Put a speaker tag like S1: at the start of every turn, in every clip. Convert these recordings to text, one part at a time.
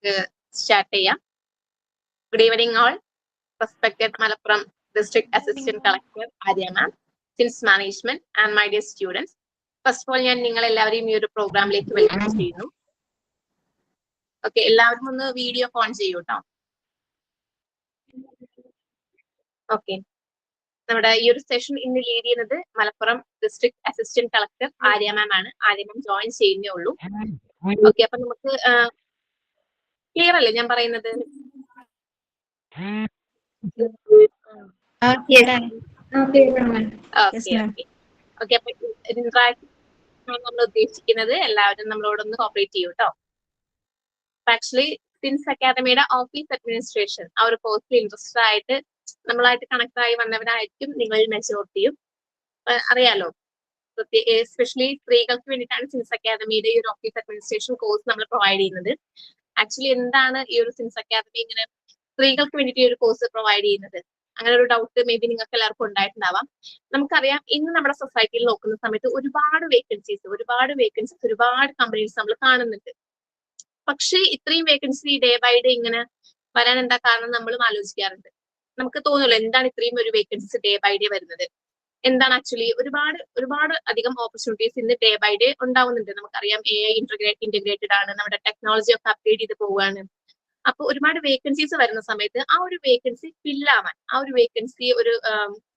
S1: നമുക്ക് സ്റ്റാർട്ട് ചെയ്യാം. Good evening all. Respected Malappuram district assistant collector Arya ma'am, since management and my dear students. First of all ഞാൻ നിങ്ങൾ എല്ലാവരെയും ഈ ഒരു പ്രോഗ്രാമിലേക്ക് വെൽക്കം ചെയ്യുന്നു. ഓക്കെ, എല്ലാവരും ഒന്ന് വീഡിയോ ഓൺ ചെയ്യൂ കേട്ടോ. ഓക്കെ, നമ്മുടെ ഈ ഒരു സെഷൻ ഇന്ന് ലീഡ് ചെയ്യുന്നത് Malappuram district assistant collector Arya ma'am ആണ്. ആര്യ മാം ജോയിൻ ചെയ്യുന്നേ ഉള്ളൂ. ഓക്കെ, അപ്പൊ നമുക്ക് ക്ലിയർ അല്ലേ ഞാൻ പറയുന്നത്? ഓക്കെ, അപ്പൊ നമ്മൾ ഉദ്ദേശിക്കുന്നത് എല്ലാവരും നമ്മളോടൊന്ന് കോപ്പറേറ്റ് ചെയ്യൂ കേട്ടോ. ആക്ച്വലി സിൻസ് അക്കാദമിയുടെ ഓഫീസ് അഡ്മിനിസ്ട്രേഷൻ ആ ഒരു കോഴ്സിൽ ഇൻട്രസ്റ്റഡ് ആയിട്ട് നമ്മളായിട്ട് കണക്ട് ആയി വന്നവരായിരിക്കും നിങ്ങൾ മെജോറിറ്റിയും. അറിയാലോ, എസ്പെഷ്യലി സ്ത്രീകൾക്ക് വേണ്ടിയിട്ടാണ് സിൻസ് അക്കാദമിയുടെ ഈ ഒരു ഓഫീസ് അഡ്മിനിസ്ട്രേഷൻ കോഴ്സ് നമ്മൾ പ്രൊവൈഡ് ചെയ്യുന്നത്. ആക്ച്വലി എന്താണ് ഈ ഒരു സിൻസ് അക്കാദമി ഇങ്ങനെ സ്ത്രീകൾക്ക് വേണ്ടിയിട്ട് ഈ ഒരു കോഴ്സ് പ്രൊവൈഡ് ചെയ്യുന്നത്? അങ്ങനെ ഒരു ഡൗട്ട് മേ ബി നിങ്ങൾക്ക് എല്ലാവർക്കും ഉണ്ടായിട്ടുണ്ടാവാം. നമുക്കറിയാം, ഇന്ന് നമ്മുടെ സൊസൈറ്റിയിൽ നോക്കുന്ന സമയത്ത് ഒരുപാട് വേക്കൻസീസ് ഒരുപാട് കമ്പനീസ് നമ്മൾ കാണുന്നുണ്ട്. പക്ഷേ ഇത്രയും വേക്കൻസി ഡേ ബൈ ഡേ ഇങ്ങനെ വരാൻ എന്താ കാരണം നമ്മളും ആലോചിക്കാറുണ്ട്. നമുക്ക് തോന്നുമല്ലോ എന്താണ് ഇത്രയും ഒരു വേക്കൻസി ഡേ ബൈ ഡേ വരുന്നത്, എന്താണ് ആക്ച്വലി ഒരുപാട് അധികം ഓപ്പർച്യൂണിറ്റീസ് ഇന്ന് ഡേ ബൈ ഡേ ഉണ്ടാവുന്നുണ്ട്. നമുക്കറിയാം AI ഇന്റഗ്രേറ്റഡ് ആണ്, നമ്മുടെ ടെക്നോളജി ഒക്കെ അപ്ഡേറ്റ് ചെയ്ത് പോവുകയാണ്. അപ്പൊ ഒരുപാട് വേക്കൻസീസ് വരുന്ന സമയത്ത് ആ ഒരു വേക്കൻസി ഫില്ലാവാൻ, ആ ഒരു വേക്കൻസി ഒരു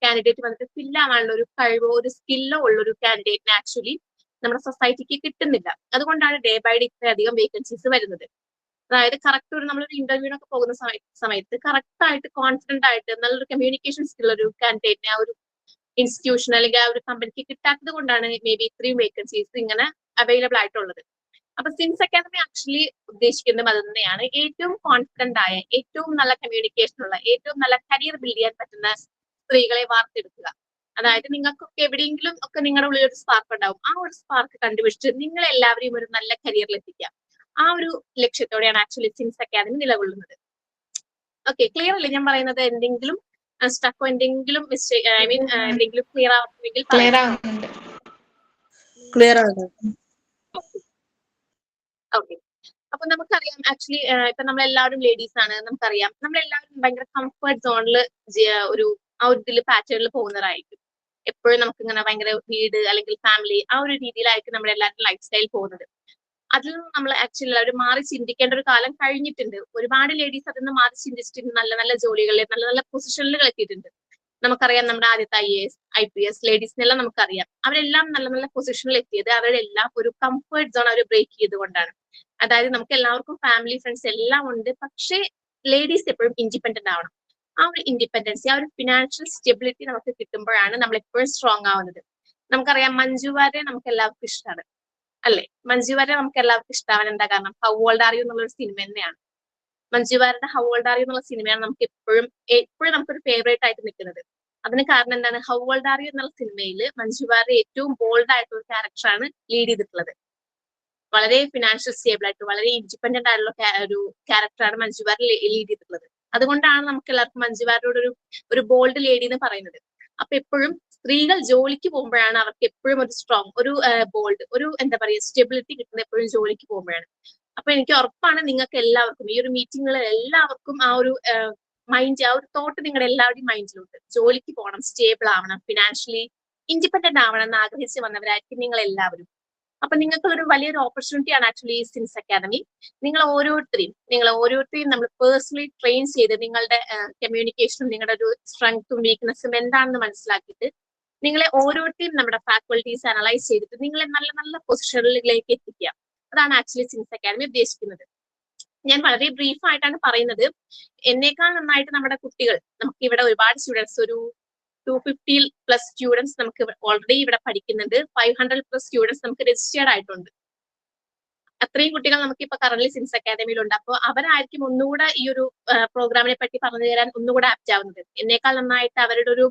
S1: കാൻഡിഡേറ്റ് വന്നിട്ട് ഫില്ലാവാനുള്ള ഒരു കഴിവോ ഒരു സ്കില്ലോ ഉള്ള ഒരു കാൻഡിഡേറ്റിനെ ആക്ച്വലി നമ്മുടെ സൊസൈറ്റിക്ക് കിട്ടുന്നില്ല. അതുകൊണ്ടാണ് ഡേ ബൈ ഡേ ഇത്രയധികം വേക്കൻസീസ് വരുന്നത്. അതായത് കറക്റ്റ് ഒരു നമ്മളൊരു ഇന്റർവ്യൂവിനൊക്കെ പോകുന്ന സമയത്ത് കറക്റ്റ് ആയിട്ട് കോൺഫിഡന്റ് ആയിട്ട് നല്ലൊരു കമ്മ്യൂണിക്കേഷൻ സ്കിൽ ഒരു കാൻഡിഡേറ്റിനെ ആ ഒരു ഇൻസ്റ്റിറ്റ്യൂഷൻ അല്ലെങ്കിൽ ആ ഒരു കമ്പനിക്ക് കിട്ടാത്തത് കൊണ്ടാണ് മേ ബി ഇത്രയും വേക്കൻസീസ് ഇങ്ങനെ അവൈലബിൾ ആയിട്ടുള്ളത്. അപ്പൊ സിൻസ് അക്കാദമി ആക്ച്വലി ഉദ്ദേശിക്കുന്നത് അത് തന്നെയാണ്. ഏറ്റവും കോൺഫിഡന്റ് ആയ, ഏറ്റവും നല്ല കമ്മ്യൂണിക്കേഷൻ ഉള്ള, ഏറ്റവും നല്ല കരിയർ ബിൽഡ് ചെയ്യാൻ പറ്റുന്ന സ്ത്രീകളെ വാർത്തെടുക്കുക. അതായത് നിങ്ങൾക്കൊക്കെ എവിടെയെങ്കിലും ഒക്കെ നിങ്ങളുടെ ഉള്ളിൽ ഒരു സ്പാർക്ക് ഉണ്ടാവും. ആ ഒരു സ്പാർക്ക് കണ്ടുപിടിച്ച് നിങ്ങൾ എല്ലാവരെയും ഒരു നല്ല കരിയറിൽ എത്തിക്കാം. ആ ഒരു ലക്ഷ്യത്തോടെയാണ് ആക്ച്വലി സിൻസ് അക്കാദമി നിലകൊള്ളുന്നത്. ഓക്കെ, ക്ലിയർ അല്ലേ ഞാൻ പറയുന്നത്? എന്തെങ്കിലും സ്റ്റക്കോ എന്തെങ്കിലും മിസ്റ്റേക്ക് എന്തെങ്കിലും ക്ലിയർ ആവുന്നെങ്കിൽ
S2: ക്ലിയർ ആകുന്നു.
S1: ഓക്കെ, അപ്പൊ നമുക്കറിയാം ആക്ച്വലി ഇപ്പൊ നമ്മളെല്ലാവരും ലേഡീസ് ആണ്. നമുക്കറിയാം നമ്മളെല്ലാവരും ഭയങ്കര കംഫർട്ട് സോണിൽ ഒരു ആ ഒരു ഇതിൽ പാറ്റേണിൽ പോകുന്നവരായിരിക്കും. എപ്പോഴും നമുക്ക് ഇങ്ങനെ ഭയങ്കര വീട് അല്ലെങ്കിൽ ഫാമിലി ആ ഒരു രീതിയിലായിരിക്കും നമ്മുടെ എല്ലാവരും ലൈഫ് സ്റ്റൈൽ പോകുന്നത്. അതിൽ നിന്ന് നമ്മൾ ആക്ച്വലി എല്ലാവരും മാറി ചിന്തിക്കേണ്ട ഒരു കാലം കഴിഞ്ഞിട്ടുണ്ട്. ഒരുപാട് ലേഡീസ് അതിൽ നിന്ന് മാറി ചിന്തിച്ചിട്ട് നല്ല നല്ല ജോലികളിൽ നല്ല നല്ല പൊസിഷനിൽ എത്തിയിട്ടുണ്ട്. നമുക്കറിയാം നമ്മുടെ ആദ്യത്തെ IAS IPS ലേഡീസിനെല്ലാം നമുക്കറിയാം. അവരെല്ലാം നല്ല നല്ല പൊസിഷനിൽ എത്തിയത് അവരെല്ലാം ഒരു കംഫർട്ട് സോൺ അവർ ബ്രേക്ക് ചെയ്തുകൊണ്ടാണ്. അതായത് നമുക്ക് എല്ലാവർക്കും ഫാമിലി ഫ്രണ്ട്സ് എല്ലാം ഉണ്ട്, പക്ഷേ ലേഡീസ് എപ്പോഴും ഇൻഡിപെൻഡന്റ് ആവണം. ആ ഒരു ഇൻഡിപെൻഡൻസി, ആ ഒരു ഫിനാൻഷ്യൽ സ്റ്റെബിലിറ്റി നമുക്ക് കിട്ടുമ്പോഴാണ് നമ്മൾ എപ്പോഴും സ്ട്രോങ് ആവുന്നത്. നമുക്കറിയാം മഞ്ജു വാര്യരെ നമുക്ക് എല്ലാവർക്കും ഇഷ്ടമാണ് അല്ലെ? മഞ്ജു വാര്യരെ നമുക്ക് എല്ലാവർക്കും ഇഷ്ടമാവാൻ എന്താ കാരണം? ഹൗ ഓൾഡ് ആർ യു എന്നുള്ള ഒരു സിനിമ തന്നെയാണ്. മഞ്ജു വാര്യരുടെ ഹൗ ഓൾഡ് ആർ യു എന്നുള്ള സിനിമയാണ് നമുക്ക് എപ്പോഴും നമുക്കൊരു ഫേവറേറ്റ് ആയിട്ട് നിൽക്കുന്നത്. അതിന് കാരണം എന്താണ്? ഹൗ ഓൾഡ് ആർ യു എന്നുള്ള സിനിമയിൽ മഞ്ജു വാര്യർ ഏറ്റവും ബോൾഡ് ആയിട്ടുള്ള ഒരു ക്യാരക്ടറാണ് ലീഡ് ചെയ്തിട്ടുള്ളത്. വളരെ ഫിനാൻഷ്യൽ സ്റ്റേബിൾ ആയിട്ട് വളരെ ഇൻഡിപെൻഡന്റ് ആയിട്ടുള്ള ഒരു ക്യാരക്ടറാണ് മഞ്ജു വാര്യർ ലീഡ് ചെയ്തിട്ടുള്ളത്. അതുകൊണ്ടാണ് നമുക്ക് എല്ലാവർക്കും മഞ്ജു വാര്യരോട് ഒരു ബോൾഡ് ലേഡി എന്ന് പറയുന്നത്. അപ്പൊ എപ്പോഴും സ്ത്രീകൾ ജോലിക്ക് പോകുമ്പോഴാണ് അവർക്ക് എപ്പോഴും ഒരു സ്ട്രോങ്, ഒരു ബോൾഡ്, ഒരു എന്താ പറയുക സ്റ്റെബിലിറ്റി കിട്ടുന്നത് എപ്പോഴും ജോലിക്ക് പോകുമ്പോഴാണ്. അപ്പൊ എനിക്ക് ഉറപ്പാണ് നിങ്ങൾക്ക് എല്ലാവർക്കും ഈ ഒരു മീറ്റിംഗിൽ എല്ലാവർക്കും ആ ഒരു മൈൻഡ്, ആ ഒരു തോട്ട് നിങ്ങളുടെ എല്ലാവരുടെയും മൈൻഡിലുണ്ട്. ജോലിക്ക് പോകണം, സ്റ്റേബിൾ ആവണം, ഫിനാൻഷ്യലി ഇൻഡിപെൻഡന്റ് ആവണം എന്ന് ആഗ്രഹിച്ച് വന്നവരായിരിക്കും നിങ്ങൾ എല്ലാവരും. അപ്പൊ നിങ്ങൾക്ക് ഒരു വലിയൊരു ഓപ്പർച്യൂണിറ്റിയാണ് ആക്ച്വലി സിൻസ് അക്കാദമി. നിങ്ങൾ ഓരോരുത്തരെയും നമ്മൾ പേഴ്സണലി ട്രെയിൻ ചെയ്ത് നിങ്ങളുടെ കമ്മ്യൂണിക്കേഷനും നിങ്ങളുടെ ഒരു സ്ട്രെങ്ത്തും വീക്ക്നെസ്സും എന്താണെന്ന് മനസ്സിലാക്കിയിട്ട് നിങ്ങളെ ഓരോരുത്തരെയും നമ്മുടെ ഫാക്കൽറ്റീസ് അനലൈസ് ചെയ്തിട്ട് നിങ്ങളെ നല്ല നല്ല പൊസിഷനിലേക്ക് എത്തിക്കുക. അതാണ് ആക്ച്വലി സിൻസ് അക്കാദമി ഉദ്ദേശിക്കുന്നത്. ഞാൻ വളരെ ബ്രീഫ് ആയിട്ടാണ് പറയുന്നത്. എന്നേക്കാൾ നന്നായിട്ട് നമ്മുടെ കുട്ടികൾ, നമുക്ക് ഇവിടെ ഒരുപാട് സ്റ്റുഡൻസ്, ഒരു 250+ സ്റ്റുഡൻസ് നമുക്ക് ഓൾറെഡി ഇവിടെ പഠിക്കുന്നുണ്ട്. 500+ സ്റ്റുഡൻസ് നമുക്ക് രജിസ്റ്റേർഡ് ആയിട്ടുണ്ട്. അത്രയും കുട്ടികൾ നമുക്ക് ഇപ്പൊ കറന്റ് സിൻസ് അക്കാദമിയിലുണ്ട്. അപ്പോൾ അവരായിരിക്കും ഒന്നുകൂടെ ഈ ഒരു പ്രോഗ്രാമിനെ പറ്റി പറഞ്ഞു തരാൻ ഒന്നുകൂടെ ആപ്റ്റ് ആവുന്നത്. എന്നേക്കാൾ നന്നായിട്ട് അവരുടെ ഒരു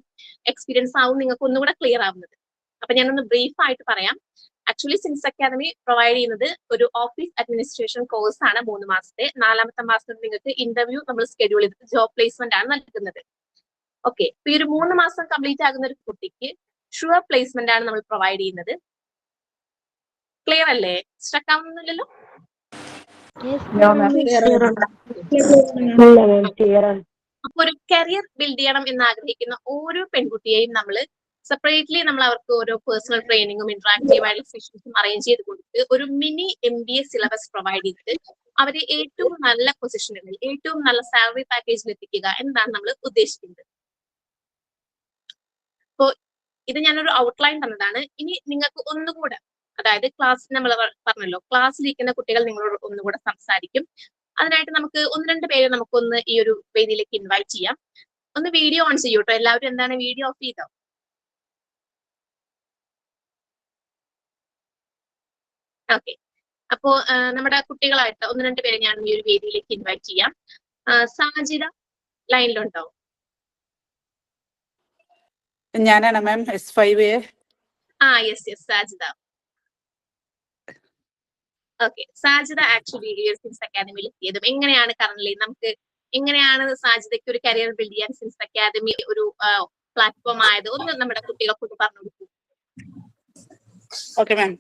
S1: എക്സ്പീരിയൻസ് ആവും നിങ്ങൾക്ക് ഒന്നുകൂടെ ക്ലിയർ ആവുന്നത്. അപ്പൊ ഞാനൊന്ന് ബ്രീഫ് ആയിട്ട് പറയാം. ആക്ച്വലി സിൻസ് അക്കാദമി പ്രൊവൈഡ് ചെയ്യുന്നത് ഒരു ഓഫീസ് അഡ്മിനിസ്ട്രേഷൻ കോഴ്സ് ആണ് 3 മാസത്തെ. 4ാമത്തെ മാസത്തിൽ നിങ്ങൾക്ക് ഇന്റർവ്യൂ നമ്മൾ സ്കെഡ്യൂൾ ചെയ്തിട്ട് ജോബ് പ്ലേസ്മെന്റ് ആണ് നൽകുന്നത്. ഓക്കെ, ഇപ്പൊ ഈ ഒരു 3 മാസം കംപ്ലീറ്റ് ആകുന്ന ഒരു കുട്ടിക്ക് ഷുവർ പ്ലേസ്മെന്റ് ആണ് നമ്മൾ പ്രൊവൈഡ് ചെയ്യുന്നത്. ക്ലിയർ അല്ലേ? സ്ട്രക്ക് ആവുന്നില്ലല്ലോ?
S2: No, ma'am. Clear ആണ്.
S1: അപ്പൊ ഒരു കരിയർ ബിൽഡ് ചെയ്യണം എന്ന് ആഗ്രഹിക്കുന്ന ഓരോ പെൺകുട്ടിയെയും നമ്മൾ സെപ്പറേറ്റ്ലി നമ്മൾ അവർക്ക് ഓരോ പേഴ്സണൽ ട്രെയിനിങ്ങും ഇന്ററാക്റ്റീവ് ആയിട്ടുള്ള സെഷൻസും അറേഞ്ച് ചെയ്ത് കൊടുത്ത് ഒരു മിനി MBA സിലബസ് പ്രൊവൈഡ് ചെയ്തിട്ട് അവരെ ഏറ്റവും നല്ല പൊസിഷനുകളിൽ ഏറ്റവും നല്ല സാലറി പാക്കേജിൽ എത്തിക്കുക എന്നാണ് നമ്മൾ ഉദ്ദേശിക്കുന്നത്. അപ്പോ ഇത് ഞാനൊരു ഔട്ട്ലൈൻ തന്നതാണ്. ഇനി നിങ്ങൾക്ക് ഒന്നുകൂടെ, അതായത് ക്ലാസ് നമ്മൾ പറഞ്ഞല്ലോ, ക്ലാസ്സിലിരിക്കുന്ന കുട്ടികൾ നിങ്ങളോട് ഒന്നുകൂടെ സംസാരിക്കും. അതിനായിട്ട് നമുക്ക് 1-2 പേരെ നമുക്കൊന്ന് ഈ ഒരു വേദിയിലേക്ക് ഇൻവൈറ്റ് ചെയ്യാം. ഒന്ന് വീഡിയോ ഓൺ ചെയ്യൂ കേട്ടോ എല്ലാവരും. എന്താണ് വീഡിയോ ഓഫ് ചെയ്തോ? ഓക്കെ. അപ്പോ നമ്മുടെ കുട്ടികളായിട്ട് 1-2 പേരെ ഞാൻ ഈ ഒരു വേദിയിലേക്ക് ഇൻവൈറ്റ് ചെയ്യാം. സാജിദ ലൈനിലുണ്ടോ?
S3: ഞാനാണ് മാം, S5A.
S1: Yes Sajida. Okay, Sajida actually since അക്കാദമിയിൽ എത്തിയതും എങ്ങനെയാണ് കറന്റ് നമുക്ക് എങ്ങനെയാണ് സാജിദയ്ക്ക് ഒരു കരിയർ ബിൽഡ് ചെയ്യാൻ സിൻസ് അക്കാദമി ഒരു പ്ലാറ്റ്ഫോം ആയത് ഒന്ന് നമ്മുടെ കുട്ടികൾക്ക് പറഞ്ഞു കൊടുക്കൂ.
S3: ഓക്കെ മാം,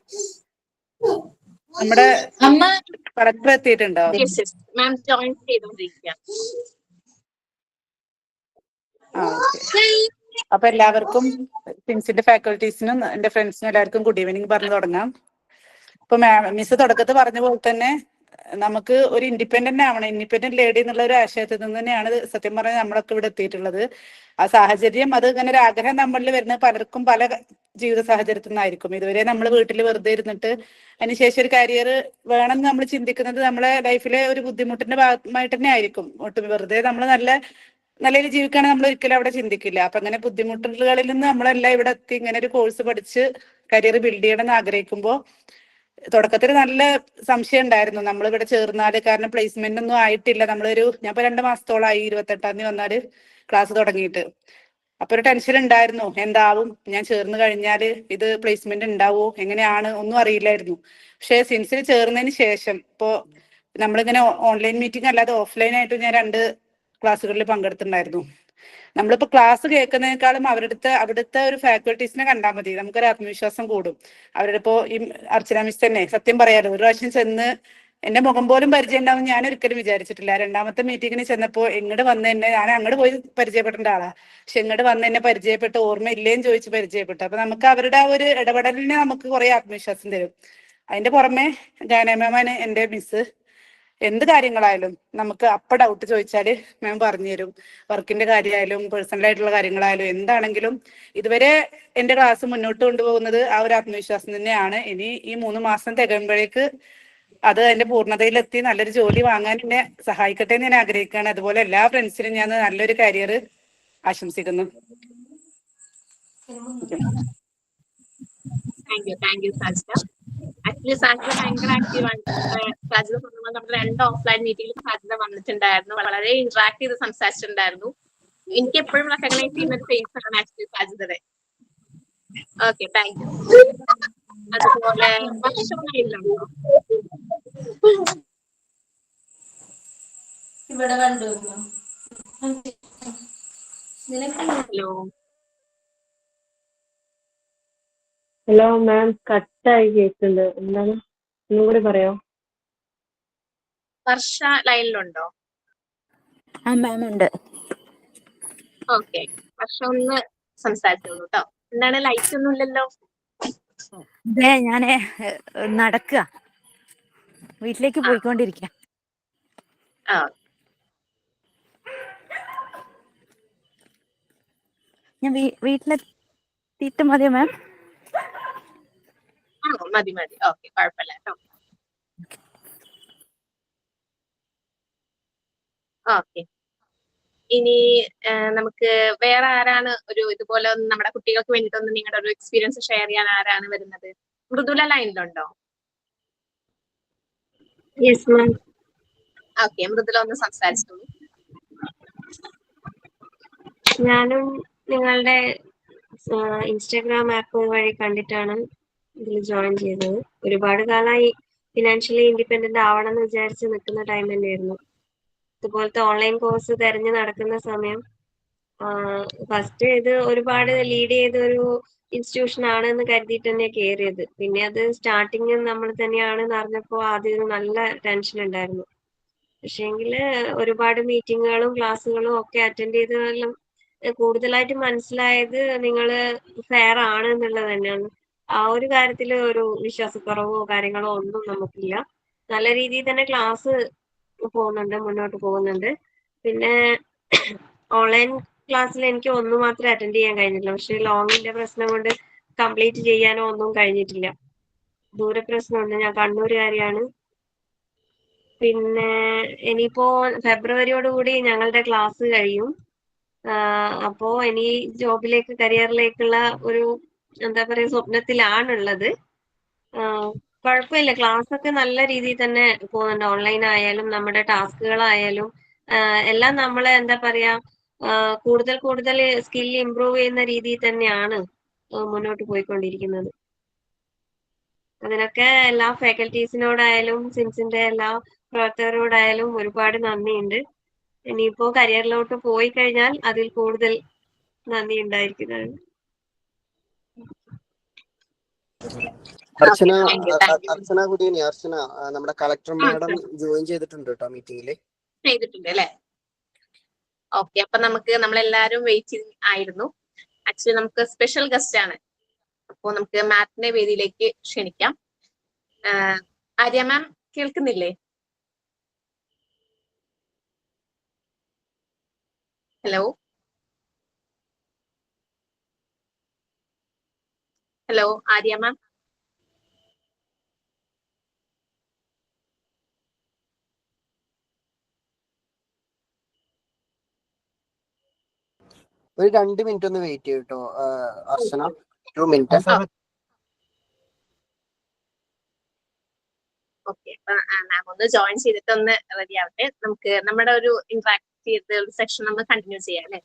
S3: നമ്മുടെ കളക്ടർ എത്തിയിട്ടുണ്ടോ?
S1: മാം ജോയിൻ ചെയ്തോണ്ടിരിക്കുക.
S3: അപ്പൊ എല്ലാവർക്കും സിൻസിന്റെ ഫാക്കൽറ്റീസിനും എന്റെ ഫ്രണ്ട്സിനും എല്ലാവർക്കും ഗുഡ് ഈവനിങ് പറഞ്ഞു തുടങ്ങാം. ഇപ്പൊ മിസ് തുടക്കത്തിൽ പറഞ്ഞ പോലെ തന്നെ നമുക്ക് ഒരു ഇൻഡിപെൻഡന്റ് ആവണം, ഇൻഡിപെൻഡന്റ് ലേഡി എന്നുള്ള ഒരു ആശയത്തിൽ നിന്ന് തന്നെയാണ് സത്യം പറഞ്ഞാൽ നമ്മളൊക്കെ ഇവിടെ എത്തിയിട്ടുള്ളത്. ആ സാഹചര്യം, അത് ഇങ്ങനെ ഒരു ആഗ്രഹം നമ്മളിൽ വരുന്നത് പലർക്കും പല ജീവിത സാഹചര്യത്തിൽ നിന്നായിരിക്കും. ഇതുവരെ നമ്മൾ വീട്ടിൽ വെറുതെ ഇരുന്നിട്ട് അതിനുശേഷം ഒരു കരിയർ വേണമെന്ന് നമ്മൾ ചിന്തിക്കുന്നത് നമ്മളെ ലൈഫിലെ ഒരു ബുദ്ധിമുട്ടിന്റെ ഭാഗമായിട്ട് തന്നെ ആയിരിക്കും. വെറുതെ നമ്മൾ നല്ല രീതിയിൽ ജീവിക്കുകയാണെങ്കിൽ നമ്മൾ ഒരിക്കലും അവിടെ ചിന്തിക്കില്ല. അപ്പൊ അങ്ങനെ ബുദ്ധിമുട്ടുകളിൽ നിന്ന് നമ്മളെല്ലാം ഇവിടെ എത്തി ഇങ്ങനെ ഒരു കോഴ്സ് പഠിച്ച് കരിയർ ബിൽഡ് ചെയ്യണം എന്ന് ആഗ്രഹിക്കുമ്പോൾ തുടക്കത്തിൽ നല്ല സംശയം ഉണ്ടായിരുന്നു നമ്മൾ ഇവിടെ ചേർന്നാല്, കാരണം പ്ലേസ്മെന്റ് ഒന്നും ആയിട്ടില്ല. ഞാൻ ഇപ്പൊ 2 മാസത്തോളമായി 28-ാം തീയതി വന്നാല് ക്ലാസ് തുടങ്ങിയിട്ട്. അപ്പൊ ഒരു ടെൻഷൻ ഉണ്ടായിരുന്നു, എന്താവും ഞാൻ ചേർന്ന് കഴിഞ്ഞാല് ഇത് പ്ലേസ്മെന്റ് ഉണ്ടാവോ എങ്ങനെയാണ് ഒന്നും അറിയില്ലായിരുന്നു. പക്ഷെ സിൻസിൽ ചേർന്നതിന് ശേഷം ഇപ്പോ നമ്മളിങ്ങനെ ഓൺലൈൻ മീറ്റിംഗ് അല്ലാതെ ഓഫ്ലൈൻ ആയിട്ട് ഞാൻ 2 ക്ലാസ്സുകളിൽ പങ്കെടുത്തിട്ടുണ്ടായിരുന്നു. നമ്മളിപ്പോ ക്ലാസ് കേൾക്കുന്നതിനേക്കാളും അവിടുത്തെ ഒരു ഫാക്കൽറ്റീസിനെ കണ്ടാൽ മതി, നമുക്കൊരു ആത്മവിശ്വാസം കൂടും. അവരുടെ ഇപ്പോ ഈ അർച്ചന മിസ് തന്നെ സത്യം പറയാലോ, ഒരു പ്രാവശ്യം ചെന്ന് എന്റെ മുഖം പോലും പരിചയം ഉണ്ടാവും ഞാൻ ഒരിക്കലും വിചാരിച്ചിട്ടില്ല. 2ാമത്തെ മീറ്റിങ്ങിന് ചെന്നപ്പോ ഇങ്ങോട്ട് വന്ന് തന്നെ, ഞാൻ അങ്ങോട്ട് പോയി പരിചയപ്പെടേണ്ട ആളാ, പക്ഷെ ഇങ്ങോട്ട് വന്ന് എന്നെ പരിചയപ്പെട്ട് ഓർമ്മയില്ലേന്ന് ചോദിച്ച് പരിചയപ്പെട്ടു. അപ്പൊ നമുക്ക് അവരുടെ ആ ഒരു ഇടപെടലിനെ നമുക്ക് കുറെ ആത്മവിശ്വാസം തരും. അതിന്റെ പുറമെ ജാനമാമാണ് എന്റെ മിസ്. എന്ത് കാര്യങ്ങളായാലും നമുക്ക് അപ്പ ഡൗട്ട് ചോദിച്ചാല് മാം പറഞ്ഞു തരും. വർക്കിന്റെ കാര്യമായാലും പേഴ്സണൽ ആയിട്ടുള്ള കാര്യങ്ങളായാലും എന്താണെങ്കിലും ഇതുവരെ എന്റെ ക്ലാസ് മുന്നോട്ട് കൊണ്ടുപോകുന്നത് ആ ഒരു ആത്മവിശ്വാസം തന്നെയാണ്. ഇനി ഈ 3 മാസം തികയുമ്പോഴേക്ക് അത് അതിന്റെ പൂർണ്ണതയിലെത്തി നല്ലൊരു ജോലി വാങ്ങാൻ എന്നെ സഹായിക്കട്ടെ എന്ന് ഞാൻ ആഗ്രഹിക്കുകയാണ്. അതുപോലെ എല്ലാ ഫ്രണ്ട്സിനും ഞാൻ നല്ലൊരു കരിയർ ആശംസിക്കുന്നു.
S1: Thank you Sajida. Actually Sajida ഭയങ്കര ആക്റ്റീവാണ്. സാജിദ നമ്മുടെ 2 ഓഫ്ലൈൻ മീറ്റിംഗിൽ സാജിദ വന്നിട്ടുണ്ടായിരുന്നു. വളരെ ഇന്ററാക്ട് ചെയ്ത് സംസാരിച്ചിട്ടുണ്ടായിരുന്നു. എനിക്ക് എപ്പോഴും റെക്കഗ്നൈസ് ചെയ്യുന്ന ഒരു ഫേസ് ആണ് ആക്ച്വലി സാജിദയുടെ. Okay, thank you. അതുപോലെ വർഷമായില്ലുണ്ടോ?
S4: ഇവിടെ കണ്ടുവരുന്നു.
S1: ഹലോ
S2: ഹലോ മാം, കട്ടായി കേൾക്കുന്നുണ്ട്. എന്താണ് ഒന്നും കൂടി പറയോ?
S1: വർഷ ലൈനിലുണ്ടോ?
S4: മാം ഉണ്ട്.
S1: ഓക്കെ, വർഷ ഒന്ന് സംസാരിച്ചോളൂ കേട്ടോ. എന്താണ് ലൈറ്റ് ഒന്നും ഇല്ലല്ലോ?
S4: അതെ, ഞാന് നടക്കുക, വീട്ടിലേക്ക് പോയിക്കൊണ്ടിരിക്കുക. ഞാൻ വീട്ടിലെത്തിയിട്ട് മതിയോ മാം?
S1: മതി. ഓക്കെ, കുഴപ്പമില്ല കേട്ടോ. ഓക്കെ, ഇനി നമുക്ക് വേറെ ആരാണ് ഒരു ഇതുപോലെ നമ്മുടെ കുട്ടികൾക്ക് വേണ്ടിയിട്ടൊന്ന് നിങ്ങളുടെ ഒരു എക്സ്പീരിയൻസ് ഷെയർ ചെയ്യാൻ ആരാണ് വരുന്നത്? മൃദുല ലൈനിലുണ്ടോ? ഓക്കെ, മൃദുല ഒന്ന് സംസാരിച്ചോളൂ.
S5: ഞാനും നിങ്ങളുടെ ഇൻസ്റ്റാഗ്രാം ആപ്പ് വഴി കണ്ടിട്ടാണ് ഇതിൽ ജോയിൻ ചെയ്തത്. ഒരുപാട് കാലമായി ഫിനാൻഷ്യലി ഇൻഡിപെൻഡന്റ് ആവണം എന്ന് വിചാരിച്ച് നിൽക്കുന്ന ടൈം തന്നെയായിരുന്നു. ഇതുപോലത്തെ ഓൺലൈൻ കോഴ്സ് തിരഞ്ഞു നടക്കുന്ന സമയം ഫസ്റ്റ് ഇത് ഒരുപാട് ലീഡ് ചെയ്ത ഒരു ഇൻസ്റ്റിറ്റ്യൂഷൻ ആണെന്ന് കരുതിയിട്ട് തന്നെ കയറിയത്. പിന്നെ അത് സ്റ്റാർട്ടിങ് നമ്മൾ തന്നെയാണെന്ന് അറിഞ്ഞപ്പോൾ ആദ്യം നല്ല ടെൻഷൻ ഉണ്ടായിരുന്നു. പക്ഷേങ്കില് ഒരുപാട് മീറ്റിങ്ങുകളും ക്ലാസ്സുകളും ഒക്കെ അറ്റൻഡ് ചെയ്തതെല്ലാം കൂടുതലായിട്ട് മനസ്സിലായത് നിങ്ങള് ഫെയർ ആണ് എന്നുള്ളത് തന്നെയാണ്. ആ ഒരു കാര്യത്തിൽ ഒരു വിശ്വാസക്കുറവോ കാര്യങ്ങളോ ഒന്നും നമുക്കില്ല. നല്ല രീതിയിൽ തന്നെ ക്ലാസ് പോകുന്നുണ്ട്, മുന്നോട്ട് പോകുന്നുണ്ട്. പിന്നെ ഓൺലൈൻ ക്ലാസ്സിൽ എനിക്ക് ഒന്ന് മാത്രമേ അറ്റൻഡ് ചെയ്യാൻ കഴിഞ്ഞില്ല. പക്ഷെ ലോങ്ങിന്റെ പ്രശ്നം കൊണ്ട് കംപ്ലീറ്റ് ചെയ്യാനോ ഒന്നും കഴിഞ്ഞിട്ടില്ല. ദൂരപ്രശ്നമുണ്ട്. ഞാൻ കണ്ണൂരുകാരിയാണ്. പിന്നെ ഇനിയിപ്പോ ഫെബ്രുവരിയോടുകൂടി ഞങ്ങളുടെ ക്ലാസ് കഴിയും. അപ്പോ ഇനി ജോബിലേക്ക് കരിയറിലേക്കുള്ള ഒരു എന്താ പറയാ സ്വപ്നത്തിലാണുള്ളത്. കുഴപ്പമില്ല, ക്ലാസ് ഒക്കെ നല്ല രീതിയിൽ തന്നെ പോകുന്നുണ്ട്. ഓൺലൈൻ ആയാലും നമ്മുടെ ടാസ്കുകളായാലും എല്ലാം നമ്മളെ എന്താ പറയാ കൂടുതൽ കൂടുതൽ സ്കിൽ ഇംപ്രൂവ് ചെയ്യുന്ന രീതിയിൽ തന്നെയാണ് മുന്നോട്ട് പോയിക്കൊണ്ടിരിക്കുന്നത്. അതിനൊക്കെ എല്ലാ ഫാക്കൽറ്റീസിനോടായാലും സിൻസിന്റെ എല്ലാ പ്രവർത്തകരോടായാലും ഒരുപാട് നന്ദിയുണ്ട്. ഇനിയിപ്പോ കരിയറിലോട്ട് പോയി കഴിഞ്ഞാൽ അതിൽ കൂടുതൽ നന്ദി ഉണ്ടായിരിക്കുന്നതാണ്.
S6: Archana
S1: thank you
S6: Archana good evening. Archana നമ്മുടെ കളക്ടർ മാഡം ജോയിൻ ചെയ്തിട്ടുണ്ട് കേട്ടോ മീറ്റിംഗില്.
S1: ചെയ്തിട്ടുണ്ട് അല്ലെ? ഓക്കെ, അപ്പൊ നമുക്ക് നമ്മളെല്ലാരും വെയിറ്റിംഗ് ആയിരുന്നു. ആക്ച്വലി നമുക്ക് സ്പെഷ്യൽ ഗസ്റ്റ് ആണ്. അപ്പൊ നമുക്ക് മാറ്റിനെ വേദിയിലേക്ക് ക്ഷണിക്കാം. ആര്യ മാം കേൾക്കുന്നില്ലേ? ഹലോ ഹലോ ആര്യ മാം.
S6: ഒരു 2 മിനിറ്റ് ഒന്ന് വെയിറ്റ് ചെയ്യട്ടോ അർച്ചന. 2 മിനിറ്റ്.
S1: ഓക്കെ, മാം ഒന്ന് ജോയിൻ ചെയ്തിട്ട് ഒന്ന് റെഡി ആവട്ടെ. നമുക്ക് നമ്മുടെ ഒരു ഇന്ററാക്ട് ചെയ്ത ഒരു സെക്ഷൻ നമ്മൾ കണ്ടിന്യൂ ചെയ്യാം അല്ലെ?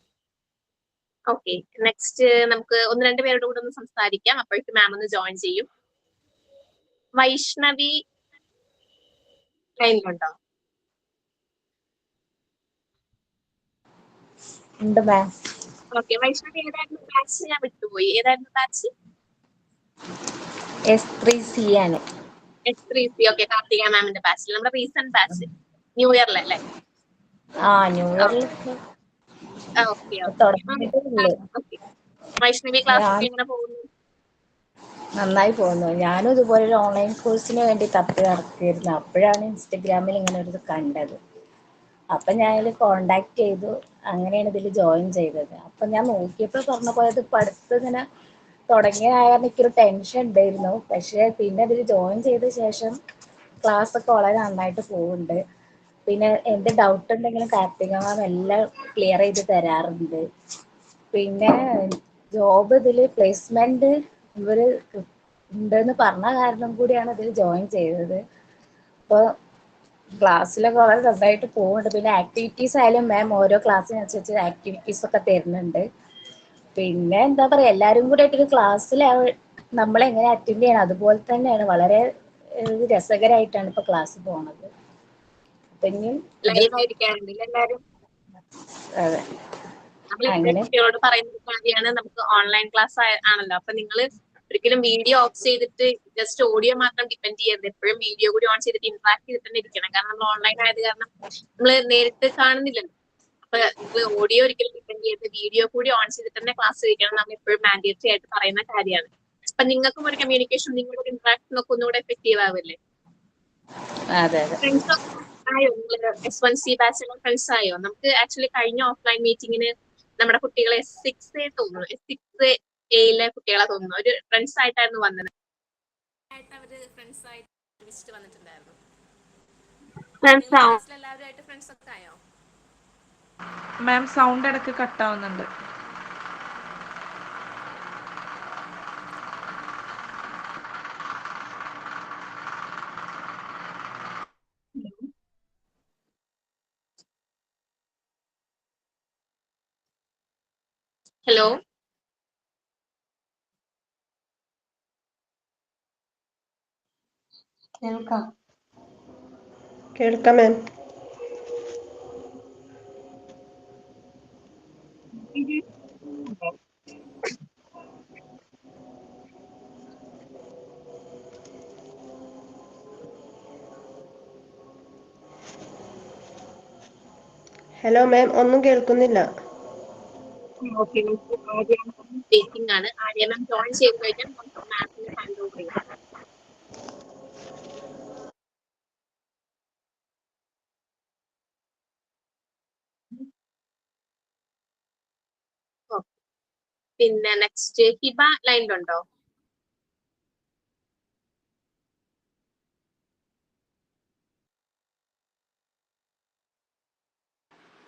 S1: ഓക്കെ, നെക്സ്റ്റ് നമുക്ക് ഒന്ന് രണ്ട് പേരോട് കൂടെ ഒന്ന് സംസാരിക്കാം. അപ്പോഴേക്ക് മാം ഒന്ന് ജോയിൻ ചെയ്യും. വൈഷ്ണവി ലൈനിലുണ്ടോ?
S4: ഉണ്ട് മാം.
S1: ഓക്കെ, വൈഷ്ണവി ഏതായിരുന്നു ബാച്ച്? ഞാൻ വിട്ടുപോയി. ഏതായിരുന്നു ബാച്ച്?
S4: S3C ആണ്.
S1: S3C. ഓക്കെ, കാർത്തിക മാമിന്റെ ബാച്ചിൽ, നമ്മുടെ റീസെന്റ് ബാച്ച് ന്യൂ ഇയറിലല്ലേ?
S4: ന്യൂ ഇയറിൽ
S1: ഓക്കെ
S4: തുടങ്ങിയിട്ടേ
S1: ഓക്കെ. വൈഷ്ണവി ക്ലാസ്
S4: ഞാൻ
S1: ഒക്കെ എങ്ങനെ പോകുന്നു?
S4: നന്നായി പോകുന്നു. ഞാനും ഇതുപോലെ ഒരു ഓൺലൈൻ കോഴ്സിന് വേണ്ടി തപ്പി നടക്കുകയായിരുന്നു. അപ്പോഴാണ് ഇൻസ്റ്റഗ്രാമിൽ ഇങ്ങനെ ഒരു ഇത് കണ്ടത്. അപ്പം ഞാൻ ഇതിൽ കോണ്ടാക്ട് ചെയ്തു. അങ്ങനെയാണ് ഇതിൽ ജോയിൻ ചെയ്തത്. അപ്പം ഞാൻ നോക്കിയപ്പോൾ പറഞ്ഞ പോലെ ഇത് പഠിത്തം ഇങ്ങനെ തുടങ്ങിയാൽ എനിക്കൊരു ടെൻഷൻ ഉണ്ടായിരുന്നു. പക്ഷേ പിന്നെ ഇതിൽ ജോയിൻ ചെയ്ത ശേഷം ക്ലാസ് ഒക്കെ വളരെ നന്നായിട്ട് പോകുന്നുണ്ട്. പിന്നെ എന്ത് ഡൗട്ട് ഉണ്ടെങ്കിലും കാർത്തിക മാം എല്ലാം ക്ലിയർ ചെയ്ത് തരാറുണ്ട്. പിന്നെ ജോബ് ഇതിൽ പ്ലേസ്മെന്റ് ഇവർ ഉണ്ടെന്ന് പറഞ്ഞ കാരണം കൂടിയാണ് ഇതിൽ ജോയിൻ ചെയ്തത്. അപ്പോൾ ക്ലാസ്സിലൊക്കെ വളരെ നന്നായിട്ട് പോകുന്നുണ്ട്. പിന്നെ ആക്ടിവിറ്റീസ് ആയാലും മാം ഓരോ ക്ലാസ്സിനനുസരിച്ച് ആക്ടിവിറ്റീസ് ഒക്കെ തരുന്നുണ്ട്. പിന്നെ എന്താ പറയുക, എല്ലാവരും കൂടെ ആയിട്ടൊരു ക്ലാസ്സിൽ നമ്മളെങ്ങനെ അറ്റൻഡ് ചെയ്യണം അതുപോലെ തന്നെയാണ്. വളരെ രസകരമായിട്ടാണ് ഇപ്പോൾ ക്ലാസ് പോകുന്നത്. പിന്നെ
S1: ലൈവ് ആയിരിക്കാറുണ്ട് എല്ലാവരും.
S4: അതെ,
S1: നമ്മൾ എപ്പോഴും
S4: അങ്ങനെ
S1: കുട്ടികളോട് പറയുന്ന ഒരു കാര്യമാണ്, നമുക്ക് ഓൺലൈൻ ക്ലാസ് ആണല്ലോ, അപ്പൊ നിങ്ങൾ ഒരിക്കലും വീഡിയോ ഓഫ് ചെയ്തിട്ട് ജസ്റ്റ് ഓഡിയോ മാത്രം ഡിപ്പെൻഡ് ചെയ്യരുത്. എപ്പോഴും വീഡിയോ കൂടി ഓൺ ചെയ്തിട്ട് ഇന്ററാക്ട് ചെയ്തിട്ട് തന്നെ ഇരിക്കണം. കാരണം നമ്മൾ ഓൺലൈൻ ആയത് കാരണം നമ്മൾ നേരിട്ട് കാണുന്നില്ലല്ലോ. അപ്പൊ നിങ്ങൾ ഓഡിയോ ഒരിക്കലും ഡിപ്പെൻഡ് ചെയ്ത് വീഡിയോ കൂടി ഓൺ ചെയ്തിട്ട് തന്നെ ക്ലാസ് കഴിക്കണം. നമ്മൾ എപ്പോഴും മാൻഡേറ്ററി ആയിട്ട് പറയുന്ന കാര്യമാണ്. അപ്പൊ നിങ്ങൾക്കും ഒരു കമ്മ്യൂണിക്കേഷൻ, നിങ്ങളുടെ ഒരു ഇന്ററാക്ഷൻ ഒക്കെ ഒന്നുകൂടെ എഫക്റ്റീവ് ആവില്ലേ?
S4: അതെ അതെ
S1: ഫ്രണ്ട്സ് ആയോ? നിങ്ങൾ S1C ബാച്ചിലെ ഫ്രണ്ട്സ് ആയോ? നമുക്ക് ആക്ച്വലി കഴിഞ്ഞ ഓഫ്ലൈൻ മീറ്റിങ്ങിന് നമ്മുടെ കുട്ടികളെ S6A തോന്നുന്നു, S6Aയിലെ കുട്ടികളെ തോന്നുന്നു, ഒരു ഫ്രണ്ട്സ് ആയിട്ടായിരുന്നു വന്നത്. അവര് ഫ്രണ്ട്സ് ആയിട്ട് വിസിറ്റ് വന്നിട്ടുണ്ടായിരുന്നു. എല്ലാവരുമായിട്ട് ഫ്രണ്ട്സ് ഒക്കെ ആയോ?
S7: മാം സൗണ്ട് ഇടയ്ക്ക് കട്ടാവുന്നുണ്ട്.
S1: ഹലോ
S2: കേൾക്കാം മാം. ഹലോ മാം, ഒന്നും കേൾക്കുന്നില്ല.
S1: ഓക്കെ, വെയിറ്റിംഗ് ആണ്. ആര്യ മാം ജോയിൻ ചെയ്ത് കഴിഞ്ഞാൽ മാമിന് ഹാൻഡ് ഓവർ ചെയ്യാം. പിന്നെ നെക്സ്റ്റ് ഹിബ ലൈനിലുണ്ടോ?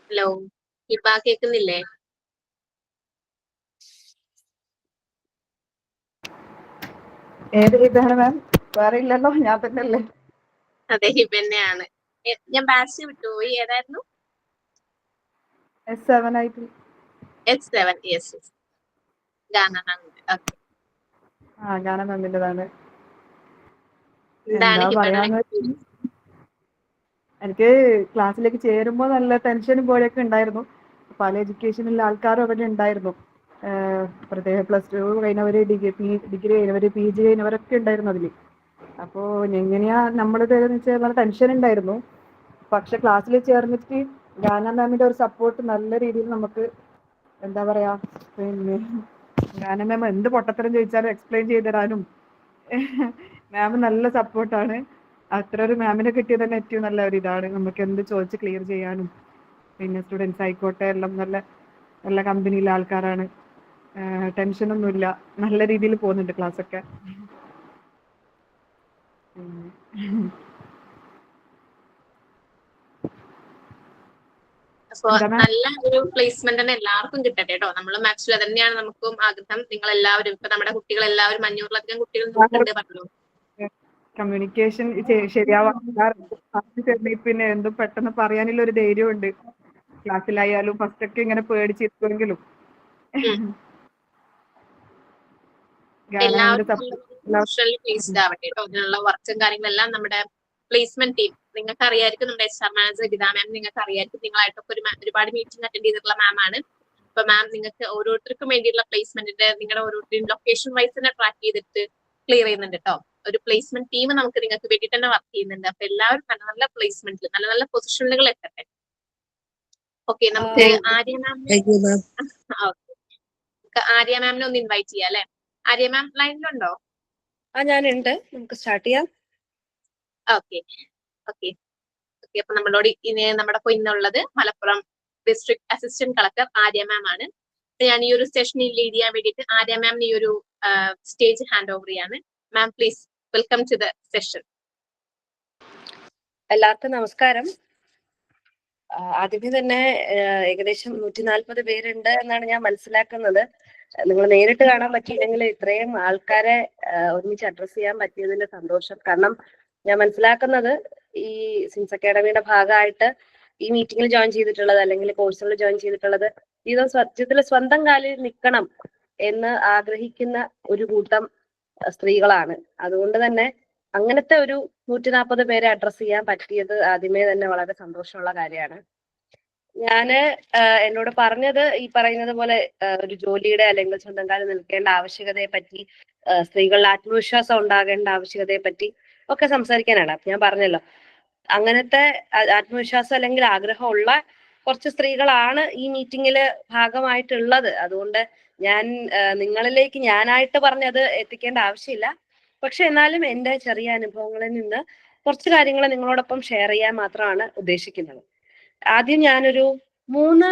S1: ഹലോ ഹിബ, കേൾക്കുന്നില്ലേ?
S3: ഏത് ഇതാണ് മാം? വേറെ ഇല്ലല്ലോ, ഞാൻ തന്നെ അല്ലേ?
S1: അതെ, ഹിബ തന്നെയാണ്. ഞാൻ ബാച്ച് വിട്ടുപോയി. ഏതായിരുന്നു?
S3: S7 ആയിട്ട്.
S1: S7. യെസ് യെസ്, ഗാന മാം. ഓക്കെ,
S3: ഗാന മാമിൻ്റെതാണ്.
S1: എന്താണ്
S3: എന്താ
S1: ഹിബയുടെ
S3: പറയാന്ന്,
S1: എക്സ്പീരിയൻസ്?
S3: എനിക്ക് ക്ലാസ്സിലേക്ക് ചേരുമ്പോൾ നല്ല ടെൻഷനും പോലെയൊക്കെ ഉണ്ടായിരുന്നു. പല എഡ്യൂക്കേഷനിലെ ആൾക്കാരും അവിടെ ഉണ്ടായിരുന്നു. പ്രത്യേക +2 കഴിഞ്ഞവര്, ഡിഗ്രി കഴിഞ്ഞവര്, PG കഴിഞ്ഞവരൊക്കെ ഉണ്ടായിരുന്നു അതിൽ. അപ്പോൾ എങ്ങനെയാ നമ്മളിത് വെച്ചാൽ നല്ല ടെൻഷൻ ഉണ്ടായിരുന്നു. പക്ഷെ ക്ലാസ്സിൽ ചേർന്നിട്ട് ഗാന മാമിൻ്റെ ഒരു സപ്പോർട്ട് നല്ല രീതിയിൽ നമുക്ക് എന്താ പറയാ, പിന്നെ ഗാന മാം എന്ത് പൊട്ടത്തരം ചോദിച്ചാലും എക്സ്പ്ലെയിൻ ചെയ്ത് തരാനും മാം നല്ല സപ്പോർട്ടാണ്. അത്ര ഒരു മാമിനെ കിട്ടിയത് തന്നെ ഏറ്റവും നല്ല ഒരു ഇതാണ്. നമുക്ക് എന്ത് ചോദിച്ച് ക്ലിയർ ചെയ്യാനും. പിന്നെ സ്റ്റുഡൻസ് ആയിക്കോട്ടെ എല്ലാം നല്ല നല്ല കമ്പനിയിലെ ആൾക്കാരാണ്. ടെൻഷനൊന്നുമില്ല, നല്ല രീതിയിൽ പോകുന്നുണ്ട് ക്ലാസ്സൊക്കെ.
S1: അപ്പൊ നല്ല ഒരു പ്ലേസ്മെന്റ് തന്നെ എല്ലാവർക്കും കിട്ടട്ടെ കേട്ടോ. നമ്മളും ആക്ച്വലി അത് തന്നെയാണ് നമുക്കും ആഗ്രഹം. നിങ്ങൾ എല്ലാവരും, ഇപ്പൊ നമ്മുടെ കുട്ടികൾ എല്ലാവരും 500-ലധികം കുട്ടികൾ നോക്കുന്നുണ്ട് പറഞ്ഞു.
S3: കമ്മ്യൂണിക്കേഷൻ ശരിയാവാറുണ്ട്. പിന്നെ എന്തും പെട്ടെന്ന് പറയാനുള്ള ഒരു ധൈര്യമുണ്ട്. ക്ലാസ്സിലായാലും ഫസ്റ്റ് ഒക്കെ ഇങ്ങനെ പേടിച്ചിരിക്കുമെങ്കിലും
S1: എല്ലാവരും പ്രൊഫഷണലി പ്ലേസ്ഡ് ആവട്ടെ കേട്ടോ. ഇതിനുള്ള വർക്കും കാര്യങ്ങളെല്ലാം നമ്മുടെ പ്ലേസ്മെന്റ് ടീം, നിങ്ങൾക്ക് അറിയായിരിക്കും. നമ്മുടെ HR മാനേജർ ഗീത മാം, നിങ്ങൾക്ക് അറിയായിരിക്കും. നിങ്ങളായിട്ടൊക്കെ ഒരുപാട് മീറ്റിംഗ് അറ്റൻഡ് ചെയ്തിട്ടുള്ള മാം ആണ്. അപ്പൊ മാം നിങ്ങൾക്ക് ഓരോരുത്തർക്കും വേണ്ടിയിട്ടുള്ള പ്ലേസ്മെന്റിന്റെ നിങ്ങളുടെ ഓരോരുത്തരും ലൊക്കേഷൻ വൈസ് തന്നെ ട്രാക്ക് ചെയ്തിട്ട് ക്ലിയർ ചെയ്യുന്നുണ്ട് കേട്ടോ. ഒരു പ്ലേസ്മെന്റ് ടീം നമുക്ക് നിങ്ങൾക്ക് വേണ്ടിയിട്ട് തന്നെ വർക്ക് ചെയ്യുന്നുണ്ട്. അപ്പൊ എല്ലാവരും നല്ല നല്ല പ്ലേസ്മെന്റിൽ നല്ല നല്ല പൊസിഷനുകൾ എത്തട്ടെ. ഓക്കെ, നമുക്ക് ആര്യ മാമിനെ ഒന്ന് ഇൻവൈറ്റ് ചെയ്യാം അല്ലെ? ആര്യ മാം ലൈനിലുണ്ടോ?
S8: ഞാനുണ്ട്, നമുക്ക് സ്റ്റാർട്ട് ചെയ്യാം.
S1: Okay okay okay. അപ്പൊ നമ്മളോട് നമ്മുടെ ഇന്നുള്ളത് Malappuram district assistant collector Arya ma'am ആണ്. ഞാൻ ഈ ഒരു സെഷനിൽ ലീഡ് ചെയ്യാൻ വേണ്ടിയിട്ട് ആര്യ മാമിന് ഈ ഒരു സ്റ്റേജ് ഹാൻഡ് ഓവർ ചെയ്യാണ്. Ma'am please welcome to the session.
S8: എല്ലാവർക്കും നമസ്കാരം. ആദ്യമേ തന്നെ ഏകദേശം 140 പേരുണ്ട് എന്നാണ് ഞാൻ മനസ്സിലാക്കുന്നത്. നിങ്ങൾ നേരിട്ട് കാണാൻ പറ്റിയില്ലെങ്കിൽ ഇത്രയും ആൾക്കാരെ ഒരുമിച്ച് അഡ്രസ് ചെയ്യാൻ പറ്റിയതിൽ സന്തോഷം. കാരണം ഞാൻ മനസ്സിലാക്കുന്നത് ഈ സിൻസ് അക്കാഡമിയുടെ ഭാഗമായിട്ട് ഈ മീറ്റിംഗിൽ ജോയിൻ ചെയ്തിട്ടുള്ളത് അല്ലെങ്കിൽ കോഴ്സുകളിൽ ജോയിൻ ചെയ്തിട്ടുള്ളത് ജീവിതത്തിൽ സ്വന്തം കാലിൽ നിൽക്കണം എന്ന് ആഗ്രഹിക്കുന്ന ഒരു കൂട്ടം സ്ത്രീകളാണ്. അതുകൊണ്ട് തന്നെ അങ്ങനത്തെ ഒരു 140 പേരെ അഡ്രസ് ചെയ്യാൻ പറ്റിയത് ആദ്യമേ തന്നെ വളരെ സന്തോഷമുള്ള കാര്യമാണ്. ഞാന് എന്നോട് പറഞ്ഞത് ഈ പറയുന്നത് പോലെ ഒരു ജോലിയുടെ അല്ലെങ്കിൽ സ്വന്തം കാലിൽ നിൽക്കേണ്ട ആവശ്യകതയെ പറ്റി, സ്ത്രീകളിൽ ആത്മവിശ്വാസം ഉണ്ടാകേണ്ട ആവശ്യകതയെ പറ്റി ഒക്കെ സംസാരിക്കാനാണ്. ഞാൻ പറഞ്ഞല്ലോ, അങ്ങനത്തെ ആത്മവിശ്വാസം അല്ലെങ്കിൽ ആഗ്രഹമുള്ള കുറച്ച് സ്ത്രീകളാണ് ഈ മീറ്റിങ്ങില് ഭാഗമായിട്ടുള്ളത്. അതുകൊണ്ട് ഞാൻ നിങ്ങളിലേക്ക് ഞാനായിട്ട് പറഞ്ഞത് എത്തിക്കേണ്ട ആവശ്യമില്ല. പക്ഷെ എന്നാലും എൻ്റെ ചെറിയ അനുഭവങ്ങളിൽ നിന്ന് കുറച്ച് കാര്യങ്ങൾ നിങ്ങളോടൊപ്പം ഷെയർ ചെയ്യാൻ മാത്രമാണ് ഉദ്ദേശിക്കുന്നത്. ആദ്യം ഞാനൊരു 3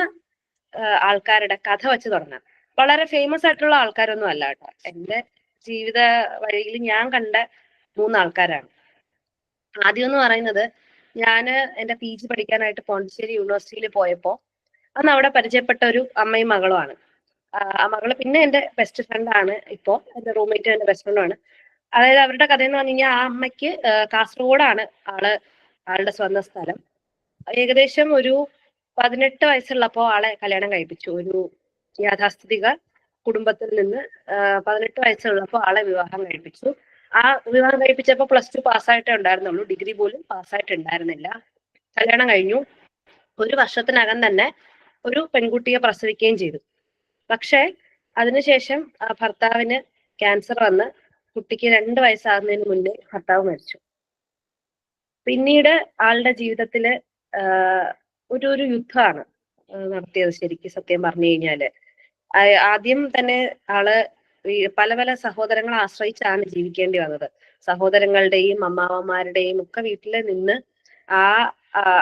S8: ആൾക്കാരുടെ കഥ വെച്ച് തുടങ്ങാം. വളരെ ഫേമസ് ആയിട്ടുള്ള ആൾക്കാരൊന്നും അല്ല കേട്ടോ. എൻ്റെ ജീവിത വഴിയിൽ ഞാൻ കണ്ട 3 ആൾക്കാരാണ്. ആദ്യം എന്ന് പറയുന്നത്, ഞാന് എൻ്റെ PG പഠിക്കാനായിട്ട് പോണ്ടിച്ചേരി യൂണിവേഴ്സിറ്റിയിൽ പോയപ്പോൾ അന്ന് അവിടെ പരിചയപ്പെട്ട ഒരു അമ്മയും മകളുമാണ്. ആ മകള് പിന്നെ എൻ്റെ ബെസ്റ്റ് ഫ്രണ്ട് ആണ്. ഇപ്പോ എൻ്റെ റൂംമേറ്റ് എൻ്റെ ബെസ്റ്റ് ഫ്രണ്ടുമാണ്. അതായത് അവരുടെ കഥ എന്ന് പറഞ്ഞു കഴിഞ്ഞാൽ, ആ അമ്മയ്ക്ക് കാസർഗോഡാണ് ആളുടെ സ്വന്തം സ്ഥലം. ഏകദേശം ഒരു 18 വയസ്സുള്ളപ്പോൾ ആളെ കല്യാണം കഴിപ്പിച്ചു. ഒരു യാഥാസ്ഥിതിക കുടുംബത്തിൽ നിന്ന് 18 വയസ്സുള്ളപ്പോൾ ആളെ വിവാഹം കഴിപ്പിച്ചു. ആ വിവാഹം കഴിപ്പിച്ചപ്പോൾ +2 പാസ്സായിട്ടേ ഉണ്ടായിരുന്നുള്ളൂ, ഡിഗ്രി പോലും പാസ്സായിട്ടുണ്ടായിരുന്നില്ല. കല്യാണം കഴിഞ്ഞു. 1 വർഷത്തിനകം തന്നെ ഒരു പെൺകുട്ടിയെ പ്രസവിക്കുകയും ചെയ്തു. പക്ഷെ അതിനുശേഷം ആ ഭർത്താവിന് ക്യാൻസർ വന്ന് കുട്ടിക്ക് 2 വയസ്സാകുന്നതിന് മുന്നേ ഭർത്താവ് മരിച്ചു. പിന്നീട് ആളുടെ ജീവിതത്തില് ഒരു യുദ്ധമാണ് നടത്തിയത്. ശരിക്കും സത്യം പറഞ്ഞു കഴിഞ്ഞാല് ആദ്യം തന്നെ ആള് പല പല സഹോദരങ്ങളെ ആശ്രയിച്ചാണ് ജീവിക്കേണ്ടി വന്നത്. സഹോദരങ്ങളുടെയും അമ്മാവന്മാരുടെയും ഒക്കെ വീട്ടില് നിന്ന്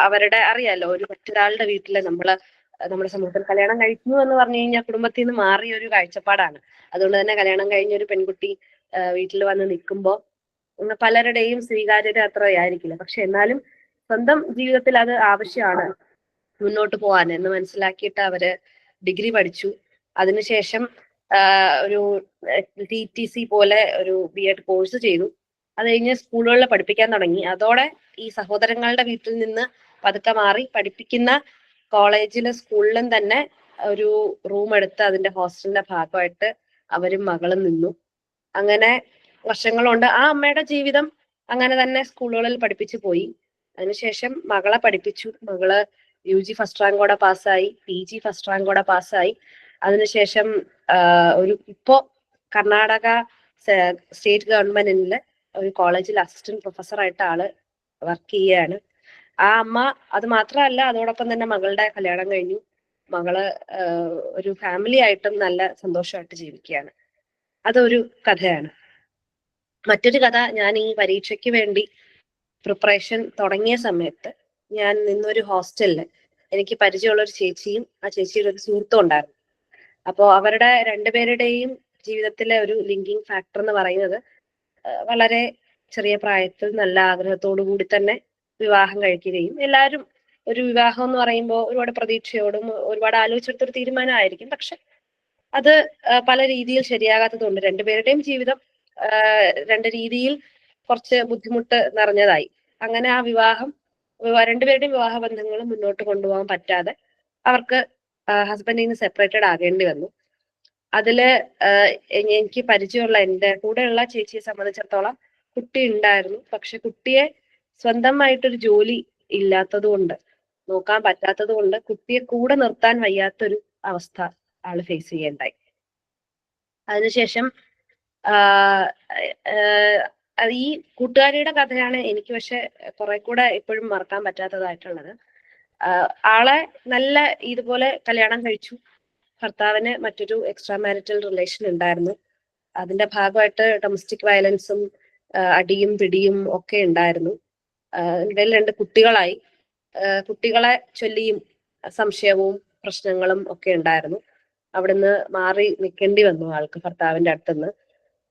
S8: അവരുടെ അറിയാലോ, ഒരു മറ്റൊരാളുടെ വീട്ടില് നമ്മുടെ സമൂഹത്തിൽ കല്യാണം കഴിക്കുന്നു എന്ന് പറഞ്ഞു കഴിഞ്ഞാൽ കുടുംബത്തിൽ നിന്ന് മാറിയ ഒരു കാഴ്ചപ്പാടാണ്. അതുകൊണ്ട് തന്നെ കല്യാണം കഴിഞ്ഞ ഒരു പെൺകുട്ടി വീട്ടിൽ വന്ന് നിൽക്കുമ്പോ പലരുടെയും സ്വീകാര്യത അത്രയായിരിക്കില്ല. പക്ഷെ എന്നാലും സ്വന്തം ജീവിതത്തിൽ അത് ആവശ്യമാണ് മുന്നോട്ട് പോകാൻ എന്ന് മനസ്സിലാക്കിയിട്ട് അവര് ഡിഗ്രി പഠിച്ചു. അതിനുശേഷം ഒരു TTC പോലെ ഒരു BEd കോഴ്സ് ചെയ്തു. അത് കഴിഞ്ഞ് സ്കൂളുകളിൽ പഠിപ്പിക്കാൻ തുടങ്ങി. അതോടെ ഈ സഹോദരങ്ങളുടെ വീട്ടിൽ നിന്ന് പതുക്കെ മാറി പഠിപ്പിക്കുന്ന കോളേജിലും സ്കൂളിലും തന്നെ ഒരു റൂം എടുത്ത് അതിന്റെ ഹോസ്റ്റലിന്റെ ഭാഗമായിട്ട് അവരും മകളും നിന്നു. അങ്ങനെ വർഷങ്ങളുണ്ട്. ആ അമ്മയുടെ ജീവിതം അങ്ങനെ തന്നെ സ്കൂളുകളിൽ പഠിപ്പിച്ചു പോയി. അതിനുശേഷം മകളെ പഠിപ്പിച്ചു. മകള് UG ഫസ്റ്റ് റാങ്കോടെ പാസ്സായി, PG ഫസ്റ്റ് റാങ്കോടെ പാസ്സായി. അതിനുശേഷം ഇപ്പോ കർണാടക സ്റ്റേറ്റ് ഗവൺമെന്റിലെ ഒരു കോളേജിൽ അസിസ്റ്റന്റ് പ്രൊഫസറായിട്ട് ആള് വർക്ക് ചെയ്യുകയാണ്. ആ അമ്മ അത് മാത്രമല്ല, അതോടൊപ്പം തന്നെ മകളുടെ കല്യാണം കഴിഞ്ഞു. മകള് ഒരു ഫാമിലി ആയിട്ടും നല്ല സന്തോഷമായിട്ട് ജീവിക്കുകയാണ്. അതൊരു കഥയാണ്. മറ്റൊരു കഥ, ഞാൻ ഈ പരീക്ഷയ്ക്ക് വേണ്ടി പ്രിപ്പറേഷൻ തുടങ്ങിയ സമയത്ത് ഞാൻ നിന്നൊരു ഹോസ്റ്റലില് എനിക്ക് പരിചയമുള്ള ഒരു ചേച്ചിയും ആ ചേച്ചിയുടെ ഒരു സുഹൃത്തും ഉണ്ടായിരുന്നു. അപ്പോൾ അവരുടെ രണ്ടുപേരുടെയും ജീവിതത്തിലെ ഒരു ലിങ്കിങ് ഫാക്ടർ എന്ന് പറയുന്നത് വളരെ ചെറിയ പ്രായത്തിൽ നല്ല ആഗ്രഹത്തോടു കൂടി തന്നെ വിവാഹം കഴിക്കുകയും, എല്ലാവരും ഒരു വിവാഹം എന്ന് പറയുമ്പോൾ ഒരുപാട് പ്രതീക്ഷയോടും ഒരുപാട് ആലോചിച്ചെടുത്തൊരു തീരുമാനമായിരിക്കും. പക്ഷെ അത് പല രീതിയിൽ ശരിയാകാത്തതുകൊണ്ട് രണ്ടുപേരുടെയും ജീവിതം രണ്ട് രീതിയിൽ കുറച്ച് ബുദ്ധിമുട്ട് നിറഞ്ഞതായി. അങ്ങനെ ആ രണ്ടുപേരുടെയും വിവാഹ ബന്ധങ്ങൾ മുന്നോട്ട് കൊണ്ടുപോകാൻ പറ്റാതെ അവർക്ക് ഹസ്ബൻഡിൽ നിന്ന് സെപ്പറേറ്റഡ് ആകേണ്ടി വന്നു. അതില് എനിക്ക് പരിചയമുള്ള എൻ്റെ കൂടെയുള്ള ചേച്ചിയെ സംബന്ധിച്ചിടത്തോളം കുട്ടി ഉണ്ടായിരുന്നു. പക്ഷെ കുട്ടിയെ സ്വന്തമായിട്ടൊരു ജോലി ഇല്ലാത്തത് കൊണ്ട്, നോക്കാൻ പറ്റാത്തത് കൊണ്ട് കുട്ടിയെ കൂടെ നിർത്താൻ വയ്യാത്തൊരു അവസ്ഥ ആള് ഫേസ് ചെയ്യേണ്ടായി. അതിനുശേഷം ഈ കൂട്ടുകാരിയുടെ കഥയാണ് എനിക്ക് പക്ഷെ കുറെ കൂടെ ഇപ്പോഴും മറക്കാൻ പറ്റാത്തതായിട്ടുള്ളത്. ആളെ നല്ല ഇതുപോലെ കല്യാണം കഴിച്ചു. ഭർത്താവിന് മറ്റൊരു എക്സ്ട്രാ മാരിറ്റൽ റിലേഷൻ ഉണ്ടായിരുന്നു. അതിന്റെ ഭാഗമായിട്ട് ഡൊമസ്റ്റിക് വയലൻസും അടിയും പിടിയും ഒക്കെ ഉണ്ടായിരുന്നു. ഇടയിൽ 2 കുട്ടികളായി. കുട്ടികളെ ചൊല്ലിയും സംശയവും പ്രശ്നങ്ങളും ഒക്കെ ഉണ്ടായിരുന്നു. അവിടുന്ന് മാറി നിൽക്കേണ്ടി വന്നു ആൾക്ക് ഭർത്താവിന്റെ അടുത്തുനിന്ന്.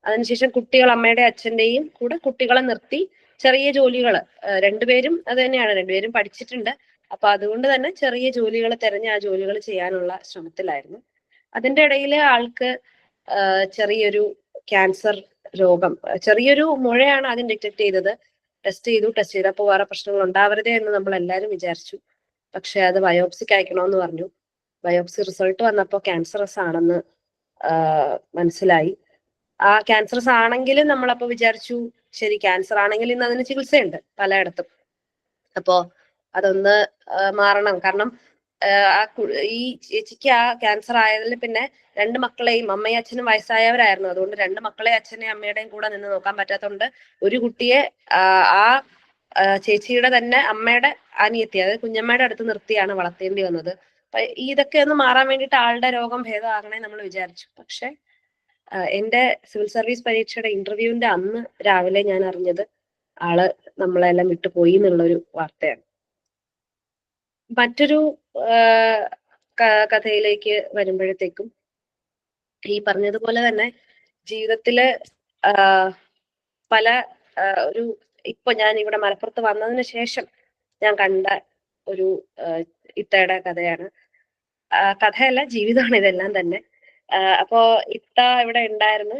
S8: അതിനുശേഷം കുട്ടികൾ അമ്മയുടെ അച്ഛന്റെയും കൂടെ കുട്ടികളെ നിർത്തി ചെറിയ ജോലികൾ, രണ്ടുപേരും അത് തന്നെയാണ്, രണ്ടുപേരും പഠിച്ചിട്ടുണ്ട്. അപ്പൊ അതുകൊണ്ട് തന്നെ ചെറിയ ജോലികൾ തിരഞ്ഞ് ആ ജോലികൾ ചെയ്യാനുള്ള ശ്രമത്തിലായിരുന്നു. അതിന്റെ ഇടയിൽ ആൾക്ക് ചെറിയൊരു ക്യാൻസർ രോഗം, ചെറിയൊരു മുഴയാണ് ആദ്യം ഡിറ്റക്ട് ചെയ്തത്. ടെസ്റ്റ് ചെയ്തപ്പോൾ വേറെ പ്രശ്നങ്ങൾ ഉണ്ടാവരുതേ എന്ന് നമ്മൾ എല്ലാവരും വിചാരിച്ചു. പക്ഷെ അത് ബയോപ്സിക്ക് അയക്കണമെന്ന് പറഞ്ഞു. ബയോപ്സി റിസൾട്ട് വന്നപ്പോൾ ക്യാൻസറസ് ആണെന്ന് മനസ്സിലായി. ആ ക്യാൻസറസ് ആണെങ്കിലും നമ്മളപ്പോ വിചാരിച്ചു ശരി, ക്യാൻസർ ആണെങ്കിൽ ഇന്ന് അതിന് ചികിത്സയുണ്ട് പലയിടത്തും, അപ്പോ അതൊന്ന് മാറണം. കാരണം ഈ ചേച്ചിക്ക് ആ ക്യാൻസർ ആയതിൽ പിന്നെ 2 മക്കളെയും, അമ്മയും അച്ഛനും വയസ്സായവരായിരുന്നു. അതുകൊണ്ട് 2 മക്കളെയും അച്ഛനെയും അമ്മയുടെയും കൂടെ നിന്ന് നോക്കാൻ പറ്റാത്തതുകൊണ്ട് ഒരു കുട്ടിയെ ആ ചേച്ചിയുടെ തന്നെ അമ്മയുടെ അനിയത്തി, അതായത് കുഞ്ഞമ്മയുടെ അടുത്ത് നിർത്തിയാണ് വളർത്തേണ്ടി വന്നത്. അപ്പൊ ഇതൊക്കെ ഒന്ന് മാറാൻ വേണ്ടിയിട്ട് ആളുടെ രോഗം ഭേദമാകണേ നമ്മൾ വിചാരിച്ചു. പക്ഷെ എന്റെ സിവിൽ സർവീസ് പരീക്ഷയുടെ ഇന്റർവ്യൂവിന്റെ അന്ന് രാവിലെ ഞാൻ അറിഞ്ഞത് ആള് നമ്മളെല്ലാം വിട്ടുപോയി എന്നുള്ളൊരു വാർത്തയാണ്. മറ്റൊരു കഥയിലേക്ക് വരുമ്പോഴത്തേക്കും ഈ പറഞ്ഞതുപോലെ തന്നെ ജീവിതത്തില് പല ഇപ്പൊ ഞാൻ ഇവിടെ മലപ്പുറത്ത് വന്നതിന് ശേഷം ഞാൻ കണ്ട ഒരു ഇത്തയുടെ കഥയാണ്. കഥയല്ല, ജീവിതമാണ് ഇതെല്ലാം തന്നെ. അപ്പോ ഇത്ത ഇവിടെ ഉണ്ടായിരുന്നു,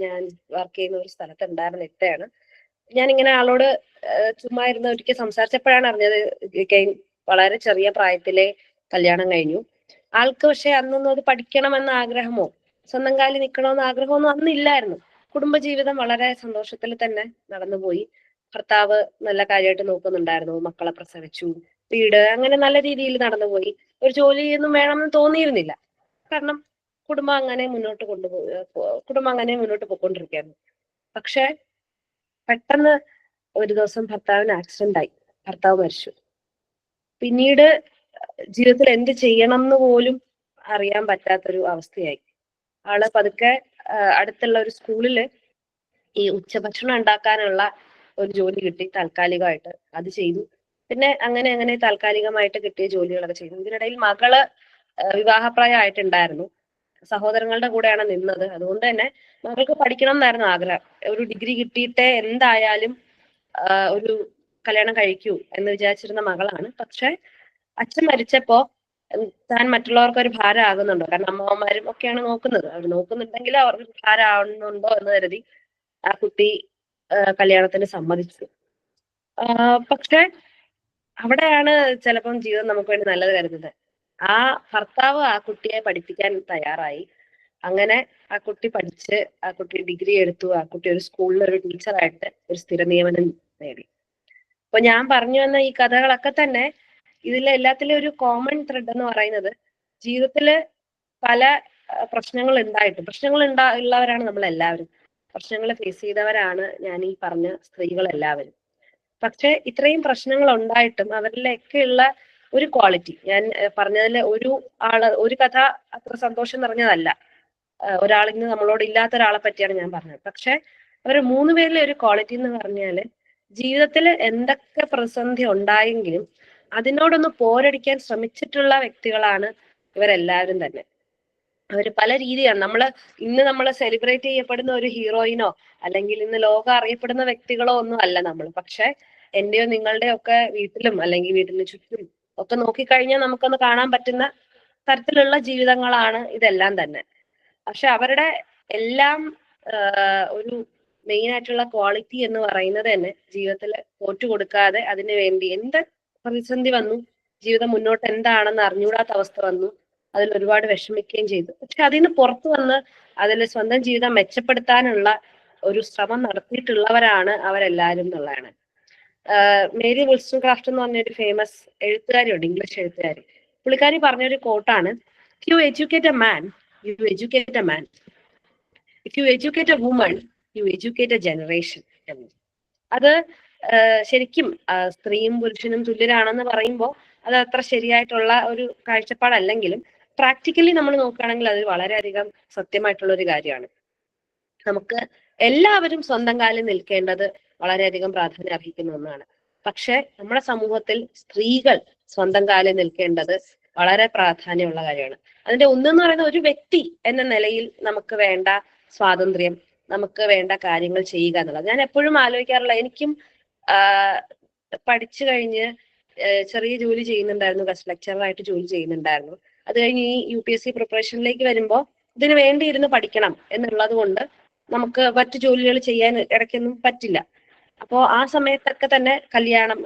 S8: ഞാൻ വർക്ക് ചെയ്യുന്ന ഒരു സ്ഥലത്ത് ഉണ്ടായിരുന്ന ഇത്തയാണ്. ഞാനിങ്ങനെ ആളോട് ചുമ്മാ ഇരുന്ന് ഒരിക്കൽ സംസാരിച്ചപ്പോഴാണ് അറിഞ്ഞത് വളരെ ചെറിയ പ്രായത്തിലെ കല്യാണം കഴിഞ്ഞു. ആൾക്ക് പക്ഷെ അന്നൊന്നും അത് പഠിക്കണമെന്ന ആഗ്രഹമോ സ്വന്തം കാലിൽ നിൽക്കണമെന്ന ആഗ്രഹമൊന്നും അന്നില്ലായിരുന്നു. കുടുംബജീവിതം വളരെ സന്തോഷത്തിൽ തന്നെ നടന്നുപോയി. ഭർത്താവ് നല്ല കാര്യമായിട്ട് നോക്കുന്നുണ്ടായിരുന്നു, മക്കളെ പ്രസവിച്ചു, വീട് അങ്ങനെ നല്ല രീതിയിൽ നടന്നുപോയി. ഒരു ജോലിയൊന്നും വേണമെന്ന് തോന്നിയിരുന്നില്ല. കാരണം കുടുംബം അങ്ങനെ മുന്നോട്ട് കുടുംബം അങ്ങനെ മുന്നോട്ട് പോയിക്കൊണ്ടിരിക്കുകയായിരുന്നു. പക്ഷെ പെട്ടെന്ന് ഒരു ദിവസം ഭർത്താവിന് ആക്സിഡന്റ് ആയി, ഭർത്താവ് മരിച്ചു. പിന്നീട് ജീവിതത്തിൽ എന്ത് ചെയ്യണം എന്ന് പോലും അറിയാൻ പറ്റാത്തൊരു അവസ്ഥയായി. ആള് പതുക്കെ അടുത്തുള്ള ഒരു സ്കൂളില് ഈ ഉച്ചഭക്ഷണം ഉണ്ടാക്കാനുള്ള ഒരു ജോലി കിട്ടി താൽക്കാലികമായിട്ട്. അത് ചെയ്തു. പിന്നെ അങ്ങനെ താൽക്കാലികമായിട്ട് കിട്ടിയ ജോലികളൊക്കെ ചെയ്തു. ഇതിനിടയിൽ മകള് വിവാഹപ്രായമായിട്ടുണ്ടായിരുന്നു. സഹോദരങ്ങളുടെ കൂടെയാണ് നിന്നത്. അതുകൊണ്ട് തന്നെ മകൾക്ക് പഠിക്കണം എന്നായിരുന്നു ആഗ്രഹം. ഒരു ഡിഗ്രി കിട്ടിയിട്ടേ എന്തായാലും ഒരു കല്യാണം കഴിക്കൂ എന്ന് വിചാരിച്ചിരുന്ന മകളാണ്. പക്ഷെ അച്ഛൻ മരിച്ചപ്പോ താൻ മറ്റുള്ളവർക്ക് ഒരു ഭാരം ആകുന്നുണ്ടോ, കാരണം അമ്മമാരും ഒക്കെയാണ് നോക്കുന്നത്, അവർ നോക്കുന്നുണ്ടെങ്കിൽ അവർക്ക് ഭാരം ആവുന്നുണ്ടോ എന്ന് കരുതി ആ കുട്ടി കല്യാണത്തിന് സമ്മതിച്ചു. പക്ഷെ അവിടെയാണ് ചിലപ്പം ജീവിതം നമുക്ക് വേണ്ടി നല്ലത് കരുതുന്നത്. ആ ഭർത്താവ് ആ കുട്ടിയെ പഠിപ്പിക്കാൻ തയ്യാറായി. അങ്ങനെ ആ കുട്ടി പഠിച്ച്, ആ കുട്ടി ഡിഗ്രി എടുത്തു. ആ കുട്ടി ഒരു സ്കൂളിൽ ഒരു ടീച്ചറായിട്ട് ഒരു സ്ഥിര നിയമനം നേടി. അപ്പൊ ഞാൻ പറഞ്ഞു വന്ന ഈ കഥകളൊക്കെ തന്നെ ഇതിലെ എല്ലാത്തിലും ഒരു കോമൺ ത്രെഡ് എന്ന് പറയുന്നത്, ജീവിതത്തില് പല പ്രശ്നങ്ങൾ ഉള്ളവരാണ് നമ്മൾ എല്ലാവരും. പ്രശ്നങ്ങൾ ഫേസ് ചെയ്തവരാണ് ഞാൻ ഈ പറഞ്ഞ സ്ത്രീകളെല്ലാവരും. പക്ഷെ ഇത്രയും പ്രശ്നങ്ങൾ ഉണ്ടായിട്ടും അവരിലൊക്കെയുള്ള ഒരു ക്വാളിറ്റി, ഞാൻ പറഞ്ഞതിൽ ഒരു കഥ അത്ര സന്തോഷം നിറഞ്ഞതല്ല. ഒരാളിന്ന് നമ്മളോട് ഇല്ലാത്ത ഒരാളെ പറ്റിയാണ് ഞാൻ പറഞ്ഞത്. പക്ഷെ അവർ 3 പേരിലെ ഒരു ക്വാളിറ്റി എന്ന് പറഞ്ഞാല്, ജീവിതത്തിൽ എന്തൊക്കെ പ്രതിസന്ധി ഉണ്ടായെങ്കിലും അതിനോടൊന്ന് പോരടിക്കാൻ ശ്രമിച്ചിട്ടുള്ള വ്യക്തികളാണ് ഇവരെല്ലാവരും തന്നെ. അവർ പല രീതിയാണ്. ഇന്ന് സെലിബ്രേറ്റ് ചെയ്യപ്പെടുന്ന ഒരു ഹീറോയിനോ അല്ലെങ്കിൽ ഇന്ന് ലോകം അറിയപ്പെടുന്ന വ്യക്തികളോ ഒന്നും അല്ല നമ്മൾ. പക്ഷെ എന്റെയോ നിങ്ങളുടെയോ ഒക്കെ വീട്ടിലും അല്ലെങ്കിൽ വീട്ടിന് ചുറ്റും ഒക്കെ നോക്കിക്കഴിഞ്ഞാൽ നമുക്കൊന്ന് കാണാൻ പറ്റുന്ന തരത്തിലുള്ള ജീവിതങ്ങളാണ് ഇതെല്ലാം തന്നെ. പക്ഷെ അവരുടെ എല്ലാം ഒരു മെയിൻ ആയിട്ടുള്ള ക്വാളിറ്റി എന്ന് പറയുന്നത് തന്നെ ജീവിതത്തിൽ തോറ്റു കൊടുക്കാതെ അതിനു വേണ്ടി എന്ത് പ്രതിസന്ധി വന്നു, ജീവിതം മുന്നോട്ട് എന്താണെന്ന് അറിഞ്ഞുകൂടാത്ത അവസ്ഥ വന്നു, അതിൽ ഒരുപാട് വിഷമിക്കുകയും ചെയ്തു. പക്ഷെ അതിന് പുറത്തു വന്ന് അതിൽ സ്വന്തം ജീവിതം മെച്ചപ്പെടുത്താനുള്ള ഒരു ശ്രമം നടത്തിയിട്ടുള്ളവരാണ് അവരെല്ലാവരും എന്നുള്ളതാണ്. മേരി വിൾസ്റ്റൺക്രാഫ്റ്റ് എന്ന് പറഞ്ഞൊരു ഫേമസ് എഴുത്തുകാരിയുണ്ട്, ഇംഗ്ലീഷ് എഴുത്തുകാരി. പുള്ളിക്കാരി പറഞ്ഞൊരു കോട്ടാണ്, you educate a man, you educate a man. If you educate a woman, you educate a generation. അത് ശരിക്കും സ്ത്രീയും പുരുഷനും തുല്യരാണെന്ന് പറയുമ്പോൾ അത് അത്ര ശരിയായിട്ടുള്ള ഒരു കാഴ്ചപ്പാടല്ലെങ്കിലും പ്രാക്ടിക്കലി നമ്മൾ നോക്കുകയാണെങ്കിൽ അത് വളരെയധികം സത്യമായിട്ടുള്ള ഒരു കാര്യമാണ്. നമുക്ക് എല്ലാവരും സ്വന്തം കാലിൽ നിൽക്കേണ്ടത് വളരെയധികം പ്രാധാന്യം അർഹിക്കുന്ന ഒന്നാണ്. പക്ഷെ നമ്മുടെ സമൂഹത്തിൽ സ്ത്രീകൾ സ്വന്തം കാലിൽ നിൽക്കേണ്ടത് വളരെ പ്രാധാന്യമുള്ള കാര്യമാണ്. അതിന്റെ ഒന്നെന്ന് പറയുന്ന ഒരു വ്യക്തി എന്ന നിലയിൽ നമുക്ക് വേണ്ട സ്വാതന്ത്ര്യം, നമുക്ക് വേണ്ട കാര്യങ്ങൾ ചെയ്യുക എന്നുള്ളത്. ഞാൻ എപ്പോഴും ആലോചിക്കാറുള്ള, എനിക്കും പഠിച്ചു കഴിഞ്ഞ് ചെറിയ ജോലി ചെയ്യുന്നുണ്ടായിരുന്നു, ഗസ്റ്റ് ലെക്ചറായിട്ട് ജോലി ചെയ്യുന്നുണ്ടായിരുന്നു. അത് കഴിഞ്ഞ് ഈ UPSC പ്രിപ്പറേഷനിലേക്ക് വരുമ്പോൾ ഇതിന് വേണ്ടി ഇരുന്ന് പഠിക്കണം എന്നുള്ളത് കൊണ്ട് നമുക്ക് മറ്റു ജോലികൾ ചെയ്യാൻ ഇടയ്ക്കൊന്നും പറ്റില്ല. അപ്പോൾ ആ സമയത്തൊക്കെ തന്നെ കല്യാണം,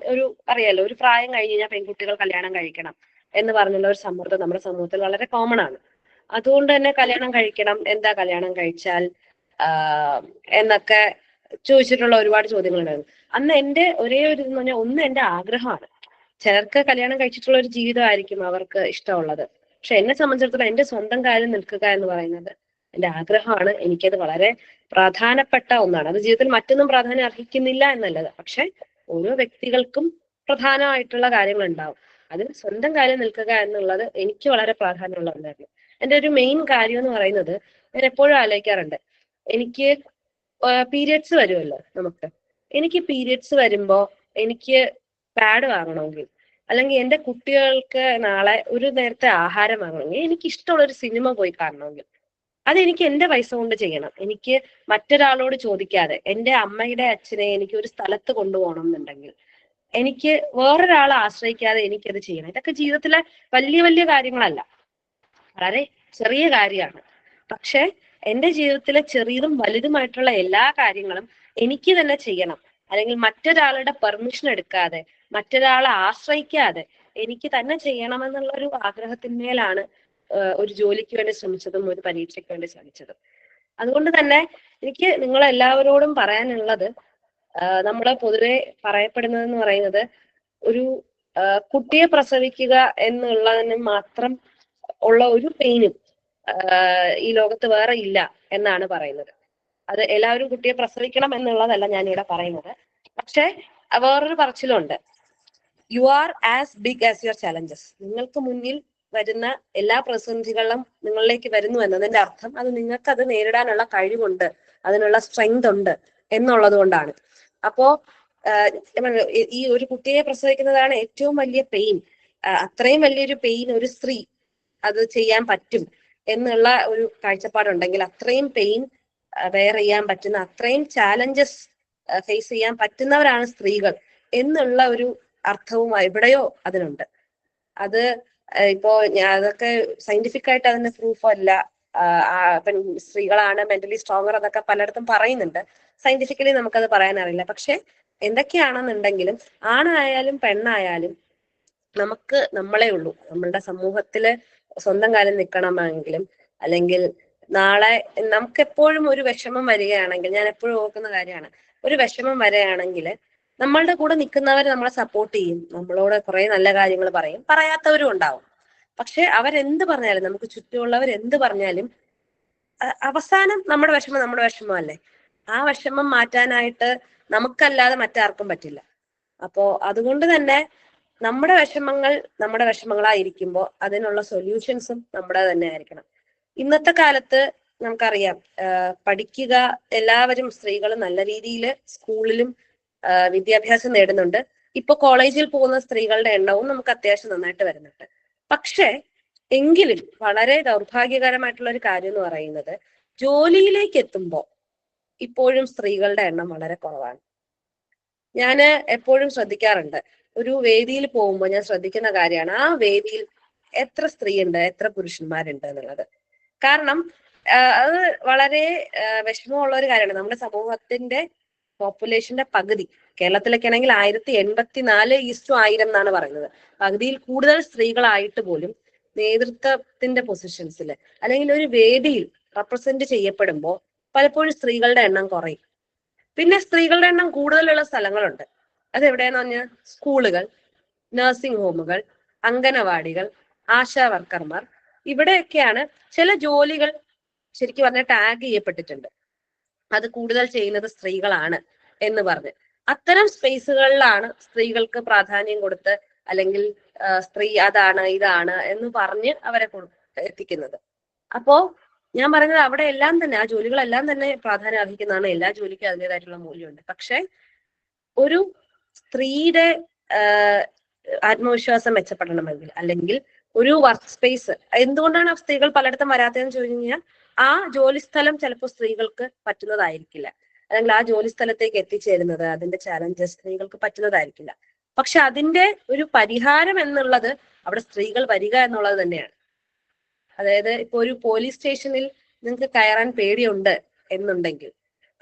S8: അറിയാലോ, ഒരു പ്രായം കഴിഞ്ഞ് കഴിഞ്ഞാൽ പെൺകുട്ടികൾ കല്യാണം കഴിക്കണം എന്ന് പറഞ്ഞുള്ള ഒരു സമ്മർദ്ദം നമ്മുടെ സമൂഹത്തിൽ വളരെ കോമൺ ആണ്. അതുകൊണ്ട് തന്നെ കല്യാണം കഴിക്കണം, എന്താ കല്യാണം കഴിച്ചാൽ എന്നൊക്കെ ചോദിച്ചിട്ടുള്ള ഒരുപാട് ചോദ്യങ്ങളുണ്ടായിരുന്നു. അന്ന് എന്റെ ഒരേ ഒരു ഇതെന്ന് പറഞ്ഞാൽ, ഒന്ന് എന്റെ ആഗ്രഹമാണ്. ചിലർക്ക് കല്യാണം കഴിച്ചിട്ടുള്ള ഒരു ജീവിതമായിരിക്കും അവർക്ക് ഇഷ്ടമുള്ളത്. പക്ഷെ എന്നെ സംബന്ധിച്ചിടത്തോളം എന്റെ സ്വന്തം കാലിൽ നിൽക്കുക എന്ന് പറയുന്നത് എന്റെ ആഗ്രഹമാണ്. എനിക്കത് വളരെ പ്രധാനപ്പെട്ട ഒന്നാണ്. അത് ജീവിതത്തിൽ മറ്റൊന്നും പ്രാധാന്യം അർഹിക്കുന്നില്ല എന്നല്ലത്, പക്ഷെ ഓരോ വ്യക്തികൾക്കും പ്രധാനമായിട്ടുള്ള കാര്യങ്ങൾ ഉണ്ടാവും. അതിൽ സ്വന്തം കാലിൽ നിൽക്കുക എന്നുള്ളത് എനിക്ക് വളരെ പ്രാധാന്യമുള്ള ഒന്നായിരുന്നു. എന്റെ ഒരു മെയിൻ കാര്യം എന്ന് പറയുന്നത്, ഞാൻ എപ്പോഴും ആലോചിക്കാറുണ്ട്, എനിക്ക് പീരിയഡ്സ് വരുമല്ലോ നമുക്ക്. എനിക്ക് പീരിയഡ്സ് വരുമ്പോ എനിക്ക് പാഡ് വാങ്ങണമെങ്കിൽ, അല്ലെങ്കിൽ എന്റെ കുട്ടികൾക്ക് നാളെ ഒരു നേരത്തെ ആഹാരം വാങ്ങണമെങ്കിൽ, എനിക്ക് ഇഷ്ടമുള്ളൊരു സിനിമ പോയി കാണണമെങ്കിൽ, അതെനിക്ക് എന്റെ പൈസ കൊണ്ട് ചെയ്യണം. എനിക്ക് മറ്റൊരാളോട് ചോദിക്കാതെ, എന്റെ അമ്മയുടെ അച്ഛനെ എനിക്ക് ഒരു സ്ഥലത്ത് കൊണ്ടുപോകണം എന്നുണ്ടെങ്കിൽ എനിക്ക് വേറൊരാളെ ആശ്രയിക്കാതെ എനിക്കത് ചെയ്യണം. ഇതൊക്കെ ജീവിതത്തിലെ വലിയ വലിയ കാര്യങ്ങളല്ല, വളരെ ചെറിയ കാര്യമാണ്. പക്ഷെ എന്റെ ജീവിതത്തിലെ ചെറിയതും വലുതുമായിട്ടുള്ള എല്ലാ കാര്യങ്ങളും എനിക്ക് തന്നെ ചെയ്യണം, അല്ലെങ്കിൽ മറ്റൊരാളുടെ പെർമിഷൻ എടുക്കാതെ, മറ്റൊരാളെ ആശ്രയിക്കാതെ എനിക്ക് തന്നെ ചെയ്യണമെന്നുള്ള ഒരു ആഗ്രഹത്തിന്മേലാണ് ഒരു ജോലിക്ക് വേണ്ടി ശ്രമിച്ചതും ഒരു പരീക്ഷയ്ക്ക് വേണ്ടി ശ്രമിച്ചതും. അതുകൊണ്ട് തന്നെ എനിക്ക് നിങ്ങളെല്ലാവരോടും പറയാനുള്ളത്, നമ്മള് പൊതുവെ പറയപ്പെടുന്നതെന്ന് പറയുന്നത്, ഒരു കുട്ടിയെ പ്രസവിക്കുക എന്നുള്ളതിന് മാത്രം ഉള്ള ഒരു പെയിനും ഈ ലോകത്ത് വേറെ ഇല്ല എന്നാണ് പറയുന്നത്. അത് എല്ലാവരും കുട്ടിയെ പ്രസവിക്കണം എന്നുള്ളതല്ല ഞാനിവിടെ പറയുന്നത്. പക്ഷെ വേറൊരു പറച്ചിലുണ്ട്, you are as big as your challenges. നിങ്ങൾക്ക് മുന്നിൽ വരുന്ന എല്ലാ പ്രതിസന്ധികളും നിങ്ങളിലേക്ക് വരുന്നു എന്നതിന്റെ അർത്ഥം അത് നിങ്ങൾക്ക് അത് നേരിടാനുള്ള കഴിവുണ്ട്, അതിനുള്ള സ്ട്രെങ്ത് ഉണ്ട് എന്നുള്ളത് കൊണ്ടാണ്. അപ്പോ ഈ ഒരു കുട്ടിയെ പ്രസവിക്കുന്നതാണ് ഏറ്റവും വലിയ പെയിൻ. അത്രയും വലിയൊരു പെയിൻ ഒരു സ്ത്രീ അത് ചെയ്യാൻ പറ്റും എന്നുള്ള ഒരു കാഴ്ചപ്പാടുണ്ടെങ്കിൽ, അത്രയും പെയിൻ ബെയർ ചെയ്യാൻ പറ്റുന്ന, അത്രയും ചാലഞ്ചസ് ഫേസ് ചെയ്യാൻ പറ്റുന്നവരാണ് സ്ത്രീകൾ എന്നുള്ള ഒരു അർത്ഥവും എവിടെയോ അതിനുണ്ട്. അത് ഇപ്പോ അതൊക്കെ സയന്റിഫിക് ആയിട്ട് അതിന്റെ പ്രൂഫ് അല്ല. സ്ത്രീകളാണ് മെന്റലി സ്ട്രോങ്ങർ എന്നൊക്കെ പലയിടത്തും പറയുന്നുണ്ട്. സയന്റിഫിക്കലി നമുക്കത് പറയാൻ അറിയില്ല. പക്ഷെ എന്തൊക്കെയാണെന്നുണ്ടെങ്കിലും ആണായാലും പെണ്ണായാലും നമുക്ക് നമ്മളെ ഉള്ളൂ. നമ്മളുടെ സമൂഹത്തില് സ്വന്തം കാലിൽ നിൽക്കണമെങ്കിലും, അല്ലെങ്കിൽ നാളെ നമുക്ക് എപ്പോഴും ഒരു വിഷമം വരികയാണെങ്കിൽ, ഞാൻ എപ്പോഴും ഓർക്കുന്ന കാര്യമാണ്, ഒരു വിഷമം വരികയാണെങ്കിൽ നമ്മളുടെ കൂടെ നിൽക്കുന്നവർ നമ്മളെ സപ്പോർട്ട് ചെയ്യും, നമ്മളോട് കുറെ നല്ല കാര്യങ്ങൾ പറയും, പറയാത്തവരും ഉണ്ടാവും. പക്ഷെ അവരെന്ത് പറഞ്ഞാലും, നമുക്ക് ചുറ്റുമുള്ളവർ എന്ത് പറഞ്ഞാലും അവസാനം നമ്മുടെ വിഷമമല്ലേ. ആ വിഷമം മാറ്റാനായിട്ട് നമുക്കല്ലാതെ മറ്റാർക്കും പറ്റില്ല. അപ്പോ അതുകൊണ്ട് തന്നെ നമ്മുടെ വിഷമങ്ങളായിരിക്കുമ്പോൾ അതിനുള്ള സൊല്യൂഷൻസും നമ്മുടെ തന്നെ ആയിരിക്കണം. ഇന്നത്തെ കാലത്ത് നമുക്കറിയാം, പഠിക്കുക, എല്ലാവരും സ്ത്രീകൾ നല്ല രീതിയിൽ സ്കൂളിലും വിദ്യാഭ്യാസം നേടുന്നുണ്ട്. ഇപ്പൊ കോളേജിൽ പോകുന്ന സ്ത്രീകളുടെ എണ്ണവും നമുക്ക് അത്യാവശ്യം നന്നായിട്ട് വരുന്നുണ്ട്. പക്ഷെ എങ്കിലും വളരെ ദൗർഭാഗ്യകരമായിട്ടുള്ള ഒരു കാര്യം എന്ന് പറയുന്നത്, ജോലിയിലേക്ക് എത്തുമ്പോൾ ഇപ്പോഴും സ്ത്രീകളുടെ എണ്ണം വളരെ കുറവാണ്. ഞാൻ എപ്പോഴും ശ്രദ്ധിക്കാറുണ്ട്, ഒരു വേദിയിൽ പോകുമ്പോൾ ഞാൻ ശ്രദ്ധിക്കുന്ന കാര്യമാണ്, ആ വേദിയിൽ എത്ര സ്ത്രീയുണ്ട്, എത്ര പുരുഷന്മാരുണ്ട് എന്നുള്ളത്. കാരണം അത് വളരെ വിഷമമുള്ള ഒരു കാര്യമാണ്. നമ്മുടെ സമൂഹത്തിന്റെ പോപ്പുലേഷന്റെ പകുതി, കേരളത്തിലൊക്കെ ആണെങ്കിൽ 1084:1000 എന്നാണ് പറയുന്നത്. പകുതിയിൽ കൂടുതൽ സ്ത്രീകളായിട്ട് പോലും നേതൃത്വത്തിന്റെ പൊസിഷൻസിൽ അല്ലെങ്കിൽ ഒരു വേദിയിൽ റെപ്രസെന്റ് ചെയ്യപ്പെടുമ്പോൾ പലപ്പോഴും സ്ത്രീകളുടെ എണ്ണം കുറയും. പിന്നെ സ്ത്രീകളുടെ എണ്ണം കൂടുതലുള്ള സ്ഥലങ്ങളുണ്ട്. അതെവിടെയാന്ന് പറഞ്ഞാൽ സ്കൂളുകൾ, നഴ്സിംഗ് ഹോമുകൾ, അംഗനവാടികൾ, ആശാ വർക്കർമാർ, ഇവിടെയൊക്കെയാണ് ചില ജോലികൾ ശരിക്കും പറഞ്ഞാൽ ടാഗ് ചെയ്യപ്പെട്ടിട്ടുണ്ട്, അത് കൂടുതൽ ചെയ്യുന്നത് സ്ത്രീകളാണ് എന്ന് പറഞ്ഞ്. അത്തരം സ്പേസുകളിലാണ് സ്ത്രീകൾക്ക് പ്രാധാന്യം കൊടുത്ത്, അല്ലെങ്കിൽ സ്ത്രീ അതാണ് ഇതാണ് എന്ന് പറഞ്ഞ് അവരെ എത്തിക്കുന്നത്. അപ്പോ ഞാൻ പറയുന്നത്, അവിടെ എല്ലാം തന്നെ ആ ജോലികളെല്ലാം തന്നെ പ്രാധാന്യം അർഹിക്കുന്നതാണ്. എല്ലാ ജോലിക്കും അതിൻ്റെതായിട്ടുള്ള മൂല്യമുണ്ട്. പക്ഷെ ഒരു സ്ത്രീയുടെ ആത്മവിശ്വാസം മെച്ചപ്പെടണമെങ്കിൽ, അല്ലെങ്കിൽ ഒരു വർക്ക് സ്പേസ്, എന്തുകൊണ്ടാണ് സ്ത്രീകൾ പലയിടത്തും വരാത്തതെന്ന് ചോദിച്ചു കഴിഞ്ഞാൽ, ആ ജോലി സ്ഥലം ചിലപ്പോൾ സ്ത്രീകൾക്ക് പറ്റുന്നതായിരിക്കില്ല, അല്ലെങ്കിൽ ആ ജോലി സ്ഥലത്തേക്ക് എത്തിച്ചേരുന്നത്, അതിന്റെ ചാലഞ്ചസ് സ്ത്രീകൾക്ക് പറ്റുന്നതായിരിക്കില്ല. പക്ഷെ അതിന്റെ ഒരു പരിഹാരം എന്നുള്ളത് അവിടെ സ്ത്രീകൾ വരിക എന്നുള്ളത് തന്നെയാണ്. അതായത് ഇപ്പൊ ഒരു പോലീസ് സ്റ്റേഷനിൽ നിങ്ങൾക്ക് കയറാൻ പേടിയുണ്ട് എന്നുണ്ടെങ്കിൽ,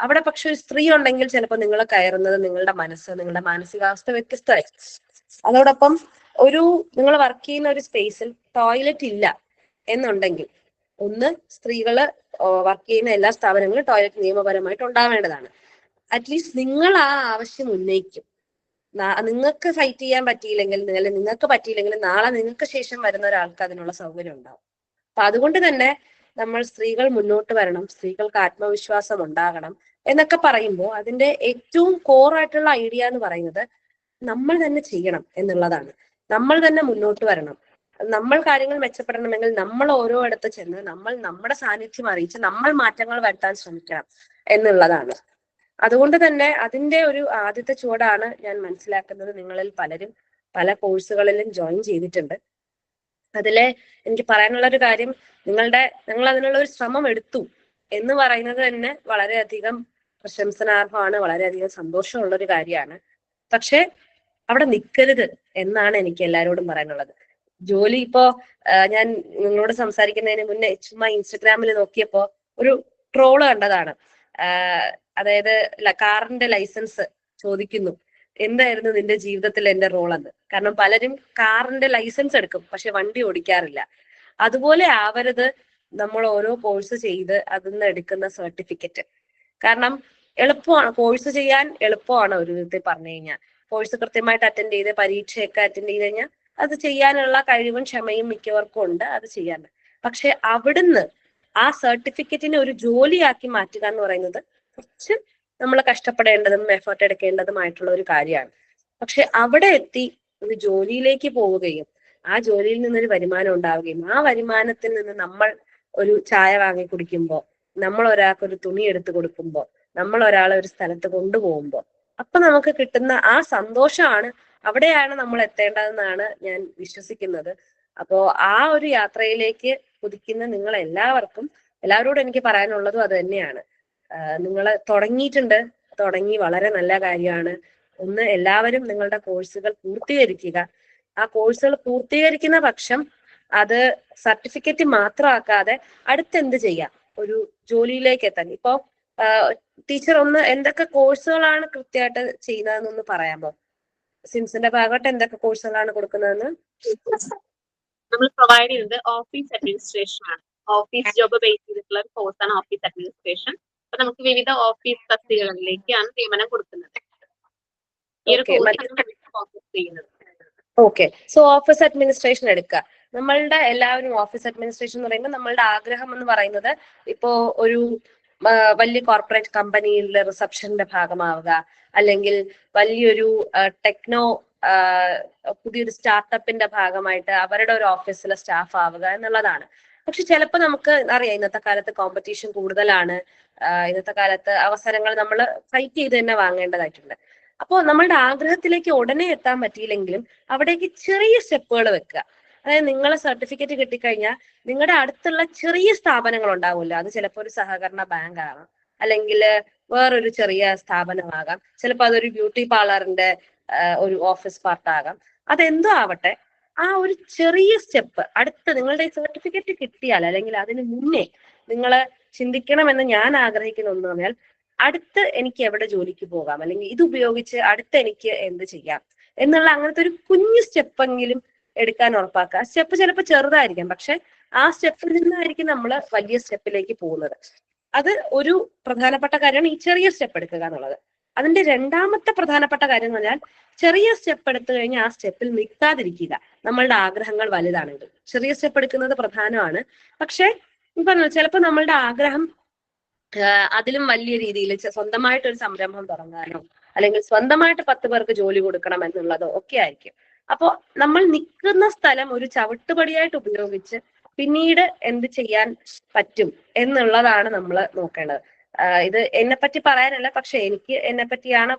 S8: അവിടെ പക്ഷെ ഒരു സ്ത്രീ ഉണ്ടെങ്കിൽ ചിലപ്പോൾ നിങ്ങൾ കയറുന്നത്, നിങ്ങളുടെ മനസ്സ്, നിങ്ങളുടെ മാനസികാവസ്ഥ വ്യത്യസ്തമായിരിക്കും. അതോടൊപ്പം നിങ്ങൾ വർക്ക് ചെയ്യുന്ന ഒരു സ്പേസിൽ ടോയ്ലറ്റ് ഇല്ല എന്നുണ്ടെങ്കിൽ, ഒന്ന്, സ്ത്രീകള് വർക്ക് ചെയ്യുന്ന എല്ലാ സ്ഥാപനങ്ങളിലും ടോയ്ലറ്റ് നിയമപരമായിട്ട് ഉണ്ടാവേണ്ടതാണ്. അറ്റ്ലീസ്റ്റ് നിങ്ങൾ ആ ആവശ്യം ഉന്നയിക്കും. നിങ്ങൾക്ക് ഫൈറ്റ് ചെയ്യാൻ പറ്റിയില്ലെങ്കിൽ, നിങ്ങൾക്ക് പറ്റിയില്ലെങ്കിൽ നാളെ നിങ്ങൾക്ക് ശേഷം വരുന്ന ഒരാൾക്ക് അതിനുള്ള സൗകര്യം ഉണ്ടാവും. അപ്പൊ അതുകൊണ്ട് തന്നെ നമ്മൾ സ്ത്രീകൾ മുന്നോട്ട് വരണം, സ്ത്രീകൾക്ക് ആത്മവിശ്വാസം ഉണ്ടാകണം എന്നൊക്കെ പറയുമ്പോൾ അതിന്റെ ഏറ്റവും കോറായിട്ടുള്ള ഐഡിയ എന്ന് പറയുന്നത് നമ്മൾ തന്നെ ചെയ്യണം എന്നുള്ളതാണ്. നമ്മൾ തന്നെ മുന്നോട്ട് വരണം. നമ്മൾ കാര്യങ്ങൾ മെച്ചപ്പെടണമെങ്കിൽ നമ്മൾ ഓരോ ഇടത്ത് ചെന്ന് നമ്മൾ നമ്മുടെ സാന്നിധ്യം അറിയിച്ച് നമ്മൾ മാറ്റങ്ങൾ വരുത്താൻ ശ്രമിക്കണം എന്നുള്ളതാണ്. അതുകൊണ്ട് തന്നെ അതിന്റെ ഒരു ആദ്യത്തെ ചുവടാണ് ഞാൻ മനസ്സിലാക്കുന്നത്. നിങ്ങളിൽ പലരും പല കോഴ്സുകളിലും ജോയിൻ ചെയ്തിട്ടുണ്ട്. അതിലെ എനിക്ക് പറയാനുള്ള ഒരു കാര്യം, നിങ്ങൾ അതിനുള്ള ഒരു ശ്രമം എടുത്തു എന്ന് പറയുന്നത് തന്നെ വളരെയധികം പ്രശംസനാർഹമാണ്, വളരെയധികം സന്തോഷമുള്ള ഒരു കാര്യമാണ്. പക്ഷെ അവിടെ നിൽക്കരുത് എന്നാണ് എനിക്ക് എല്ലാവരോടും പറയാനുള്ളത്. ജോലി ഇപ്പോ ഞാൻ നിങ്ങളോട് സംസാരിക്കുന്നതിന് മുന്നേ ചുമ്മാ ഇൻസ്റ്റഗ്രാമിൽ നോക്കിയപ്പോ ഒരു ട്രോള് കണ്ടതാണ്. അതായത് കാറിന്റെ ലൈസൻസ് ചോദിക്കുന്നു, എന്തായിരുന്നു നിന്റെ ജീവിതത്തിൽ എന്റെ റോൾ എന്ന്. കാരണം പലരും കാറിന്റെ ലൈസൻസ് എടുക്കും, പക്ഷെ വണ്ടി ഓടിക്കാറില്ല. അതുപോലെ ആവരുത് നമ്മൾ ഓരോ കോഴ്സ് ചെയ്ത് അതിൽ നിന്ന് എടുക്കുന്ന സർട്ടിഫിക്കറ്റ്. കാരണം എളുപ്പമാണ് കോഴ്സ് ചെയ്യാൻ, എളുപ്പമാണ് ഒരു വിധത്തിൽ പറഞ്ഞു കഴിഞ്ഞാൽ. കോഴ്സ് കൃത്യമായിട്ട് അറ്റൻഡ് ചെയ്ത് പരീക്ഷയൊക്കെ അറ്റൻഡ് ചെയ്ത് കഴിഞ്ഞാൽ അത് ചെയ്യാനുള്ള കഴിവും ക്ഷമയും മിക്കവർക്കും ഉണ്ട്, അത് ചെയ്യാൻ. പക്ഷെ അവിടുന്ന് ആ സർട്ടിഫിക്കറ്റിനെ ഒരു ജോലിയാക്കി മാറ്റുക എന്ന് പറയുന്നത് കുറച്ച് നമ്മൾ കഷ്ടപ്പെടേണ്ടതും എഫേർട്ട് എടുക്കേണ്ടതുമായിട്ടുള്ള ഒരു കാര്യമാണ്. പക്ഷെ അവിടെ എത്തി ഒരു ജോലിയിലേക്ക് പോവുകയും ആ ജോലിയിൽ നിന്നൊരു വരുമാനം ഉണ്ടാവുകയും ആ വരുമാനത്തിൽ നിന്ന് നമ്മൾ ഒരു ചായ വാങ്ങി കുടിക്കുമ്പോൾ, നമ്മൾ ഒരാൾക്ക് ഒരു തുണി എടുത്തു കൊടുക്കുമ്പോൾ, നമ്മൾ ഒരാളെ ഒരു സ്ഥലത്ത് കൊണ്ടുപോകുമ്പോൾ അപ്പൊ നമുക്ക് കിട്ടുന്ന ആ സന്തോഷമാണ്, അവിടെയാണ് നമ്മൾ എത്തേണ്ടതെന്നാണ് ഞാൻ വിശ്വസിക്കുന്നത്. അപ്പോ ആ ഒരു യാത്രയിലേക്ക് കുതിക്കുന്ന നിങ്ങൾ എല്ലാവരോടും എനിക്ക് പറയാനുള്ളതും അത് തന്നെയാണ്. നിങ്ങൾ തുടങ്ങി വളരെ നല്ല കാര്യമാണ്. ഒന്ന്, എല്ലാവരും നിങ്ങളുടെ കോഴ്സുകൾ പൂർത്തീകരിക്കുക. ആ കോഴ്സുകൾ പൂർത്തീകരിക്കുന്ന പക്ഷം അത് സർട്ടിഫിക്കറ്റ് മാത്രമാക്കാതെ അടുത്തെന്ത് ചെയ്യാം, ഒരു ജോലിയിലേക്ക് എത്താൻ. ഇപ്പോ ടീച്ചർ ഒന്ന് എന്തൊക്കെ കോഴ്സുകളാണ് കൃത്യമായിട്ട് ചെയ്യുന്നതെന്നൊന്ന് പറയാമോ? സിംസിന്റെ ഭാഗമായിട്ട് എന്തൊക്കെ കോഴ്സുകളാണ് കൊടുക്കുന്നതെന്ന്?
S1: നമ്മൾ പ്രൊവൈഡ് ചെയ്യുന്നത് ഓഫീസ് അഡ്മിനിസ്ട്രേഷൻ ആണ്. ഓഫീസ് ജോബ് ബേസ് ചെയ്തിട്ടുള്ള ഒരു കോഴ്സാണ് ഓഫീസ് അഡ്മിനിസ്ട്രേഷൻ. അപ്പൊ നമുക്ക് വിവിധ ഓഫീസ് തസ്തികകളിലേക്കാണ് നിയമനം കൊടുക്കുന്നത്. ഈ ഒരു കോഴ്സാണ് ഫോക്കസ് ചെയ്യുന്നത്.
S8: ഓക്കെ, സോ ഓഫീസ് അഡ്മിനിസ്ട്രേഷൻ എടുക്കുക. നമ്മളുടെ എല്ലാവരും ഓഫീസ് അഡ്മിനിസ്ട്രേഷൻ എന്ന് പറയുമ്പോൾ നമ്മളുടെ ആഗ്രഹം എന്ന് പറയുന്നത് ഇപ്പോ ഒരു വലിയ കോർപ്പറേറ്റ് കമ്പനിയിലെ റിസപ്ഷന്റെ ഭാഗമാവുക, അല്ലെങ്കിൽ വലിയൊരു ടെക്നോ പുതിയൊരു സ്റ്റാർട്ടപ്പിന്റെ ഭാഗമായിട്ട് അവരുടെ ഒരു ഓഫീസിലെ സ്റ്റാഫ് ആവുക എന്നുള്ളതാണ്. പക്ഷെ ചിലപ്പോൾ നമുക്ക് അറിയാം, ഇന്നത്തെ കാലത്ത് കോമ്പറ്റീഷൻ കൂടുതലാണ്. ഇന്നത്തെ കാലത്ത് അവസരങ്ങൾ നമ്മൾ ഫൈറ്റ് ചെയ്ത് തന്നെ വാങ്ങേണ്ടതായിട്ടുണ്ട്. അപ്പോൾ നമ്മളുടെ ആഗ്രഹത്തിലേക്ക് ഉടനെ എത്താൻ പറ്റിയില്ലെങ്കിലും അവിടേക്ക് ചെറിയ സ്റ്റെപ്പുകൾ വെക്കുക. അതായത് നിങ്ങളെ സർട്ടിഫിക്കറ്റ് കിട്ടിക്കഴിഞ്ഞാൽ നിങ്ങളുടെ അടുത്തുള്ള ചെറിയ സ്ഥാപനങ്ങൾ ഉണ്ടാവുമല്ലോ, അത് ചിലപ്പോൾ ഒരു സഹകരണ ബാങ്ക് ആകാം, അല്ലെങ്കിൽ വേറൊരു ചെറിയ സ്ഥാപനമാകാം, ചിലപ്പോൾ അതൊരു ബ്യൂട്ടി പാർലറിന്റെ ഒരു ഓഫീസ് പാർട്ടാകാം, അതെന്തോ ആവട്ടെ, ആ ഒരു ചെറിയ സ്റ്റെപ്പ് അടുത്ത് നിങ്ങളുടെ സർട്ടിഫിക്കറ്റ് കിട്ടിയാൽ, അല്ലെങ്കിൽ അതിന് മുന്നേ നിങ്ങൾ ചിന്തിക്കണമെന്ന് ഞാൻ ആഗ്രഹിക്കുന്ന ഒന്ന് പറഞ്ഞാൽ, അടുത്ത് എനിക്ക് എവിടെ ജോലിക്ക് പോകാം, അല്ലെങ്കിൽ ഇത് ഉപയോഗിച്ച് അടുത്ത് എനിക്ക് എന്ത് ചെയ്യാം എന്നുള്ള അങ്ങനത്തെ ഒരു കുഞ്ഞു സ്റ്റെപ്പെങ്കിലും എടുക്കാൻ ഉറപ്പാക്കുക. സ്റ്റെപ്പ് ചിലപ്പോൾ ചെറുതായിരിക്കാം, പക്ഷെ ആ സ്റ്റെപ്പിൽ നിന്നായിരിക്കും നമ്മൾ വലിയ സ്റ്റെപ്പിലേക്ക് പോകുന്നത്. അത് ഒരു പ്രധാനപ്പെട്ട കാര്യമാണ്, ഈ ചെറിയ സ്റ്റെപ്പ് എടുക്കുക എന്നുള്ളത്. അതിന്റെ രണ്ടാമത്തെ പ്രധാനപ്പെട്ട കാര്യം എന്ന് പറഞ്ഞാൽ, ചെറിയ സ്റ്റെപ്പ് എടുത്തു കഴിഞ്ഞാൽ ആ സ്റ്റെപ്പിൽ നിൽക്കാതിരിക്കുക. നമ്മളുടെ ആഗ്രഹങ്ങൾ വലുതാണെങ്കിൽ ചെറിയ സ്റ്റെപ്പ് എടുക്കുന്നത് പ്രധാനമാണ്. പക്ഷെ പറഞ്ഞല്ലോ, ചിലപ്പോൾ നമ്മളുടെ ആഗ്രഹം അതിലും വലിയ രീതിയിൽ സ്വന്തമായിട്ടൊരു സംരംഭം തുടങ്ങാനോ, അല്ലെങ്കിൽ സ്വന്തമായിട്ട് 10 പേർക്ക് ജോലി കൊടുക്കണം എന്നുള്ളതോ ഒക്കെ ആയിരിക്കും. അപ്പോൾ നമ്മൾ നിൽക്കുന്ന സ്ഥലം ഒരു ചവിട്ടുപടിയായിട്ട് ഉപയോഗിച്ച് പിന്നീട് എന്ത് ചെയ്യാൻ പറ്റും എന്നുള്ളതാണ് നമ്മൾ നോക്കേണ്ടത്. ഇത് എന്നെ പറ്റി പറയാനല്ല, പക്ഷെ എനിക്ക് എന്നെ പറ്റിയാണ്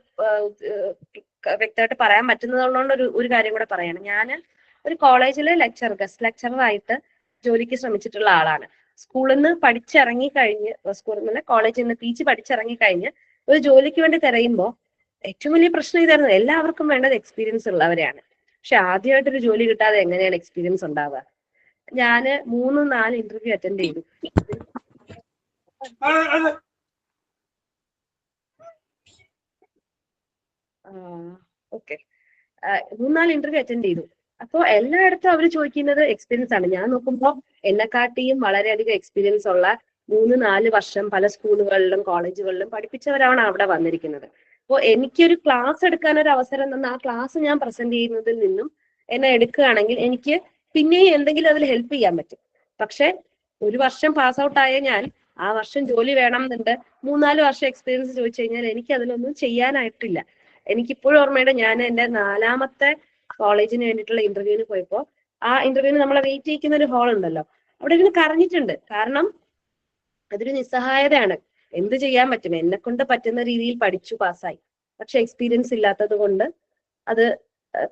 S8: വ്യക്തമായിട്ട് പറയാൻ പറ്റുന്നതുകൊണ്ട് ഒരു കാര്യം കൂടെ പറയണം. ഞാൻ ഒരു കോളേജിലെ ഗസ്റ്റ് ലെക്ചറായിട്ട് ജോലിക്ക് ശ്രമിച്ചിട്ടുള്ള ആളാണ്. സ്കൂളിൽ നിന്ന് പഠിച്ചിറങ്ങി കഴിഞ്ഞ്, സ്കൂളിൽ നിന്ന് കോളേജിൽ നിന്ന് ടീച്ച് പഠിച്ചിറങ്ങി കഴിഞ്ഞ് ഒരു ജോലിക്ക് വേണ്ടി തിരയുമ്പോൾ ഏറ്റവും വലിയ പ്രശ്നം ഇതായിരുന്നു, എല്ലാവർക്കും വേണ്ടത് എക്സ്പീരിയൻസ് ഉള്ളവരെയാണ്. പക്ഷെ ആദ്യമായിട്ടൊരു ജോലി കിട്ടാതെ എങ്ങനെയാണ് എക്സ്പീരിയൻസ് ഉണ്ടാവുക? ഞാന് 3-4 ഇന്റർവ്യൂ അറ്റൻഡ് ചെയ്തു. ഓക്കെ, 3-4 ഇന്റർവ്യൂ അറ്റൻഡ് ചെയ്തു. അപ്പോൾ എല്ലായിടത്തും അവർ ചോദിക്കുന്നത് എക്സ്പീരിയൻസ് ആണ്. ഞാൻ നോക്കുമ്പോൾ എന്നെക്കാട്ടിയും വളരെയധികം എക്സ്പീരിയൻസ് ഉള്ള 3-4 വർഷം പല സ്കൂളുകളിലും കോളേജുകളിലും പഠിപ്പിച്ചവരാണ് അവിടെ വന്നിരിക്കുന്നത്. അപ്പോൾ എനിക്കൊരു ക്ലാസ് എടുക്കാൻ ഒരു അവസരം തന്ന ആ ക്ലാസ് ഞാൻ പ്രസന്റ് ചെയ്യുന്നതിൽ നിന്നും എന്നെ എടുക്കുകയാണെങ്കിൽ എനിക്ക് പിന്നെയും എന്തെങ്കിലും അതിൽ ഹെൽപ്പ് ചെയ്യാൻ പറ്റും. പക്ഷെ ഒരു വർഷം പാസ് ഔട്ട് ആയ ഞാൻ ആ വർഷം ജോലി വേണം എന്നുണ്ട് 3-4 വർഷം എക്സ്പീരിയൻസ് ചോദിച്ചു കഴിഞ്ഞാൽ എനിക്ക് അതിലൊന്നും ചെയ്യാനായിട്ടില്ല. എനിക്കിപ്പോഴും ഓർമ്മയുണ്ട്, ഞാൻ എൻ്റെ 4ാമത്തെ കോളേജിന് വേണ്ടിയിട്ടുള്ള ഇന്റർവ്യൂവിന് പോയപ്പോൾ ആ ഇന്റർവ്യൂവിന് നമ്മളെ വെയിറ്റ് ചെയ്യിക്കുന്ന ഒരു ഹാൾ ഉണ്ടല്ലോ, അവിടെ ഇരുന്ന് കരഞ്ഞിട്ടുണ്ട്. കാരണം അതൊരു നിസ്സഹായതയാണ്. എന്ത് ചെയ്യാൻ പറ്റും? എന്നെ കൊണ്ട് പറ്റുന്ന രീതിയിൽ പഠിച്ചു പാസ്സായി, പക്ഷെ എക്സ്പീരിയൻസ് ഇല്ലാത്തത് കൊണ്ട് അത്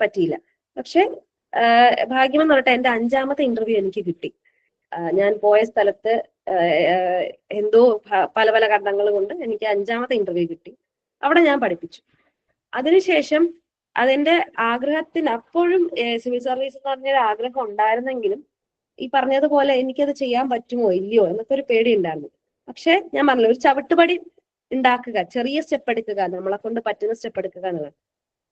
S8: പറ്റിയില്ല. പക്ഷെ ഭാഗ്യമെന്ന് പറഞ്ഞിട്ട് എൻ്റെ 5ാമത്തെ ഇന്റർവ്യൂ എനിക്ക് കിട്ടി. ഞാൻ പോയ സ്ഥലത്ത് എന്തോ പല പല കാരണങ്ങൾ കൊണ്ട് എനിക്ക് 5ാമത്തെ ഇന്റർവ്യൂ കിട്ടി. അവിടെ ഞാൻ പഠിപ്പിച്ചു. അതിനുശേഷം അതെന്റെ ആഗ്രഹത്തിന്, അപ്പോഴും സിവിൽ സർവീസ് എന്ന് പറഞ്ഞൊരു ആഗ്രഹം ഉണ്ടായിരുന്നെങ്കിലും ഈ പറഞ്ഞതുപോലെ എനിക്കത് ചെയ്യാൻ പറ്റുമോ ഇല്ലയോ എന്നൊക്കെ ഒരു പേടി ഉണ്ടായിരുന്നു. പക്ഷെ ഞാൻ പറഞ്ഞില്ല, ഒരു ചവിട്ടുപടി ഉണ്ടാക്കുക, ചെറിയ സ്റ്റെപ്പ് എടുക്കുക, നമ്മളെ കൊണ്ട് പറ്റുന്ന സ്റ്റെപ്പ് എടുക്കുക എന്നുള്ളത്.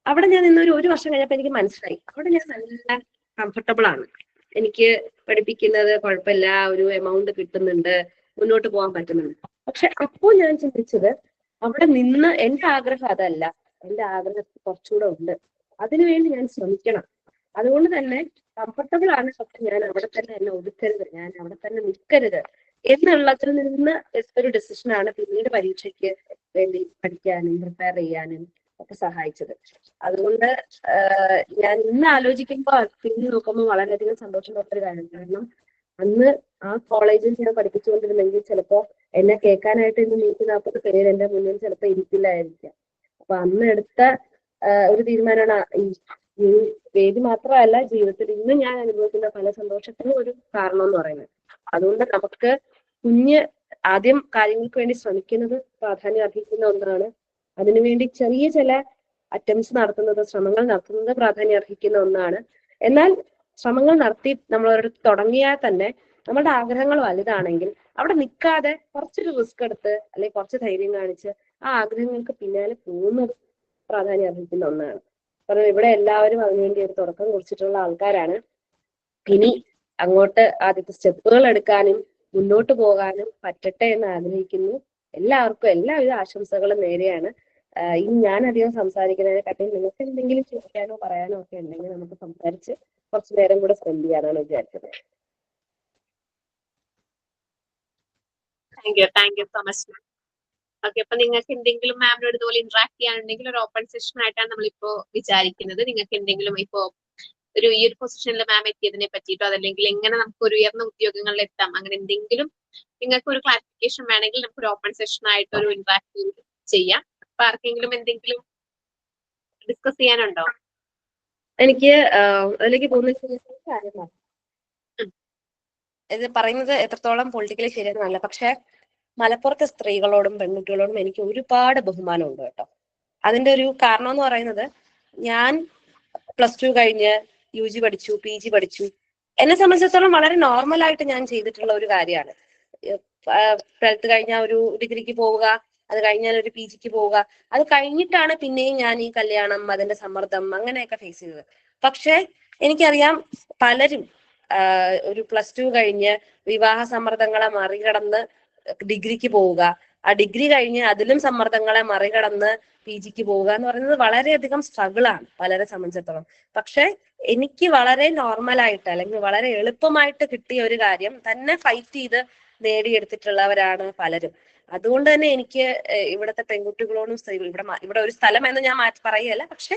S8: അവിടെ ഞാൻ നിന്നൊരു 1 വർഷം കഴിഞ്ഞപ്പോൾ എനിക്ക് മനസ്സിലായി, അവിടെ ഞാൻ നല്ല കംഫർട്ടബിൾ ആണ്. എനിക്ക് പഠിപ്പിക്കുന്നത് കുഴപ്പമില്ല, ഒരു എമൗണ്ട് കിട്ടുന്നുണ്ട്, മുന്നോട്ട് പോകാൻ പറ്റുന്നുണ്ട്. പക്ഷെ അപ്പോൾ ഞാൻ ചിന്തിച്ചത്, അവിടെ നിന്ന് എന്റെ ആഗ്രഹം അതല്ല, എന്റെ ആഗ്രഹം കുറച്ചുകൂടെ ഉണ്ട്, അതിനുവേണ്ടി ഞാൻ ശ്രമിക്കണം. അതുകൊണ്ട് തന്നെ കംഫർട്ടബിൾ ആണ്, പക്ഷെ ഞാൻ അവിടെ തന്നെ എന്നെ ഒതുക്കരുത്, ഞാൻ അവിടെ തന്നെ നിൽക്കരുത് എന്നുള്ളതിൽ നിന്ന് ഒരു ഡിസിഷനാണ് പിന്നീട് പരീക്ഷയ്ക്ക് വേണ്ടി പഠിക്കാനും പ്രിപ്പയർ ചെയ്യാനും ഒക്കെ സഹായിച്ചത്. അതുകൊണ്ട് ഞാൻ ഇന്ന് ആലോചിക്കുമ്പോൾ തിരിഞ്ഞു നോക്കുമ്പോൾ വളരെയധികം സന്തോഷം തോന്നൊരു കാര്യം. കാരണം അന്ന് ആ കോളേജിൽ ഞാൻ പഠിപ്പിച്ചുകൊണ്ടിരുന്നെങ്കിൽ ചിലപ്പോ എന്നെ കേൾക്കാനായിട്ട് ഇന്ന് 140 പേര് എന്റെ മുന്നിൽ ചിലപ്പോൾ ഇരിക്കില്ലായിരിക്കാം. അപ്പൊ അന്ന് എടുത്ത ഒരു തീരുമാനമാണ് ഈ വേദി മാത്രമല്ല ജീവിതത്തിൽ ഇന്ന് ഞാൻ അനുഭവിക്കുന്ന പല സന്തോഷത്തിനും ഒരു കാരണം എന്ന് പറയുന്നത്. അതുകൊണ്ട് നമുക്ക് ആദ്യം കാര്യങ്ങൾക്ക് വേണ്ടി ശ്രമിക്കുന്നത് പ്രാധാന്യം അർഹിക്കുന്ന ഒന്നാണ്. അതിനുവേണ്ടി ചെറിയ ചില ശ്രമങ്ങൾ നടത്തുന്നത് പ്രാധാന്യം അർഹിക്കുന്ന ഒന്നാണ്. എന്നാൽ ശ്രമങ്ങൾ നടത്തി നമ്മളൊരിടത്ത് തുടങ്ങിയാൽ തന്നെ നമ്മുടെ ആഗ്രഹങ്ങൾ വലുതാണെങ്കിൽ അവിടെ നിൽക്കാതെ കുറച്ചൊരു റിസ്ക് എടുത്ത് അല്ലെങ്കിൽ കുറച്ച് ധൈര്യം കാണിച്ച് ആ ആഗ്രഹങ്ങൾക്ക് പിന്നാലെ പോകുന്നത് പ്രാധാന്യം അർഹിക്കുന്ന ഒന്നാണ്. കാരണം ഇവിടെ എല്ലാവരും അതിനുവേണ്ടി ഒരു തുടക്കം കുറിച്ചിട്ടുള്ള ആൾക്കാരാണ്. ഇനി അങ്ങോട്ട് ആദ്യത്തെ സ്റ്റെപ്പുകൾ എടുക്കാനും മുന്നോട്ട് പോകാനും പറ്റട്ടെ എന്ന് ആഗ്രഹിക്കുന്നു. എല്ലാവർക്കും എല്ലാവിധ ആശംസകളും നേരെയാണ്. ഇനി ഞാൻ അധികം സംസാരിക്കുന്നതിനെക്കാട്ടിൽ നിങ്ങൾക്ക് എന്തെങ്കിലും ചോദിക്കാനോ പറയാനോ ഒക്കെ ഉണ്ടെങ്കിൽ നമുക്ക് സംസാരിച്ച് കുറച്ചു നേരം കൂടെ സ്പെൻഡ് ചെയ്യാനാണ് വിചാരിച്ചത്.
S1: Thank you so much ma'am. Okay, അപ്പൊ നിങ്ങൾക്ക് എന്തെങ്കിലും മാമിനോട് ഇതുപോലെ ഇന്ററാക്ട് ചെയ്യാനുണ്ടെങ്കിൽ ഒരു ഓപ്പൺ സെഷൻ ആയിട്ടാണ് നമ്മളിപ്പോ വിചാരിക്കുന്നത്. നിങ്ങൾക്ക് എന്തെങ്കിലും ഇപ്പോ ഈ ഒരു പൊസിഷനിൽ മാം എത്തിയതിനെ പറ്റിയിട്ടോ അതല്ലെങ്കിൽ എങ്ങനെ നമുക്ക് ഒരു ഉയർന്ന ഉദ്യോഗങ്ങളിൽ എത്താം, അങ്ങനെ എന്തെങ്കിലും നിങ്ങൾക്ക് ഒരു ക്ലാരിഫിക്കേഷൻ വേണമെങ്കിൽ നമുക്ക് ഒരു ഓപ്പൺ സെഷൻ ആയിട്ട് ഒരു ഇന്ററാക്ട് ചെയ്യാം. അപ്പൊ ആർക്കെങ്കിലും എന്തെങ്കിലും ഡിസ്കസ് ചെയ്യാനുണ്ടോ?
S8: എനിക്ക് അതിലേക്ക് പോകുന്ന കാര്യമാണ് ഇത് പറയുന്നത് എത്രത്തോളം പൊളിറ്റിക്കലി ശരിയെന്നല്ല, പക്ഷെ മലപ്പുറത്തെ സ്ത്രീകളോടും പെൺകുട്ടികളോടും എനിക്ക് ഒരുപാട് ബഹുമാനമുണ്ട് കേട്ടോ. അതിന്റെ ഒരു കാരണം എന്ന് പറയുന്നത്, ഞാൻ +2 കഴിഞ്ഞ് UG പഠിച്ചു, PG പഠിച്ചു. എന്നെ സംബന്ധിച്ചിടത്തോളം വളരെ നോർമൽ ആയിട്ട് ഞാൻ ചെയ്തിട്ടുള്ള ഒരു കാര്യമാണ്. 12th കഴിഞ്ഞാൽ ഒരു ഡിഗ്രിക്ക് പോവുക, അത് കഴിഞ്ഞാൽ ഒരു PGക്ക് പോവുക, അത് കഴിഞ്ഞിട്ടാണ് പിന്നെയും ഞാൻ ഈ കല്യാണം, അതിന്റെ സമ്മർദ്ദം അങ്ങനെയൊക്കെ ഫേസ് ചെയ്തത്. പക്ഷെ എനിക്കറിയാം പലരും ഒരു +2 കഴിഞ്ഞ് വിവാഹ സമ്മർദ്ദങ്ങളെ മറികടന്ന് ഡിഗ്രിക്ക് പോവുക, ആ ഡിഗ്രി കഴിഞ്ഞ് അതിലും സമ്മർദ്ദങ്ങളെ മറികടന്ന് PGക്ക് പോവുക എന്ന് പറയുന്നത് വളരെയധികം സ്ട്രഗിളാണ് പലരെ സംബന്ധിച്ചിടത്തോളം. പക്ഷെ എനിക്ക് വളരെ നോർമലായിട്ട് അല്ലെങ്കിൽ വളരെ എളുപ്പമായിട്ട് കിട്ടിയ ഒരു കാര്യം തന്നെ ഫൈറ്റ് ചെയ്ത് നേടിയെടുത്തിട്ടുള്ളവരാണ് പലരും. അതുകൊണ്ട് തന്നെ എനിക്ക് ഇവിടുത്തെ പെൺകുട്ടികളോടും സ്ത്രീകൾ ഇവിടെ ഒരു സ്ഥലം എന്ന് ഞാൻ പറയുകയല്ല, പക്ഷെ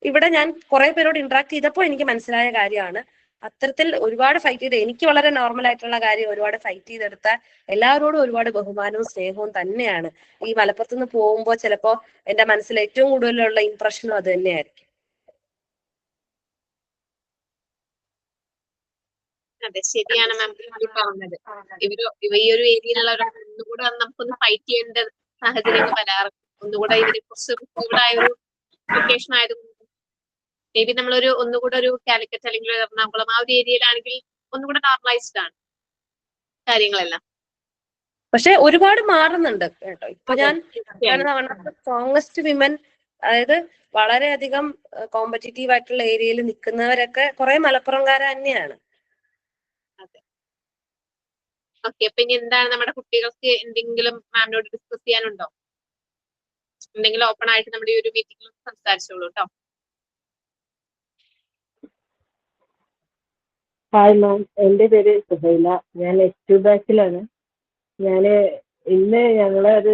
S8: ഇവിടെ ഞാൻ കുറെ പേരോട് ഇന്ററാക്ട് ചെയ്തപ്പോൾ എനിക്ക് മനസ്സിലായ കാര്യമാണ്, അത്തരത്തിൽ ഒരുപാട് ഫൈറ്റ് ചെയ്ത് എനിക്ക് വളരെ നോർമൽ ആയിട്ടുള്ള കാര്യം ഒരുപാട് ഫൈറ്റ് ചെയ്തെടുത്ത എല്ലാവരോടും ഒരുപാട് ബഹുമാനവും സ്നേഹവും തന്നെയാണ്. ഈ മലപ്പുറത്ത് നിന്ന് പോകുമ്പോൾ ചിലപ്പോ എന്റെ മനസ്സിൽ ഏറ്റവും കൂടുതലുള്ള ഇംപ്രഷനും അത് തന്നെയായിരിക്കും.
S1: അതെ, ശരിയാണ് മാം പറഞ്ഞത്. ഈ ഒരു ഏരിയയിലുള്ള ഒന്നുകൂടെ നമുക്കൊന്ന് ഫൈറ്റ് ചെയ്യേണ്ട സാഹചര്യങ്ങൾ വരാറുണ്ട്. ഒന്നുകൂടെ ഇതിനെ കുറിച്ച് ഇവിടെ ഒരു ലൊക്കേഷൻ ആയതുകൊണ്ട് മേ ബി നമ്മളൊരു ഒന്നുകൂടെ ഒരു കാലിക്കറ്റ് അല്ലെങ്കിൽ എറണാകുളം ആ ഒരു ഏരിയയിലാണെങ്കിൽ ഒന്നുകൂടെ നോർമലൈസ്ഡ് ആണ് കാര്യങ്ങളെല്ലാം.
S8: പക്ഷെ ഒരുപാട് മാറുന്നുണ്ട് കേട്ടോ. ഇപ്പൊ ഞാൻ സ്ട്രോങ്സ്റ്റ് വിമൻ, അതായത് വളരെയധികം കോമ്പറ്റീറ്റീവ് ആയിട്ടുള്ള ഏരിയയിൽ നിൽക്കുന്നവരൊക്കെ കുറെ മലപ്പുറംകാര തന്നെയാണ്.
S1: അതെ, ഓക്കെ. അപ്പൊ ഇനി എന്താണ് നമ്മുടെ കുട്ടികൾക്ക് എന്തെങ്കിലും മാമിനോട് ഡിസ്കസ് ചെയ്യാനുണ്ടോ? എന്തെങ്കിലും ഓപ്പൺ ആയിട്ട് നമ്മുടെ ഈ ഒരു മീറ്റിംഗിൽ സംസാരിച്ചോളൂ കേട്ടോ.
S2: ഹായ് മാം, എൻ്റെ പേര് സുഹൈല. ഞാൻ S2 ബാച്ചിലാണ്. ഇന്ന് ഞങ്ങളെ ഒരു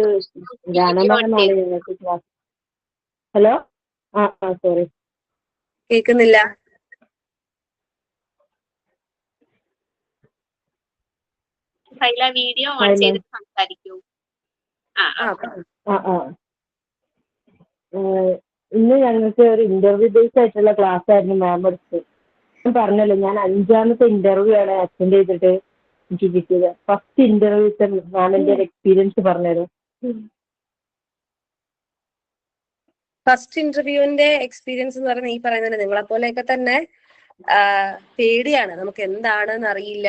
S2: ഗാനമാനാണ് ഞങ്ങൾക്ക് ക്ലാസ്. ഹലോ, സോറി,
S8: കേൾക്കുന്നില്ല.
S1: വീഡിയോ ഓൺ ചെയ്തിട്ട് സംസാരിക്കൂ.
S2: ഇന്ന് ഞങ്ങൾക്ക് ഒരു ഇന്റർവ്യൂ ബേസ്ഡ് ആയിട്ടുള്ള ക്ലാസ് ആയിരുന്നു മാം എടുത്തത്. പറഞ്ഞല്ലോ, ഞാൻ 5ാമത്തെ ഇന്റർവ്യൂ ആണ് അറ്റൻഡ് ചെയ്തിട്ട് എനിക്ക് കിട്ടിയത്. ഫസ്റ്റ് ഇന്റർവ്യൂ മാമിന്റെ ഒരു എക്സ്പീരിയൻസ് പറഞ്ഞുതരും.
S8: ഫസ്റ്റ് ഇന്റർവ്യൂവിന്റെ എക്സ്പീരിയൻസ് എന്ന് പറയുന്നത് ഈ പറയുന്നത് നിങ്ങളെ പോലെയൊക്കെ തന്നെ പേടിയാണ്. നമുക്ക് എന്താണെന്ന് അറിയില്ല,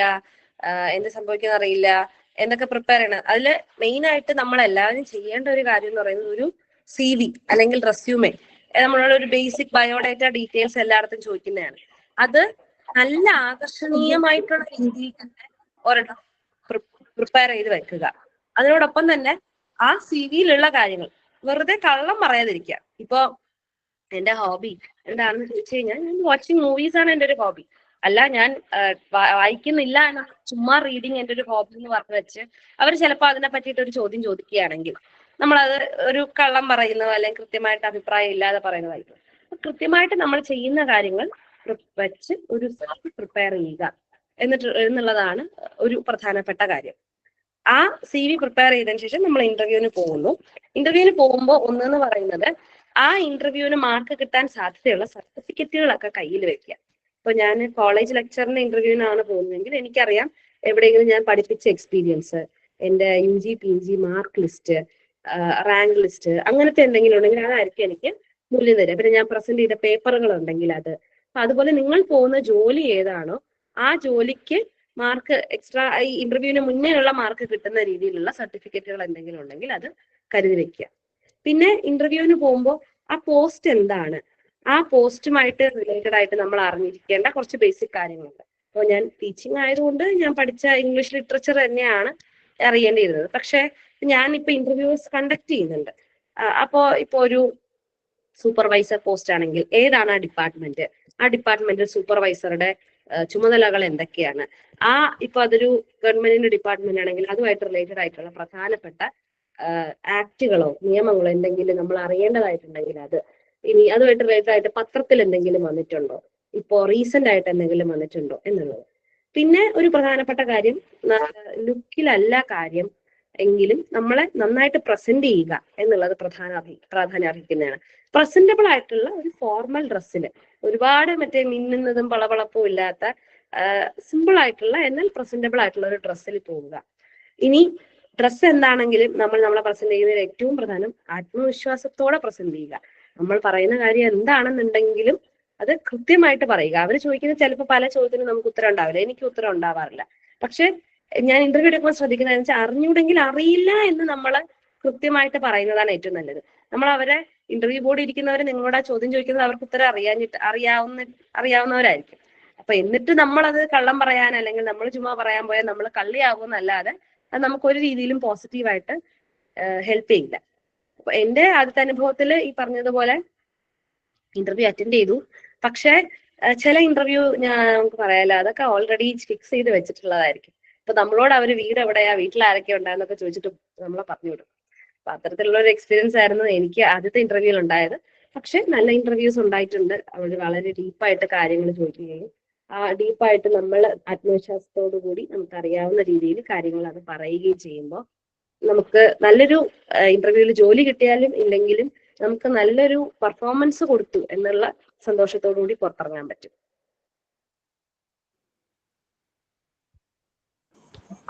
S8: എന്ത് സംഭവിക്കുന്ന അറിയില്ല, എന്തൊക്കെ പ്രിപ്പയർ ചെയ്യണം. അതിൽ മെയിൻ ആയിട്ട് നമ്മൾ എല്ലാവരും ചെയ്യേണ്ട ഒരു കാര്യം എന്ന് പറയുന്നത് ഒരു CV അല്ലെങ്കിൽ റെസ്യൂമെ, നമ്മളുടെ ഒരു ബേസിക് ബയോഡാറ്റ ഡീറ്റെയിൽസ് എല്ലായിടത്തും ചോദിക്കുന്നതാണ്. അത് നല്ല ആകർഷണീയമായിട്ടുള്ള രീതിയിൽ തന്നെ ഒരെണ്ണം പ്രിപ്പയർ ചെയ്ത് വെക്കുക. അതിനോടൊപ്പം തന്നെ ആ CV-യിലുള്ള കാര്യങ്ങൾ വെറുതെ കള്ളം പറയാതിരിക്കുക. ഇപ്പൊ എന്റെ ഹോബി എന്താണെന്ന് ചോദിച്ചു കഴിഞ്ഞാൽ ഞാൻ വാച്ചിങ് മൂവീസ് ആണ് എന്റെ ഒരു ഹോബി. അല്ല ഞാൻ വായിക്കുന്നില്ല എന്ന ചുമ്മാ റീഡിങ് എന്റെ ഒരു ഹോബി എന്ന് പറഞ്ഞു വെച്ച് അവർ ചിലപ്പോൾ അതിനെ പറ്റിയിട്ട് ഒരു ചോദ്യം ചോദിക്കുകയാണെങ്കിൽ നമ്മളത് ഒരു കള്ളം പറയുന്നതോ അല്ലെങ്കിൽ കൃത്യമായിട്ട് അഭിപ്രായം ഇല്ലാതെ പറയുന്നതായിരിക്കും. കൃത്യമായിട്ട് നമ്മൾ ചെയ്യുന്ന കാര്യങ്ങൾ വെച്ച് ഒരു പ്രിപ്പയർ ചെയ്യുക എന്നുള്ളതാണ് ഒരു പ്രധാനപ്പെട്ട കാര്യം. ആ CV പ്രിപ്പയർ ചെയ്തതിനു ശേഷം നമ്മൾ ഇന്റർവ്യൂവിന് പോകുന്നു. ഇന്റർവ്യൂവിന് പോകുമ്പോൾ ഒന്നെന്ന് പറയുന്നത് ആ ഇന്റർവ്യൂവിന് മാർക്ക് കിട്ടാൻ സാധ്യതയുള്ള സർട്ടിഫിക്കറ്റുകളൊക്കെ കയ്യിൽ വെക്കുക. ഇപ്പൊ ഞാൻ കോളേജ് ലെക്ചറിന്റെ ഇന്റർവ്യൂവിനാണ് പോകുന്നതെങ്കിൽ എനിക്കറിയാം എവിടെയെങ്കിലും ഞാൻ പഠിപ്പിച്ച എക്സ്പീരിയൻസ്, എന്റെ UG PG mark list, rank list, അങ്ങനത്തെ എന്തെങ്കിലും ഉണ്ടെങ്കിൽ അതായിരിക്കും എനിക്ക് മൂല്യം തരിക. പിന്നെ ഞാൻ പ്രസന്റ് ചെയ്ത പേപ്പറുകൾ ഉണ്ടെങ്കിൽ അത്. അതുപോലെ നിങ്ങൾ പോകുന്ന ജോലി ഏതാണോ ആ ജോലിക്ക് മാർക്ക് എക്സ്ട്രാ ഈ ഇന്റർവ്യൂവിന് മുന്നേ ഉള്ള മാർക്ക് കിട്ടുന്ന രീതിയിലുള്ള സർട്ടിഫിക്കറ്റുകൾ എന്തെങ്കിലും ഉണ്ടെങ്കിൽ അത് കരുതി വെക്കുക. പിന്നെ ഇന്റർവ്യൂവിന് പോകുമ്പോൾ ആ പോസ്റ്റ് എന്താണ്, ആ പോസ്റ്റുമായിട്ട് റിലേറ്റഡ് ആയിട്ട് നമ്മൾ അറിഞ്ഞിരിക്കേണ്ട കുറച്ച് ബേസിക് കാര്യങ്ങളുണ്ട്. അപ്പോൾ ഞാൻ ടീച്ചിങ് ആയതുകൊണ്ട് ഞാൻ പഠിച്ച ഇംഗ്ലീഷ് ലിറ്ററേച്ചർ തന്നെയാണ് അറിയേണ്ടിയിരുന്നത്. പക്ഷെ ഞാനിപ്പോൾ ഇന്റർവ്യൂസ് കണ്ടക്ട് ചെയ്യുന്നുണ്ട്. അപ്പോൾ ഇപ്പോൾ ഒരു സൂപ്പർവൈസർ പോസ്റ്റ് ആണെങ്കിൽ ഏതാണ് ആ ഡിപ്പാർട്ട്മെന്റ്, ആ ഡിപ്പാർട്ട്മെന്റിൽ സൂപ്പർവൈസറുടെ ചുമതലകൾ എന്തൊക്കെയാണ്, ഇപ്പൊ അതൊരു ഗവൺമെന്റിന്റെ ഡിപ്പാർട്ട്മെന്റ് ആണെങ്കിൽ അതുമായിട്ട് റിലേറ്റഡ് ആയിട്ടുള്ള പ്രധാനപ്പെട്ട ആക്ടുകളോ നിയമങ്ങളോ എന്തെങ്കിലും നമ്മൾ അറിയേണ്ടതായിട്ടുണ്ടെങ്കിൽ അത്. ഇനി അതുമായിട്ട് റിലേറ്റഡ് ആയിട്ട് പത്രത്തിൽ എന്തെങ്കിലും വന്നിട്ടുണ്ടോ, ഇപ്പോ റീസെന്റ് ആയിട്ട് എന്തെങ്കിലും വന്നിട്ടുണ്ടോ എന്നുള്ളത്. പിന്നെ ഒരു പ്രധാനപ്പെട്ട കാര്യം, ലുക്കിലല്ല കാര്യം എങ്കിലും നമ്മളെ നന്നായിട്ട് പ്രസന്റ് ചെയ്യുക എന്നുള്ളത് പ്രാധാന്യം അർഹിക്കുന്നതാണ്. പ്രസന്റബിൾ ആയിട്ടുള്ള ഒരു ഫോർമൽ ഡ്രസ്സിൽ, ഒരുപാട് മറ്റേ മിന്നുന്നതും പളപളപ്പും ഇല്ലാത്ത സിമ്പിൾ ആയിട്ടുള്ള എന്നാൽ പ്രസന്റബിൾ ആയിട്ടുള്ള ഒരു ഡ്രസ്സിൽ പോവുക. ഇനി ഡ്രസ്സ് എന്താണെങ്കിലും നമ്മളെ പ്രസന്റ് ചെയ്യുന്നതിൽ ഏറ്റവും പ്രധാനം ആത്മവിശ്വാസത്തോടെ പ്രസന്റ് ചെയ്യുക. നമ്മൾ പറയുന്ന കാര്യം എന്താണെന്നുണ്ടെങ്കിലും അത് കൃത്യമായിട്ട് പറയുക. അവർ ചോദിക്കുന്ന ചിലപ്പോൾ പല ചോദ്യത്തിനും നമുക്ക് ഉത്തരം ഉണ്ടാവില്ല, എനിക്ക് ഉത്തരം ഉണ്ടാവാറില്ല. പക്ഷെ ഞാൻ ഇന്റർവ്യൂ എടുക്കുമ്പോൾ ശ്രദ്ധിക്കുന്നതെന്ന് വെച്ചാൽ അറിഞ്ഞൂടെങ്കിൽ അറിയില്ല എന്ന് നമ്മൾ കൃത്യമായിട്ട് പറയുന്നതാണ് ഏറ്റവും നല്ലത്. നമ്മൾ അവരെ ഇന്റർവ്യൂ ബോർഡ് ഇരിക്കുന്നവർ നിങ്ങളോട് ആ ചോദ്യം ചോദിക്കുന്നത് അവർക്ക് ഉത്തരം അറിയാവുന്നവരായിരിക്കും. അപ്പൊ എന്നിട്ട് നമ്മളത് കള്ളം പറയാൻ അല്ലെങ്കിൽ നമ്മൾ ചുമ്മാ പറയാൻ പോയാൽ നമ്മൾ കള്ളിയാകുമെന്നല്ലാതെ അത് നമുക്കൊരു രീതിയിലും പോസിറ്റീവായിട്ട് ഹെൽപ്പ് ചെയ്യില്ല. അപ്പൊ എന്റെ ആദ്യത്തെ അനുഭവത്തിൽ ഈ പറഞ്ഞതുപോലെ ഇന്റർവ്യൂ അറ്റൻഡ് ചെയ്തു. പക്ഷെ ചില ഇന്റർവ്യൂ നമുക്ക് പറയാലോ അതൊക്കെ ഓൾറെഡി ഫിക്സ് ചെയ്ത് വെച്ചിട്ടുള്ളതായിരിക്കും. ഇപ്പൊ നമ്മളോട് അവര് വീട് എവിടെയാ, വീട്ടിൽ ആരൊക്കെ ഉണ്ടായെന്നൊക്കെ ചോദിച്ചിട്ട് നമ്മളെ പറഞ്ഞു വിടും. അപ്പൊ അത്തരത്തിലുള്ള ഒരു എക്സ്പീരിയൻസ് ആയിരുന്നു എനിക്ക് ആദ്യത്തെ ഇന്റർവ്യൂവിൽ ഉണ്ടായത്. പക്ഷെ നല്ല ഇന്റർവ്യൂസ് ഉണ്ടായിട്ടുണ്ട്. അവർ വളരെ ഡീപ്പായിട്ട് കാര്യങ്ങൾ ചോദിക്കുകയും ആ ഡീപ്പായിട്ട് നമ്മൾ ആത്മവിശ്വാസത്തോടു കൂടി നമുക്ക് അറിയാവുന്ന രീതിയിൽ കാര്യങ്ങൾ അത് പറയുകയും ചെയ്യുമ്പോൾ നമുക്ക് നല്ലൊരു ഇന്റർവ്യൂവിൽ ജോലി കിട്ടിയാലും ഇല്ലെങ്കിലും നമുക്ക് നല്ലൊരു പെർഫോമൻസ് കൊടുത്തു എന്നുള്ള സന്തോഷത്തോടു കൂടി പുറത്തിറങ്ങാൻ പറ്റും.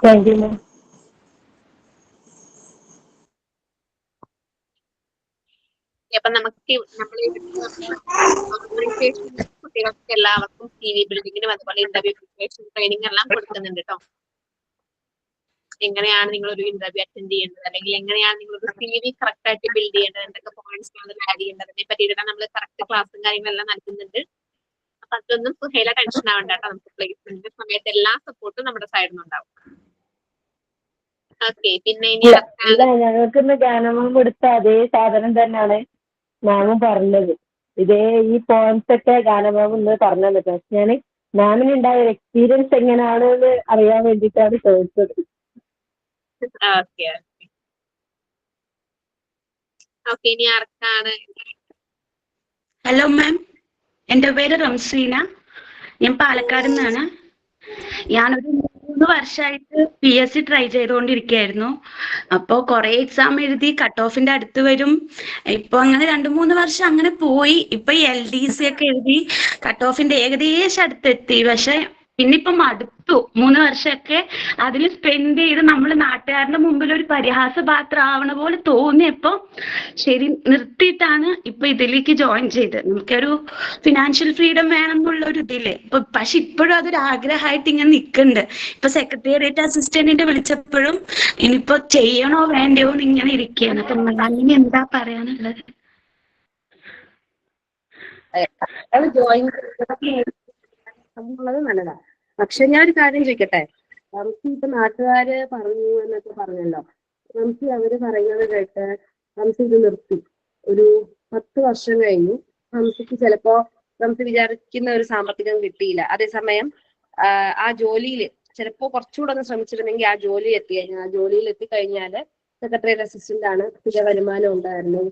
S2: Thank you ma'am.
S1: അപ്പൊ നമുക്ക് നമ്മൾ ഓർഗനൈസേഷൻ കുട്ടികൾക്ക് എല്ലാവർക്കും CV ബിൽഡിങ്ങിനും അതുപോലെ ഇന്റർവ്യൂ പ്രിപ്പറേഷൻ ട്രെയിനിങ് എല്ലാം കൊടുക്കുന്നുണ്ട് കേട്ടോ. എങ്ങനെയാണ് നിങ്ങൾ ഒരു ഇന്റർവ്യൂ അറ്റൻഡ് ചെയ്യേണ്ടത്, അല്ലെങ്കിൽ എങ്ങനെയാണ് നിങ്ങൾ ഒരു CV കറക്റ്റ് ആയിട്ട് ബിൽഡ് ചെയ്യേണ്ടത്, എന്തൊക്കെ പോയിന്റ്സ് ആണ് ആഡ് ചെയ്യേണ്ടത്, അതിനെ പറ്റിയിട്ട് നമ്മൾ കറക്റ്റ് ക്ലാസ്സും കാര്യങ്ങളെല്ലാം നൽകുന്നുണ്ട്. അപ്പൊ അതൊന്നും സുഹേല ടെൻഷൻ ആവണ്ട കേട്ടോ. നമുക്ക് പ്ലേസ്മെന്റിന്റെ സമയത്ത് എല്ലാ സപ്പോർട്ടും നമ്മുടെ സൈഡിൽ നിന്നുണ്ടാവും. ഓക്കെ, പിന്നെ ഇനി
S2: ഇല്ല, ഞങ്ങൾക്കിന്ന് ഗാനമം കൊടുത്ത അതേ സാധനം തന്നെയാണ് മാമും പറഞ്ഞത്. ഇതേ ഈ പോയിന്റ്സ് ഒക്കെ ഗാനമാം ഇന്ന് പറഞ്ഞു തന്നിട്ട് ഞാൻ മാമിനുണ്ടായ ഒരു എക്സ്പീരിയൻസ് എങ്ങനെയാണെന്ന് അറിയാൻ വേണ്ടിയിട്ടാണ് ചോദിച്ചത്.
S1: ഓക്കെ ഓക്കെ, ഇനി ആർക്കാണ്?
S9: ഹലോ മാം, എൻ്റെ പേര് റംസീന, ഞാൻ പാലക്കാട് നിന്നാണ്. ഞാനൊരു 3 വർഷമായിട്ട് PSC ട്രൈ ചെയ്തുകൊണ്ടിരിക്കുകയായിരുന്നു. അപ്പോൾ കുറേ എക്സാം എഴുതി, കട്ട് ഓഫിന്റെ അടുത്ത് വരും. ഇപ്പൊ അങ്ങനെ 2-3 വർഷം അങ്ങനെ പോയി. ഇപ്പൊ LDC ഒക്കെ എഴുതി കട്ട് ഓഫിന്റെ ഏകദേശം അടുത്തെത്തി. പക്ഷെ പിന്നിപ്പം മടുത്തു. 3 വർഷമൊക്കെ അതിൽ സ്പെൻഡ് ചെയ്ത് നമ്മൾ നാട്ടുകാരുടെ മുമ്പിൽ ഒരു പരിഹാസപാത്രം ആവണ പോലെ തോന്നിയപ്പോ ശരി നിർത്തിയിട്ടാണ് ഇപ്പൊ ഇതിലേക്ക് ജോയിൻ ചെയ്തത്. നമുക്കൊരു ഫിനാൻഷ്യൽ ഫ്രീഡം വേണം എന്നുള്ള ഒരു ഇതില് പക്ഷെ ഇപ്പോഴും അതൊരു ആഗ്രഹമായിട്ട് ഇങ്ങനെ നിൽക്കുന്നുണ്ട്. ഇപ്പൊ സെക്രട്ടേറിയറ്റ് അസിസ്റ്റന്റിന്റെ വിളിച്ചപ്പോഴും ഇനിയിപ്പോ ചെയ്യണോ വേണ്ടയോ എന്ന് ഇങ്ങനെ ഇരിക്കുകയാണ്. അപ്പൊ അങ്ങനെ എന്താ പറയാനുള്ളത്?
S8: ജോയിൻ എന്നുള്ളത് നല്ലതാണ്. പക്ഷെ ഞാൻ ഒരു കാര്യം ചോദിക്കട്ടെ, നമുക്ക് ഇപ്പൊ നാട്ടുകാര് പറഞ്ഞു എന്നൊക്കെ പറഞ്ഞല്ലോ, നമുക്ക് അവര് പറയുന്നത് കേട്ട് നമുക്ക് ഇത് നിർത്തി. ഒരു 10 വർഷം കഴിഞ്ഞു റംസിക്ക് ചിലപ്പോ റംസി വിചാരിക്കുന്ന ഒരു സാമ്പത്തികം കിട്ടിയില്ല. അതേസമയം ആ ജോലിയിൽ ചിലപ്പോ കുറച്ചുകൂടെ ഒന്ന് ശ്രമിച്ചിരുന്നെങ്കിൽ ആ ജോലി എത്തിക്കഴിഞ്ഞാൽ ആ ജോലിയിൽ എത്തിക്കഴിഞ്ഞാല് സെക്രട്ടറിയേറ്റ് അസിസ്റ്റന്റ് ആണ്, സ്ഥിര വരുമാനം ഉണ്ടായിരുന്നു,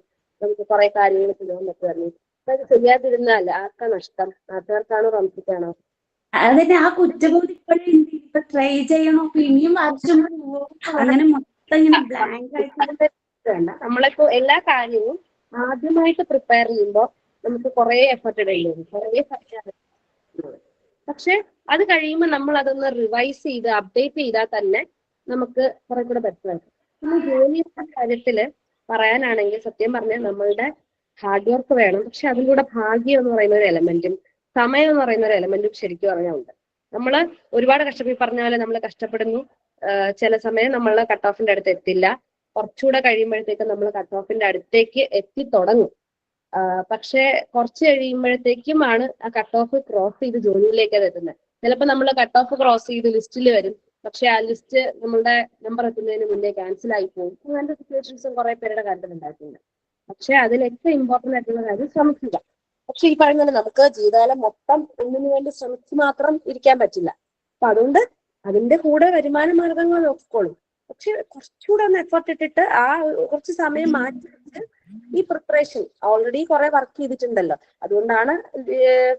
S8: നമുക്ക് കുറെ കാര്യങ്ങൾ ചെയ്യാൻ പറ്റുമായിരുന്നു. അപ്പൊ അത് ചെയ്യാതിരുന്നാൽ ആർക്കാ നഷ്ടം? നാട്ടുകാർക്കാണോ റംസിക്കാണോ?
S9: അതിന് ആ കുറ്റബോധം ഇപ്പോഴും ഇപ്പൊ ട്രൈ ചെയ്യണോ ഇനിയും വർഷം അങ്ങനെ മൊത്തം ഇങ്ങനെ ബ്ലാങ്ക് ആയിട്ട്
S8: വേണ്ട. നമ്മളിപ്പോ എല്ലാ കാര്യവും ആദ്യമായിട്ട് പ്രിപ്പയർ ചെയ്യുമ്പോൾ നമുക്ക് കുറെ എഫർട്ട് ഇടേണ്ടി കുറെ സമയം. പക്ഷെ അത് കഴിയുമ്പോൾ നമ്മൾ അതൊന്ന് റിവൈസ് ചെയ്ത് അപ്ഡേറ്റ് ചെയ്താൽ തന്നെ നമുക്ക് കുറെ കൂടെ ബെറ്റർ ആയിരിക്കും. പിന്നെ ജോലിയുടെ കാര്യത്തില് പറയാനാണെങ്കിൽ സത്യം പറഞ്ഞാൽ നമ്മളുടെ ഹാർഡ് വർക്ക് വേണം. പക്ഷെ അതിലൂടെ ഭാഗ്യം എന്ന് പറയുന്ന ഒരു എലമെന്റും സമയം എന്ന് പറയുന്ന ഒരു എലമെന്റും ശരിക്കും പറഞ്ഞാൽ ഉണ്ട്. നമ്മൾ ഒരുപാട് കഷ്ടപ്പെട്ട് പറഞ്ഞ പോലെ നമ്മൾ കഷ്ടപ്പെടുന്നു. ചില സമയം നമ്മൾ കട്ട് ഓഫിന്റെ അടുത്ത് എത്തില്ല. കുറച്ചുകൂടെ കഴിയുമ്പോഴത്തേക്ക് നമ്മൾ കട്ട് ഓഫിന്റെ അടുത്തേക്ക് എത്തി തുടങ്ങും. പക്ഷെ കുറച്ച് കഴിയുമ്പോഴത്തേക്കുമാണ് ആ കട്ട് ഓഫ് ക്രോസ് ചെയ്ത് ജോലിയിലേക്ക് അത് എത്തുന്നത്. ചിലപ്പോൾ നമ്മൾ കട്ട് ഓഫ് ക്രോസ് ചെയ്ത് ലിസ്റ്റിൽ വരും, പക്ഷെ ആ ലിസ്റ്റ് നമ്മളുടെ നമ്പർ എത്തുന്നതിന് മുന്നേ ക്യാൻസൽ ആയി പോകും. അങ്ങനത്തെ സിറ്റുവേഷൻസും കുറെ പേരുടെ കാര്യത്തിൽ ഉണ്ടായിട്ടുണ്ട്. പക്ഷെ അതിലൊക്കെ ഇമ്പോർട്ടന്റ് ആയിട്ടുള്ള കാര്യം ശ്രമിക്കുക. പക്ഷെ ഈ പറയുന്നത് നമുക്ക് ജീവിതകാലം മൊത്തം ഒന്നിനു വേണ്ടി ശ്രമിച്ച് മാത്രം ഇരിക്കാൻ പറ്റില്ല. അപ്പൊ അതുകൊണ്ട് അതിന്റെ കൂടെ വരുമാന മാർഗങ്ങൾ നോക്കിക്കോളും. പക്ഷെ കുറച്ചുകൂടെ ഒന്ന് എഫർട്ട് ഇട്ടിട്ട് ആ കുറച്ച് സമയം മാറ്റി വെച്ച് ഈ പ്രിപ്പറേഷൻ ഓൾറെഡി കുറെ വർക്ക് ചെയ്തിട്ടുണ്ടല്ലോ, അതുകൊണ്ടാണ്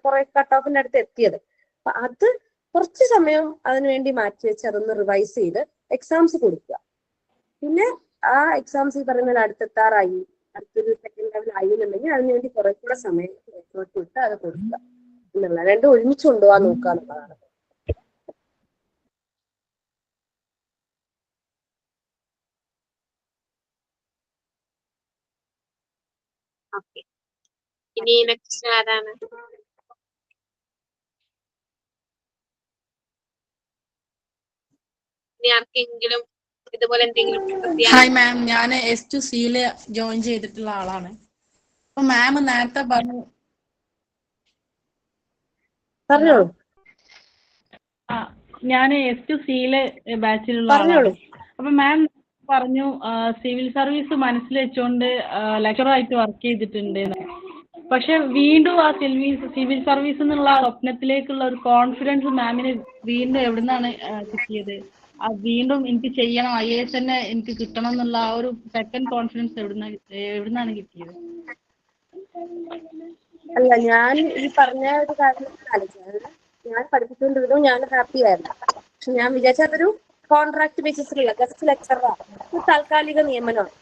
S8: കുറെ കട്ട് ഓഫിന്റെ അടുത്ത് എത്തിയത്. അപ്പൊ അത് കുറച്ച് സമയം അതിനുവേണ്ടി മാറ്റി വെച്ച് അതൊന്ന് റിവൈസ് ചെയ്ത് എക്സാംസ് കൊടുക്കുക. പിന്നെ ആ എക്സാംസ് ഈ പറയുന്നത് അടുത്തെത്താറായി, അടുത്തൊരു സെക്കൻഡ് ലെവൽ ആയി എന്നുണ്ടെങ്കിൽ അതിനുവേണ്ടി കുറെ കൂടെ സമയം എഫേർട്ട് ഇട്ട് അത് കൊടുക്കുക എന്നുള്ള, രണ്ടും ഒരുമിച്ച് കൊണ്ടുപോകാൻ നോക്കുക എന്നുള്ളതാണ്.
S1: ഓക്കെ, ഇനി നെക്സ്റ്റ് ആരാണ്? ഇനി ആർക്കെങ്കിലും ഇതുപോലെ എന്തെങ്കിലും
S10: ഹായ് മാം, ഞാൻ S2C ജോയിൻ ചെയ്തിട്ടുള്ള ആളാണ്. അപ്പൊ മാം നേരത്തെ പറഞ്ഞു
S8: പറഞ്ഞോളൂ.
S10: ഞാൻ S2C ബാച്ചിലുള്ള ആളാണ്. അപ്പൊ മാം പറഞ്ഞു സിവിൽ സർവീസ് മനസ്സിൽ വെച്ചുകൊണ്ട് ലെക്ചറായിട്ട് വർക്ക് ചെയ്തിട്ടുണ്ട്. പക്ഷെ വീണ്ടും ആ സിവിൽ സർവീസ് എന്നുള്ള സ്വപ്നത്തിലേക്കുള്ള ഒരു കോൺഫിഡൻസ് മാമിന് വീണ്ടും എവിടുന്നാണ് കിട്ടിയത്? വീണ്ടും എനിക്ക് ചെയ്യണം, IAS തന്നെ എനിക്ക് കിട്ടണം എന്നുള്ള ആ ഒരു സെക്കൻഡ് കോൺഫിഡൻസ് എവിടുന്നാണ് കിട്ടിയത്?
S8: അല്ല, ഞാൻ ഈ പറഞ്ഞ ഒരു കാര്യം ആലോചിച്ചത്, ഞാൻ പഠിപ്പിച്ചുകൊണ്ടിരുന്നു, ഞാൻ ഹാപ്പി ആയിരുന്നു. പക്ഷെ ഞാൻ വിചാരിച്ച അതൊരു കോൺട്രാക്ട് ബേസിസിലുള്ള ഗസ്റ്റ് ലെക്ചറാണ്, താൽക്കാലിക നിയമനമാണ്.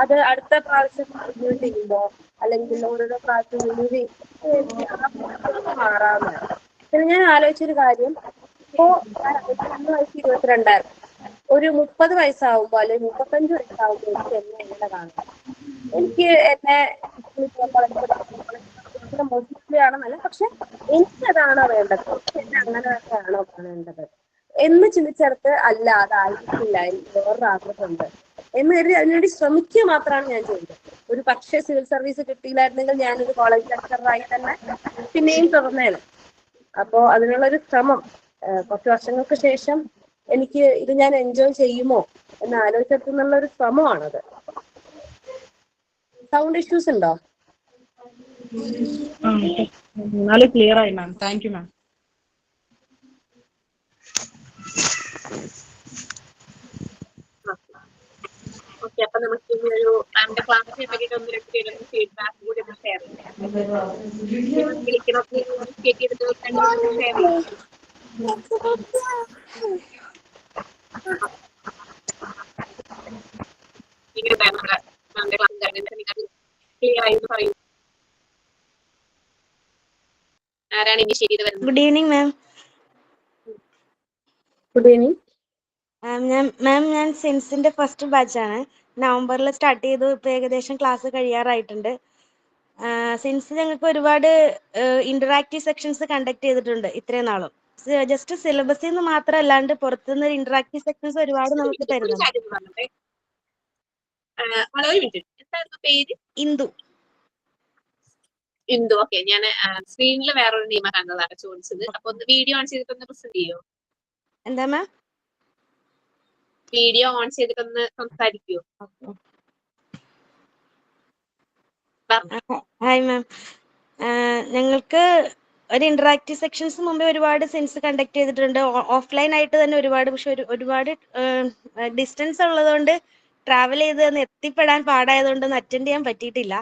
S8: അത് അടുത്ത പ്രാവശ്യം റിന്യൂ ചെയ്യുമ്പോ അല്ലെങ്കിൽ ഓരോരോ പ്രാവശ്യം റിന്യൂ ചെയ്യുമ്പോൾ മാറാവുന്നതാണ്. പിന്നെ ഞാൻ ആലോചിച്ചൊരു കാര്യം, ഇപ്പോ ഞാൻ 22 ഒരു 30 വയസ്സാവുമ്പോ അല്ലെങ്കിൽ 35 വയസ്സാവുമ്പോ എനിക്ക് എന്നെ കാണാം. എനിക്ക് എന്നെ മോശമാണെന്നല്ല, പക്ഷെ എനിക്കതാണോ വേണ്ടത്, എന്നെ അങ്ങനെ ആണോ കാണേണ്ടത് എന്ന് ചിന്തിച്ചെടുത്ത് അല്ല, അതായിരിക്കില്ല, എനിക്ക് വേറൊരു ആഗ്രഹമുണ്ട് എന്ന് കരുതി അതിനുവേണ്ടി ശ്രമിക്കുക മാത്രമാണ് ഞാൻ ചെയ്യുന്നത്. ഒരു പക്ഷേ സിവിൽ സർവീസ് കിട്ടിയില്ലായിരുന്നെങ്കിൽ ഞാനൊരു കോളേജ് ലെക്ചറായി തന്നെ പിന്നെയും തുടർന്നേനെ. അപ്പോ അതിനുള്ളൊരു ശ്രമം കുറച്ച് വർഷങ്ങൾക്ക് ശേഷം എനിക്ക് ഇത് ഞാൻ എൻജോയ് ചെയ്യുമോ എന്ന് ആലോചിച്ചെടുത്തുന്നുള്ള ഒരു ശ്രമമാണത്. സൗണ്ട് ഇഷ്യൂസ് ഉണ്ടോ?
S10: ക്ലിയർ ആയി മാം, താങ്ക് യു മാം.
S1: ഓക്കെ, അപ്പൊ നമുക്ക് ഇനി ഒരു നമ്മുടെ ക്ലാസ്സിനെ പറ്റിയിട്ട് ഒന്ന് രണ്ട് പേരൊന്ന് ഫീഡ്ബാക്ക് കൂടി ഒന്ന് ഷെയർ ചെയ്യാം. വിളിക്കണമൊക്കെ ചെയ്തിട്ട് ഷെയർ ചെയ്യാം. ക്ലിയർ ആയി പറയൂ. ആരാണ് ഇനിഷ്യേറ്റ് ചെയ്ത് വരുന്നത്?
S11: ഗുഡ് ഈവനിങ് മാം.
S8: ഗുഡ് ഈവനിങ്
S11: മാം. ഞാൻ സിൻസിന്റെ ഫസ്റ്റ് ബാച്ചാണ്. നവംബറിൽ സ്റ്റാർട്ട് ചെയ്തു. ഇപ്പൊ ഏകദേശം ക്ലാസ് കഴിയാറായിട്ടുണ്ട്. സിൻസ് ഞങ്ങൾക്ക് ഒരുപാട് ഇന്ററാക്റ്റീവ് സെക്ഷൻസ് കണ്ടക്ട് ചെയ്തിട്ടുണ്ട് ഇത്രയും നാളും. ജസ്റ്റ് സിലബസിൽ നിന്ന് മാത്രം അല്ലാണ്ട് പുറത്തുനിന്ന് ഇന്ററാക്റ്റീവ് സെക്ഷൻസ് ഒരുപാട് നമുക്ക് തരുന്നുണ്ട്.
S1: പേര്
S11: ഇന്ദു.
S1: ഇന്ദു. ഓക്കെ, ഞാൻ സ്ക്രീനിൽ വേറൊരു നിയമ കണ്ടതാണ് ചോദിച്ചത്. അപ്പൊ ഒന്ന് വീഡിയോ ഓൺ ചെയ്തിട്ടൊന്ന് പ്രസന്റ് ചെയ്യോ?
S11: എന്താ മാം?
S1: വീഡിയോ ഓൺ ചെയ്തിട്ടൊന്ന് സംസാരിക്കോ?
S11: Hi ma'am. ഞങ്ങൾക്ക് ഒരു ഇന്ററാക്റ്റീവ് സെക്ഷൻസ് മുമ്പേ ഒരുപാട് സെൻസ് കണ്ടക്ട് ചെയ്തിട്ടുണ്ട്. ഓഫ്ലൈൻ ആയിട്ട് തന്നെ ഒരുപാട്, പക്ഷെ ഒരുപാട് ഡിസ്റ്റൻസ് ഉള്ളതുകൊണ്ട് ട്രാവൽ ചെയ്ത് എത്തിപ്പെടാൻ പാടായതുകൊണ്ടൊന്നും അറ്റൻഡ് ചെയ്യാൻ പറ്റിയിട്ടില്ല.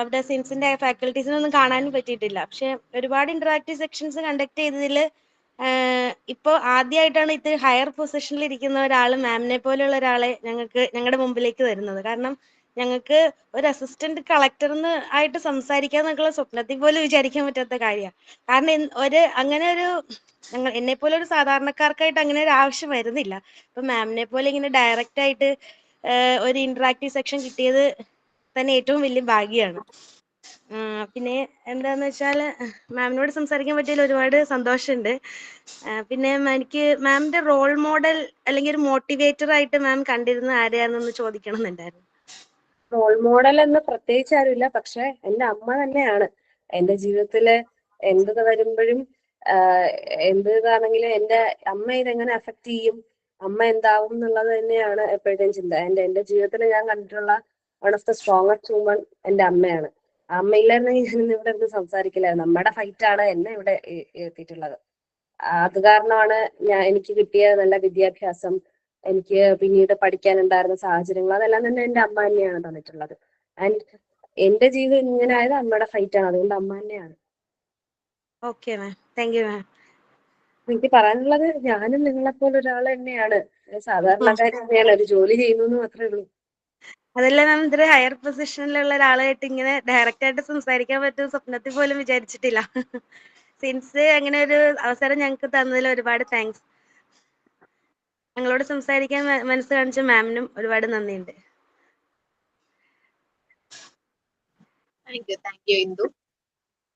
S11: അവിടെ സെൻസിന്റെ ഫാക്കൽറ്റീസിനൊന്നും കാണാനും പറ്റിയിട്ടില്ല. പക്ഷെ ഒരുപാട് ഇന്ററാക്റ്റീവ് സെക്ഷൻസ് കണ്ടക്ട് ചെയ്തതിൽ ഇപ്പോൾ ആദ്യമായിട്ടാണ് ഇത്തിരി ഹയർ പൊസിഷനിൽ ഇരിക്കുന്ന ഒരാൾ, മാമിനെ പോലെയുള്ള ഒരാളെ ഞങ്ങളുടെ മുമ്പിലേക്ക് വരുന്നത്. കാരണം ഞങ്ങൾക്ക് ഒരു അസിസ്റ്റന്റ് കളക്ടറിന് ആയിട്ട് സംസാരിക്കാന്നൊക്കെയുള്ള സ്വപ്നത്തിൽ പോലും വിചാരിക്കാൻ പറ്റാത്ത കാര്യമാണ്. കാരണം അങ്ങനെ ഒരു എന്നെ പോലെ ഒരു സാധാരണക്കാർക്കായിട്ട് അങ്ങനെ ഒരു ആവശ്യം വരുന്നില്ല. അപ്പൊ മാമിനെ പോലെ ഇങ്ങനെ ഡയറക്റ്റ് ആയിട്ട് ഒരു ഇന്ററാക്റ്റീവ് സെക്ഷൻ കിട്ടിയത് തന്നെ ഏറ്റവും വലിയ ഭാഗ്യമാണ്. പിന്നെ എന്താന്ന് വെച്ചാൽ മാമിനോട് സംസാരിക്കാൻ പറ്റിയതിൽ ഒരുപാട് സന്തോഷമുണ്ട്. പിന്നെ എനിക്ക് മാമിന്റെ റോൾ മോഡൽ അല്ലെങ്കിൽ ഒരു മോട്ടിവേറ്റർ ആയിട്ട് മാം കണ്ടിരുന്ന ആരെയാണെന്നൊന്ന് ചോദിക്കണം എന്നുണ്ടായിരുന്നു.
S8: റോൾ മോഡൽ എന്ന് പ്രത്യേകിച്ച് ആരുമില്ല, പക്ഷെ എന്റെ അമ്മ തന്നെയാണ് എന്റെ ജീവിതത്തില് എന്ത് വരുമ്പോഴും എന്ത് ഇതാണെങ്കിലും എന്റെ അമ്മ ഇതെങ്ങനെ അഫക്ട് ചെയ്യും, അമ്മ എന്താവും എന്നുള്ളത് തന്നെയാണ് എപ്പോഴത്തേയും ചിന്ത. എന്റെ ജീവിതത്തിൽ ഞാൻ കണ്ടിട്ടുള്ള one of the strongest woman എന്റെ അമ്മയാണ്. അമ്മയില്ലായിരുന്നു ഞാൻ ഇവിടെ ഇരുന്ന് സംസാരിക്കില്ലായിരുന്നു. നമ്മുടെ ഫൈറ്റാണ് എന്നെ ഇവിടെ എത്തിയിട്ടുള്ളത്. അത് കാരണമാണ് എനിക്ക് കിട്ടിയ നല്ല വിദ്യാഭ്യാസം, എനിക്ക് പിന്നീട് പഠിക്കാനുണ്ടായിരുന്ന സാഹചര്യങ്ങൾ, അതെല്ലാം തന്നെ എന്റെ അമ്മ തന്നെയാണ് തന്നിട്ടുള്ളത്. ആൻഡ് എന്റെ ജീവിതം ഇങ്ങനെ ആയത് അമ്മയുടെ ഫൈറ്റ് ആണ്. അതുകൊണ്ട് അമ്മ തന്നെയാണ്.
S11: Okay ma'am, thank you ma'am.
S8: എനിക്ക് പറയാനുള്ളത്, ഞാനും നിങ്ങളെപ്പോലെ ഒരാൾ തന്നെയാണ്, സാധാരണക്കാരി തന്നെയാണ്, ഒരു ജോലി ചെയ്യുന്നു എന്ന് മാത്രമേ ഉള്ളൂ.
S11: അതല്ല മാം, ഇത്ര ഹയർ പൊസിഷനിലുള്ള ഒരാളായിട്ട് ഇങ്ങനെ ഡയറക്റ്റ് ആയിട്ട് സംസാരിക്കാൻ പറ്റും സ്വപ്നത്തിൽ പോലും വിചാരിച്ചിട്ടില്ല. സിൻസ് അങ്ങനെ ഒരു അവസരം ഞങ്ങൾക്ക് തന്നതിൽ ഒരുപാട് താങ്ക്സ്. ഞങ്ങളോട് സംസാരിക്കാൻ മനസ്സ് കാണിച്ച മാമിനും ഒരുപാട് നന്ദിയുണ്ട്.
S1: Thank you Indu.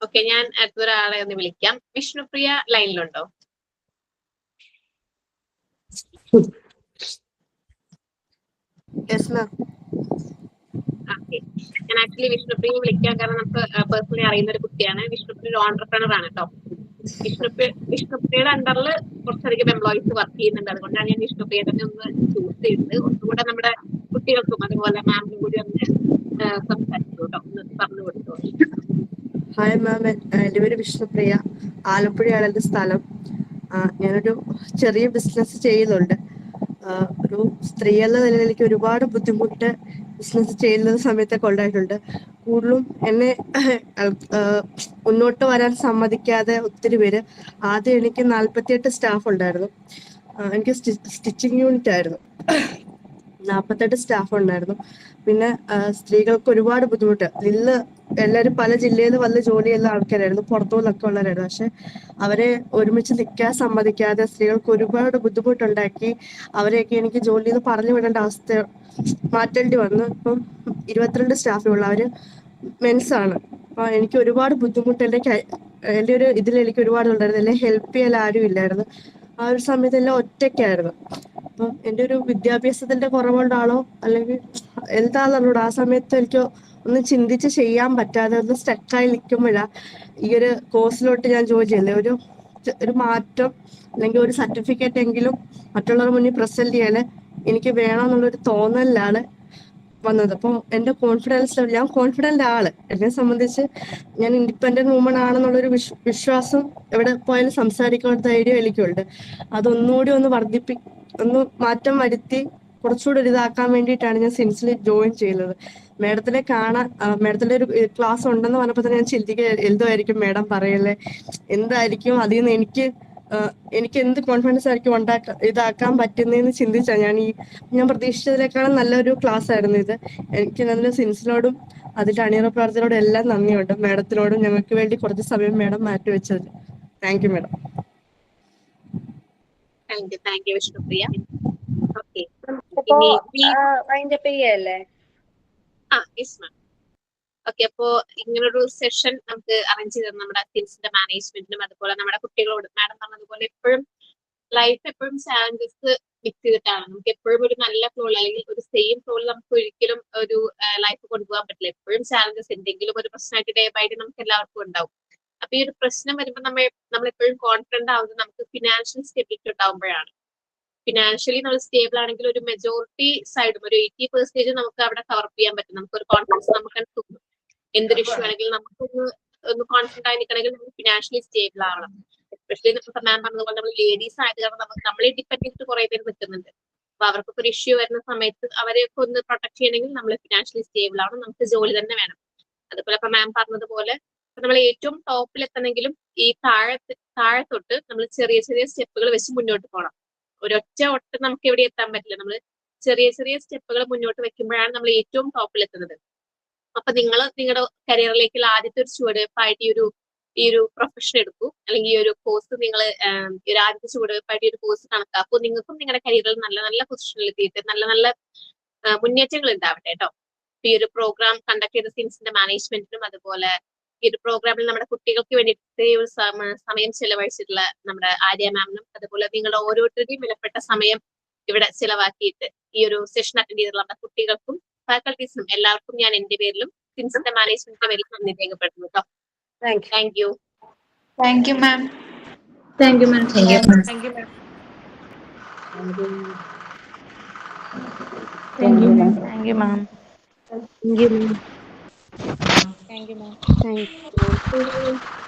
S1: ഓക്കെ, ഞാൻ അടുത്തൊരാളെ ഒന്ന് വിളിക്കാം. വിഷ്ണുപ്രിയ ലൈനിലുണ്ടോ? ഞാൻ ആക്ച്വലി വിഷ്ണുപ്രിയെ വിളിക്കാൻ കാരണം നമുക്ക് പേഴ്സണലി അറിയുന്ന ഒരു കുട്ടിയാണ്. വിഷ്ണുപ്രിയ ഒരു ഓൺടർപ്രണർ ആണ് കേട്ടോ. വിഷ്ണുപ്രിയയുടെ അണ്ടറിൽ കുറച്ചധികം എംപ്ലോയീസ് വർക്ക് ചെയ്യുന്നുണ്ട്. അതുകൊണ്ടാണ് ഞാൻ വിഷ്ണുപ്രിയ തന്നെ ഒന്ന് ചൂസ് ചെയ്തത്. ഒന്നുകൂടെ നമ്മുടെ കുട്ടികൾക്കും അതുപോലെ മാമിനും കൂടി ഒന്ന് സംസാരിച്ചു കേട്ടോ, ഒന്ന് പറഞ്ഞു കൊടുത്തു.
S12: ഹായ് മാം, എൻ്റെ പേര് വിഷ്ണുപ്രിയ, ആലപ്പുഴയാണ് എൻ്റെ സ്ഥലം. ഞാനൊരു ചെറിയ ബിസിനസ് ചെയ്യുന്നുണ്ട്. ഒരു സ്ത്രീ എന്ന നിലയിൽ എനിക്ക് ഒരുപാട് ബുദ്ധിമുട്ട് ബിസിനസ് ചെയ്യുന്ന സമയത്തൊക്കെ ഉണ്ടായിട്ടുണ്ട്. കൂടുതലും എന്നെ മുന്നോട്ട് വരാൻ സമ്മതിക്കാതെ ഒത്തിരി പേര്. ആദ്യം എനിക്ക് 48 സ്റ്റാഫ് ഉണ്ടായിരുന്നു. എനിക്ക് സ്റ്റിച്ചിങ് യൂണിറ്റ് ആയിരുന്നു. 48 സ്റ്റാഫ് ഉണ്ടായിരുന്നു. പിന്നെ സ്ത്രീകൾക്ക് ഒരുപാട് ബുദ്ധിമുട്ട്. ഇന്ന് എല്ലാവരും പല ജില്ലയിൽ നിന്ന് വന്ന് ജോലി ചെയ്യുന്ന ആൾക്കാരായിരുന്നു, പുറത്തുനിന്നൊക്കെ ഉള്ളവരായിരുന്നു. പക്ഷെ അവരെ ഒരുമിച്ച് നിൽക്കാൻ സമ്മതിക്കാതെ സ്ത്രീകൾക്ക് ഒരുപാട് ബുദ്ധിമുട്ടുണ്ടാക്കി അവരെയൊക്കെ എനിക്ക് ജോലിയിൽ നിന്ന് പറഞ്ഞു വിടേണ്ട അവസ്ഥ മാറ്റേണ്ടി വന്നു. ഇപ്പം 22 സ്റ്റാഫേ ഉള്ളൂ. അവര് മെൻസ് ആണ്. അപ്പൊ എനിക്ക് ഒരുപാട് ബുദ്ധിമുട്ട് എൻ്റെ ഒരു എനിക്ക് ഒരുപാട് ഉണ്ടായിരുന്നു. എന്നെ ഹെൽപ്പ് ചെയ്യാൻ ആരും ഇല്ലായിരുന്നു. ആ ഒരു സമയത്ത് എല്ലാം ഒറ്റയ്ക്കായിരുന്നു. അപ്പം എൻ്റെ ഒരു വിദ്യാഭ്യാസത്തിന്റെ കുറവുകൊണ്ടാണോ അല്ലെങ്കിൽ എന്താണെന്നറിഞ്ഞൂടാ, ആ സമയത്ത് എനിക്ക് ഒന്ന് ചിന്തിച്ച് ചെയ്യാൻ പറ്റാതെ ഒന്ന് സ്റ്റക്കായി നിൽക്കുമ്പോഴാണ് ഈ ഒരു കോഴ്സിലോട്ട് ഞാൻ ജോയിൻ ചെയ്യുന്നത്. ഒരു മാറ്റം അല്ലെങ്കിൽ ഒരു സർട്ടിഫിക്കറ്റ് എങ്കിലും മറ്റുള്ളവരുടെ മുന്നിൽ പ്രസന്റ് ചെയ്യാൻ എനിക്ക് വേണമെന്നുള്ളൊരു തോന്നലിലാണ് വന്നത്. അപ്പോൾ എൻ്റെ കോൺഫിഡൻസ് ലെവൽ, ഞാൻ കോൺഫിഡൻ്റ് ആള്, എന്നെ സംബന്ധിച്ച് ഞാൻ ഇൻഡിപെൻഡന്റ് വുമൺ ആണെന്നുള്ളൊരു വിശ്വാസം എവിടെ പോയാലും സംസാരിക്കാൻ ധൈര്യം എനിക്കുണ്ട്. അതൊന്നുകൂടി ഒന്ന് മാറ്റം വരുത്തി കുറച്ചുകൂടി ഒരു ഇതാക്കാൻ വേണ്ടിയിട്ടാണ് ഞാൻ സിൻസിൽ ജോയിൻ ചെയ്യുന്നത്. മേഡത്തിനെ കാണാൻ, മേഡത്തിന്റെ ഒരു ക്ലാസ് ഉണ്ടെന്ന് പറഞ്ഞപ്പോൾ തന്നെ ഞാൻ ചിന്തിക്കുക എന്തായിരിക്കും മേഡം പറയല്ലേ, എന്തായിരിക്കും അതിൽ നിന്ന് എനിക്ക് എന്ത് കോൺഫിഡൻസ് ആയിരിക്കും ഇതാക്കാൻ പറ്റുന്നതെന്ന് ചിന്തിച്ചാണ് ഞാൻ പ്രതീക്ഷിച്ചതിനേക്കാളും നല്ലൊരു ക്ലാസ് ആയിരുന്നു ഇത്. എനിക്ക് നല്ല സിൻസിനോടും അതിന്റെ അണിയറ പ്രവർത്തനോടും എല്ലാം നന്ദിയുണ്ട്. മേഡത്തിനോടും ഞങ്ങൾക്ക് വേണ്ടി കുറച്ച് സമയം മേഡം മാറ്റിവെച്ചത്. Thank you madam.
S1: Thank you Vishnupriya. Okay, okay, അപ്പോ ഇങ്ങനൊരു സെഷൻ നമുക്ക് അറേഞ്ച് ചെയ്തത് നമ്മുടെ കിഡ്സിന്റെ മാനേജ്മെന്റിനും അതുപോലെ നമ്മുടെ കുട്ടികളോട് മാഡം പറഞ്ഞതുപോലെ എപ്പോഴും ലൈഫ് എപ്പോഴും ചാലഞ്ചസ് മിക്സ് ചെയ്തിട്ടാണ്. നമുക്ക് എപ്പോഴും ഒരു നല്ല ഫ്ലോയിൽ അല്ലെങ്കിൽ ഒരു സെയിം ഫ്ലോയിൽ നമുക്ക് ഒരിക്കലും ഒരു ലൈഫ് കൊണ്ടുപോകാൻ പറ്റില്ല. എപ്പോഴും ചാലഞ്ചസ്, എന്തെങ്കിലും ഒരു പ്രശ്നമായിട്ട് ഡേ ബൈ ഡേ നമുക്ക് എല്ലാവർക്കും ഉണ്ടാവും. അപ്പൊ ഈ ഒരു പ്രശ്നം വരുമ്പോൾ നമ്മളെപ്പോഴും കോൺഫിഡന്റ് ആവുന്നത് നമുക്ക് ഫിനാൻഷ്യൽ സ്റ്റെബിലിറ്റി ഉണ്ടാവുമ്പോഴാണ്. ഫിനാൻഷ്യലി നമ്മൾ സ്റ്റേബിൾ ആണെങ്കിൽ ഒരു മെജോറിറ്റി സൈഡും ഒരു 80% നമുക്ക് അവിടെ കവർ ചെയ്യാൻ പറ്റും. നമുക്കൊരു കോൺഫിഡൻസ് നമുക്ക് തോന്നും. എന്തൊരു ഇഷ്യൂ ആണെങ്കിലും നമുക്കൊന്ന് കോൺഫിഡന്റ് ആയി നിൽക്കണമെങ്കിൽ നമുക്ക് ഫിനാൻഷ്യലി സ്റ്റേബിൾ ആവണം. എസ്പെഷ്യലി മാം പറഞ്ഞതുപോലെ നമ്മൾ ലേഡീസ് ആയത് കാരണം നമ്മളെ ഡിപ്പെൻഡ് ചെയ്തിട്ട് കുറെ പേര് നിൽക്കുന്നുണ്ട്. അപ്പൊ അവർക്കൊക്കെ ഒരു ഇഷ്യൂ വരുന്ന സമയത്ത് അവരെയൊക്കെ ഒന്ന് പ്രൊട്ടക്ട് ചെയ്യണമെങ്കിൽ നമ്മൾ ഫിനാൻഷ്യലി സ്റ്റേബിൾ ആവണം, നമുക്ക് ജോലി തന്നെ വേണം. അതുപോലെ ഇപ്പൊ മാം പറഞ്ഞതുപോലെ നമ്മൾ ഏറ്റവും ടോപ്പിൽ എത്തണമെങ്കിലും ഈ താഴെ തൊട്ട് നമ്മൾ ചെറിയ ചെറിയ സ്റ്റെപ്പുകൾ വെച്ച് മുന്നോട്ട് പോകണം. ഒരൊറ്റ ഒട്ട് നമുക്ക് എവിടെ എത്താൻ പറ്റില്ല. നമ്മൾ ചെറിയ ചെറിയ സ്റ്റെപ്പുകൾ മുന്നോട്ട് വെക്കുമ്പോഴാണ് നമ്മൾ ഏറ്റവും ടോപ്പിൽ എത്തുന്നത്. അപ്പൊ നിങ്ങൾ നിങ്ങളുടെ കരിയറിലേക്കുള്ള ആദ്യത്തെ ഒരു ചുവടുവെപ്പായിട്ട് ഈ ഒരു പ്രൊഫഷൻ എടുക്കൂ, അല്ലെങ്കിൽ ഈ ഒരു കോഴ്സ് നിങ്ങൾ ഒരു ആദ്യത്തെ ചുവടുവെപ്പായിട്ട് ഈ ഒരു കോഴ്സ് കണക്കാക്കൂ. നിങ്ങൾക്കും നിങ്ങളുടെ കരിയറിൽ നല്ല നല്ല പൊസിഷനിൽ എത്തിയിട്ട് നല്ല നല്ല മുന്നേറ്റങ്ങൾ ഉണ്ടാവട്ടെ കേട്ടോ. ഈ ഒരു പ്രോഗ്രാം കണ്ടക്ട് ചെയ്ത സിൻസിന്റെ മാനേജ്മെന്റിനും അതുപോലെ ഈ ഒരു പ്രോഗ്രാമിൽ നമ്മുടെ കുട്ടികൾക്ക് വേണ്ടിയിട്ട് ഒരു സമയം ചെലവഴിച്ചിട്ടുള്ള നമ്മുടെ ആര്യ മാമിനും അതുപോലെ നിങ്ങളുടെ ഓരോരുത്തരുടെയും വിലപ്പെട്ട സമയം ഇവിടെ ചെലവാക്കിയിട്ട് ഈ ഒരു സെഷൻ അറ്റൻഡ് ചെയ്തിട്ടുള്ള നമ്മുടെ കുട്ടികൾക്കും ഫാക്കൽറ്റീസിനും എല്ലാവർക്കും ഞാൻ എന്റെ പേരിലും സിൻസിന്റെ മാനേജ്മെന്റിന്റെ പേരിൽ നന്ദി രേഖപ്പെടുത്തുന്നു കേട്ടോ. Thank you.
S7: Thank you ma'am.
S13: Thank you ma'am.
S7: Thank you ma'am.
S2: Thank you ma'am.
S7: Thank you ma'am. Thank you ma'am.
S11: Thank you ma'am.
S2: Thank you ma'am.
S11: Thank you.